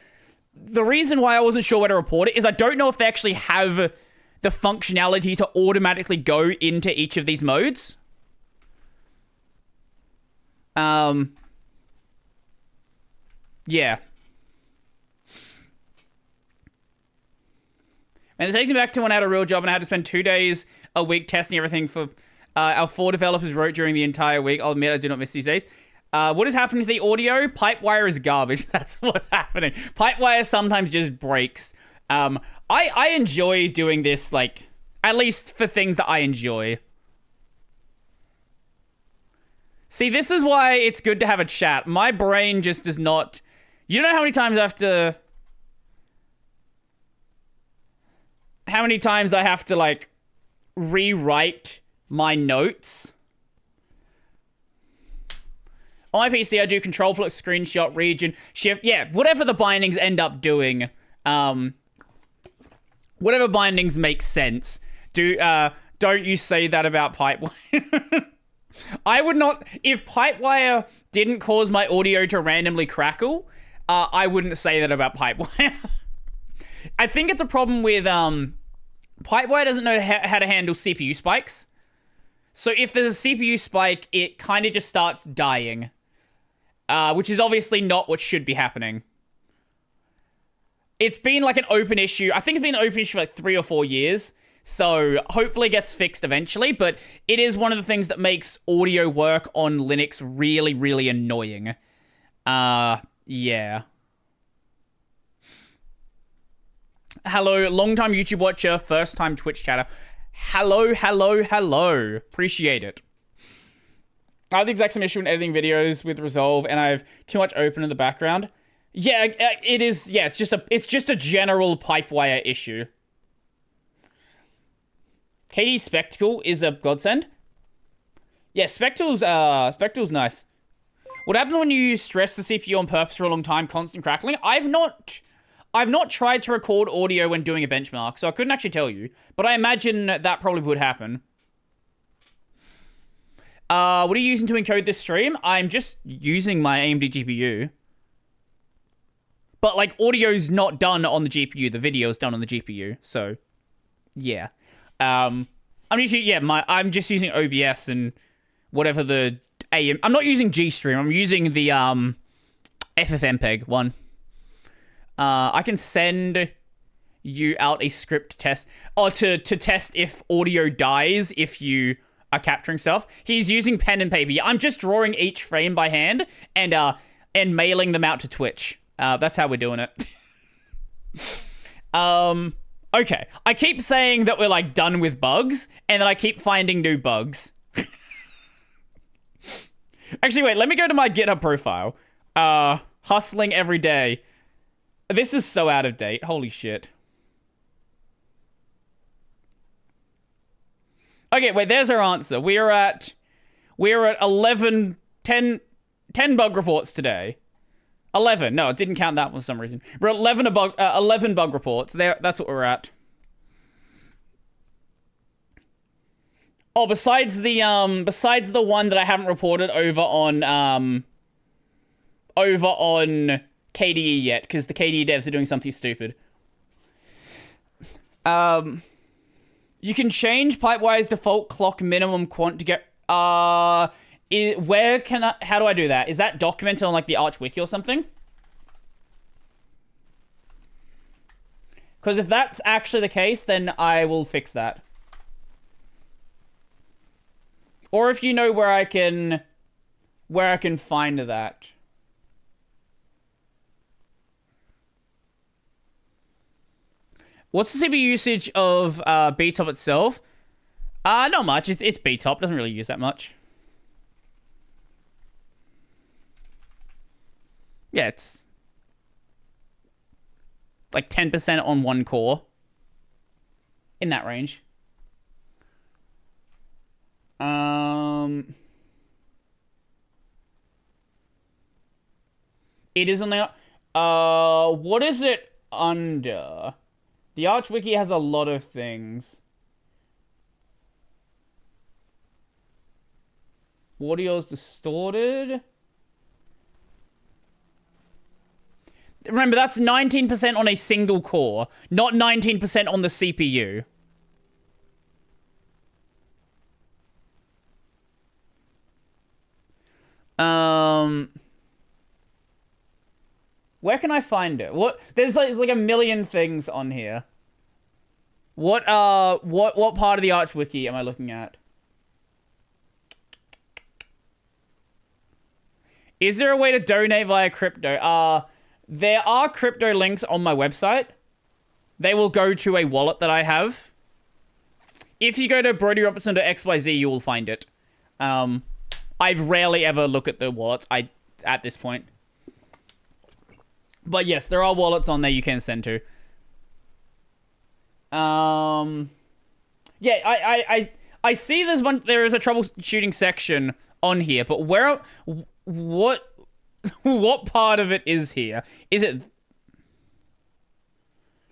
reason why I wasn't sure where to report it is I don't know if they actually have the functionality to automatically go into each of these modes. Yeah. And this takes me back to when I had a real job and I had to spend 2 days a week testing everything for our 4 developers wrote during the entire week. I'll admit I do not miss these days. What is happening to the audio? PipeWire is garbage. That's what's happening. PipeWire sometimes just breaks. I enjoy doing this, like, at least for things that I enjoy. See, this is why it's good to have a chat. My brain just does not... You know how many times I have to... How many times I have to, like, rewrite my notes? On my PC, I do control plus screenshot, region, shift. Yeah, whatever the bindings end up doing. Whatever bindings make sense. Don't you say that about PipeWire. I would not... If PipeWire didn't cause my audio to randomly crackle, I wouldn't say that about PipeWire. I think it's a problem with... PipeWire doesn't know how to handle CPU spikes. So if there's a CPU spike, it kind of just starts dying. Which is obviously not what should be happening. It's been like an open issue. I think it's been an open issue for like 3 or 4 years. So hopefully it gets fixed eventually. But it is one of the things that makes audio work on Linux really, really annoying. Yeah. Hello, long-time YouTube watcher, first-time Twitch chatter. Hello, hello, hello. Appreciate it. I have the exact same issue when editing videos with Resolve, and I have too much open in the background. Yeah, it is. Yeah, it's just a general PipeWire issue. KDE Spectacle is a godsend. Yeah, Spectacle's nice. What happens when you stress the CPU on purpose for a long time, constant crackling? I've not tried to record audio when doing a benchmark, so I couldn't actually tell you. But I imagine that probably would happen. What are you using to encode this stream? I'm just using my AMD GPU. But, like, audio's not done on the GPU. The video's done on the GPU. So, yeah. I'm just using OBS and whatever the I'm not using GStream. I'm using the FFmpeg one. I can send you out a script test to test if audio dies if you are capturing stuff. He's using pen and paper. I'm just drawing each frame by hand and mailing them out to Twitch. That's how we're doing it. Okay. I keep saying that we're like done with bugs, and then I keep finding new bugs. Actually, wait, let me go to my GitHub profile. Hustling every day. This is so out of date. Holy shit. Okay, wait, there's our answer. We're at 10 bug reports today. 11. No, it didn't count that one for some reason. We're at 11 bug reports. That's what we're at. Oh, besides the one that I haven't reported over on KDE yet, because the KDE devs are doing something stupid. You can change PipeWire's default clock minimum quant to get... where can I... How do I do that? Is that documented on, like, the Arch Wiki or something? Because if that's actually the case, then I will fix that. Or if you know where I can find that. What's the CPU usage of BTOP itself? Not much. It's BTOP. Doesn't really use that much. Yeah, it's like 10% on one core. In that range. It is on the... what is it under? The Arch Wiki has a lot of things. Audio's distorted. Remember, that's 19% on a single core, not 19% on the CPU. Where can I find it? What? There's like a million things on here. What part of the Arch Wiki am I looking at? Is there a way to donate via crypto? There are crypto links on my website. They will go to a wallet that I have. If you go to BrodieRobertson.xyz, you will find it. I rarely ever look at the wallets at this point. But yes, there are wallets on there you can send to. Yeah, I see there is a troubleshooting section on here, but what part of it is here? Is it...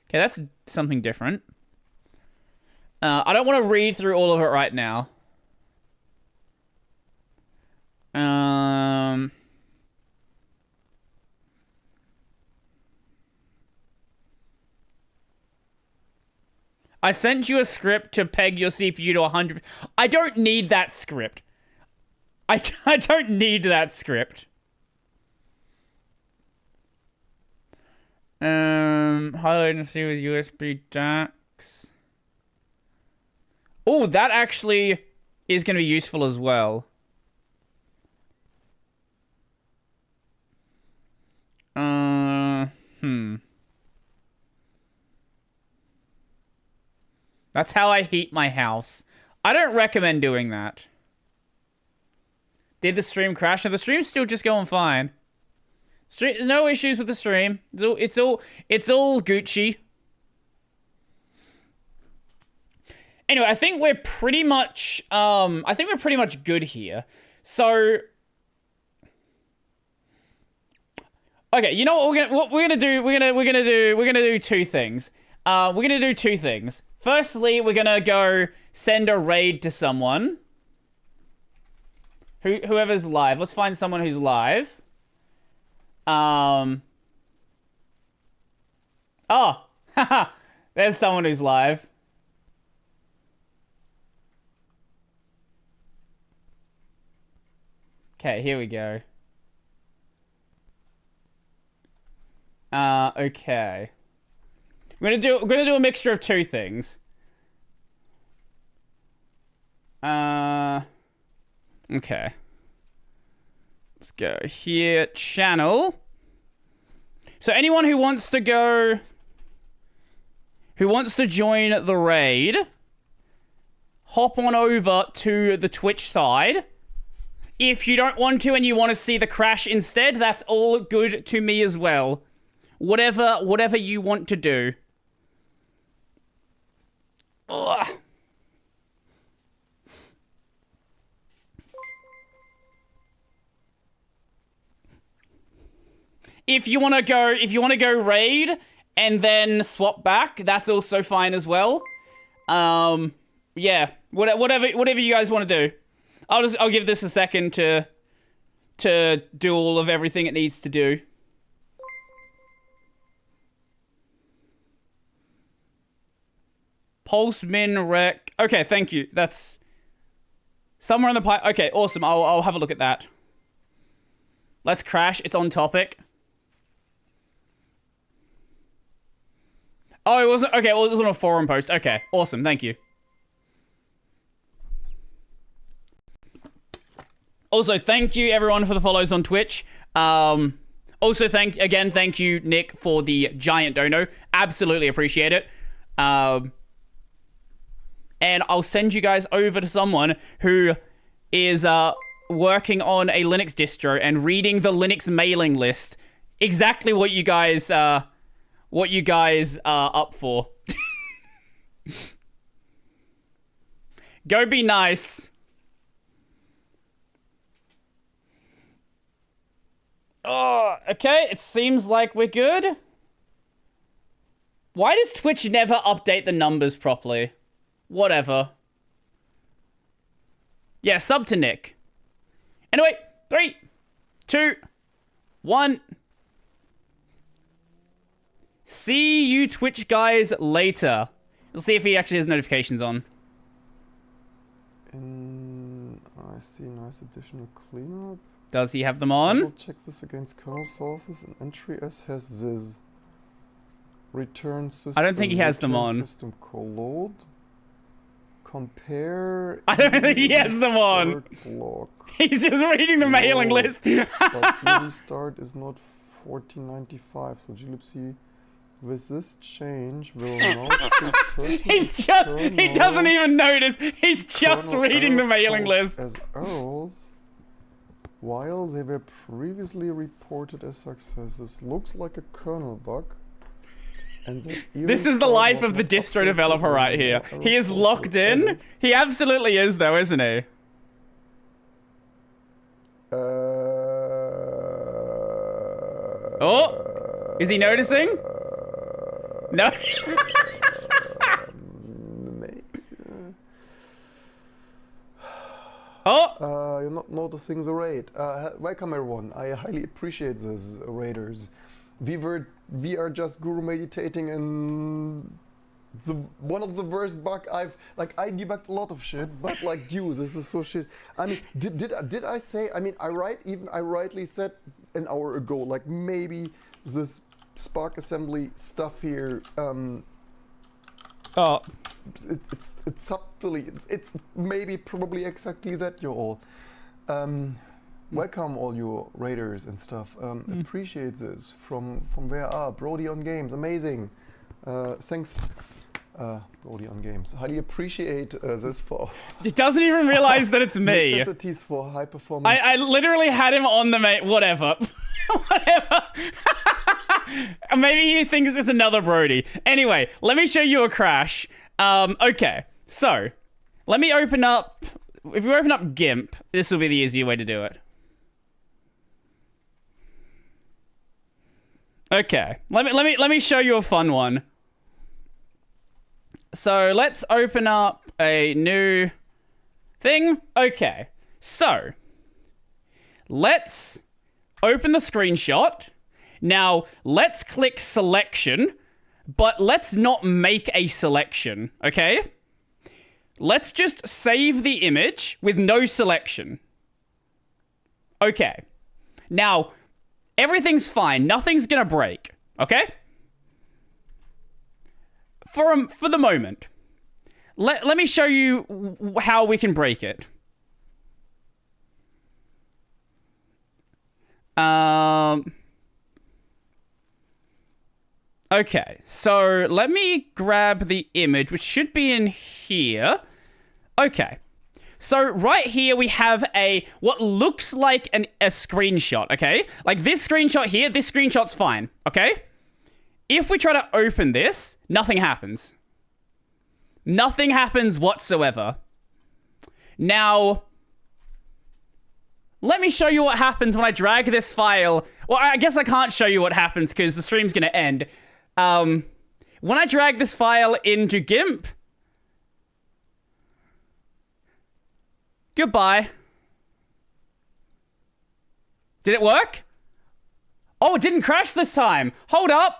Okay, that's something different. I don't want to read through all of it right now. I sent you a script to peg your CPU to 100. I don't need that script. I don't need that script. High latency with USB DACs. Oh, that actually is going to be useful as well. That's how I heat my house. I don't recommend doing that. Did the stream crash? No, the stream's still just going fine. No issues with the stream. It's all Gucci. Anyway, I think we're pretty much good here. So, okay, you know what we're gonna do? We're gonna do two things. We're gonna do two things. Firstly, we're gonna go send a raid to someone. Whoever's live. Let's find someone who's live. Oh, haha. There's someone who's live. Okay, here we go. Okay. We're gonna do a mixture of two things. Okay. Let's go here, channel. So anyone who wants to join the raid, hop on over to the Twitch side. If you don't want to and you want to see the crash instead, that's all good to me as well. Whatever you want to do. Ugh. If you want to go raid and then swap back, that's also fine as well. Yeah, whatever you guys want to do. I'll give this a second to do all of everything it needs to do. Pulse min rec. Okay, thank you. That's somewhere in the pipe. Okay, awesome. I'll have a look at that. Let's crash. It's on topic. Oh, it wasn't. Okay, well, it was on a forum post. Okay, awesome. Thank you. Also, thank you everyone for the follows on Twitch. Also, thank you, Nick, for the giant dono. Absolutely appreciate it. And I'll send you guys over to someone who is working on a Linux distro and reading the Linux mailing list. Exactly what you guys are up for. Go be nice. Oh, okay, it seems like we're good. Why does Twitch never update the numbers properly? Whatever. Yeah, sub to Nick. Anyway, 3, 2, 1. See you Twitch guys later. Let's see if he actually has notifications on. I see nice additional cleanup. Does he have them on? Double check this against kernel sources. An entry S has this. Return system. I don't think he has them on. System colored. Compare. I don't think he has them on. Block. He's just reading the mailing list. But restart is not 1495. So glibc with this change will not be he doesn't even notice. He's just reading the mailing list. As errors, while they were previously reported as successes. Looks like a kernel bug. This is the life of the distro developer right here. He is locked in. He absolutely is, though, isn't he? Oh, is he noticing? No. Oh. You're not noticing the raid. Welcome everyone. I highly appreciate this, raiders. We are just guru meditating in one of the worst bug I debugged a lot of shit, but like, dude, this is so shit. I mean, did I say? I mean, I rightly said an hour ago, like maybe this Spark assembly stuff here. It's subtly. It's maybe probably exactly that, you all. Welcome all you raiders and stuff. Appreciate this from where are Brodie on games. Amazing. Thanks, Brodie on games. Highly appreciate this for. He doesn't even realize that it's me. Necessities for high performance. I literally had him on the whatever. Whatever. Maybe he thinks it's another Brodie. Anyway, let me show you a crash. Okay, so let me open up. If you open up GIMP, this will be the easier way to do it. Okay, let me show you a fun one. So let's open up a new thing. Okay, so let's open the screenshot. Now let's click selection, but let's not make a selection, okay? Let's just save the image with no selection. Okay. Now, everything's fine. Nothing's gonna break, okay? For the moment. Let me show you how we can break it. Okay, so let me grab the image, which should be in here. Okay, so right here we have what looks like a screenshot, okay? Like this screenshot here, this screenshot's fine, okay? If we try to open this, nothing happens. Nothing happens whatsoever. Now, let me show you what happens when I drag this file. Well, I guess I can't show you what happens because the stream's gonna end. When I drag this file into GIMP, goodbye. Did it work? Oh, it didn't crash this time. Hold up.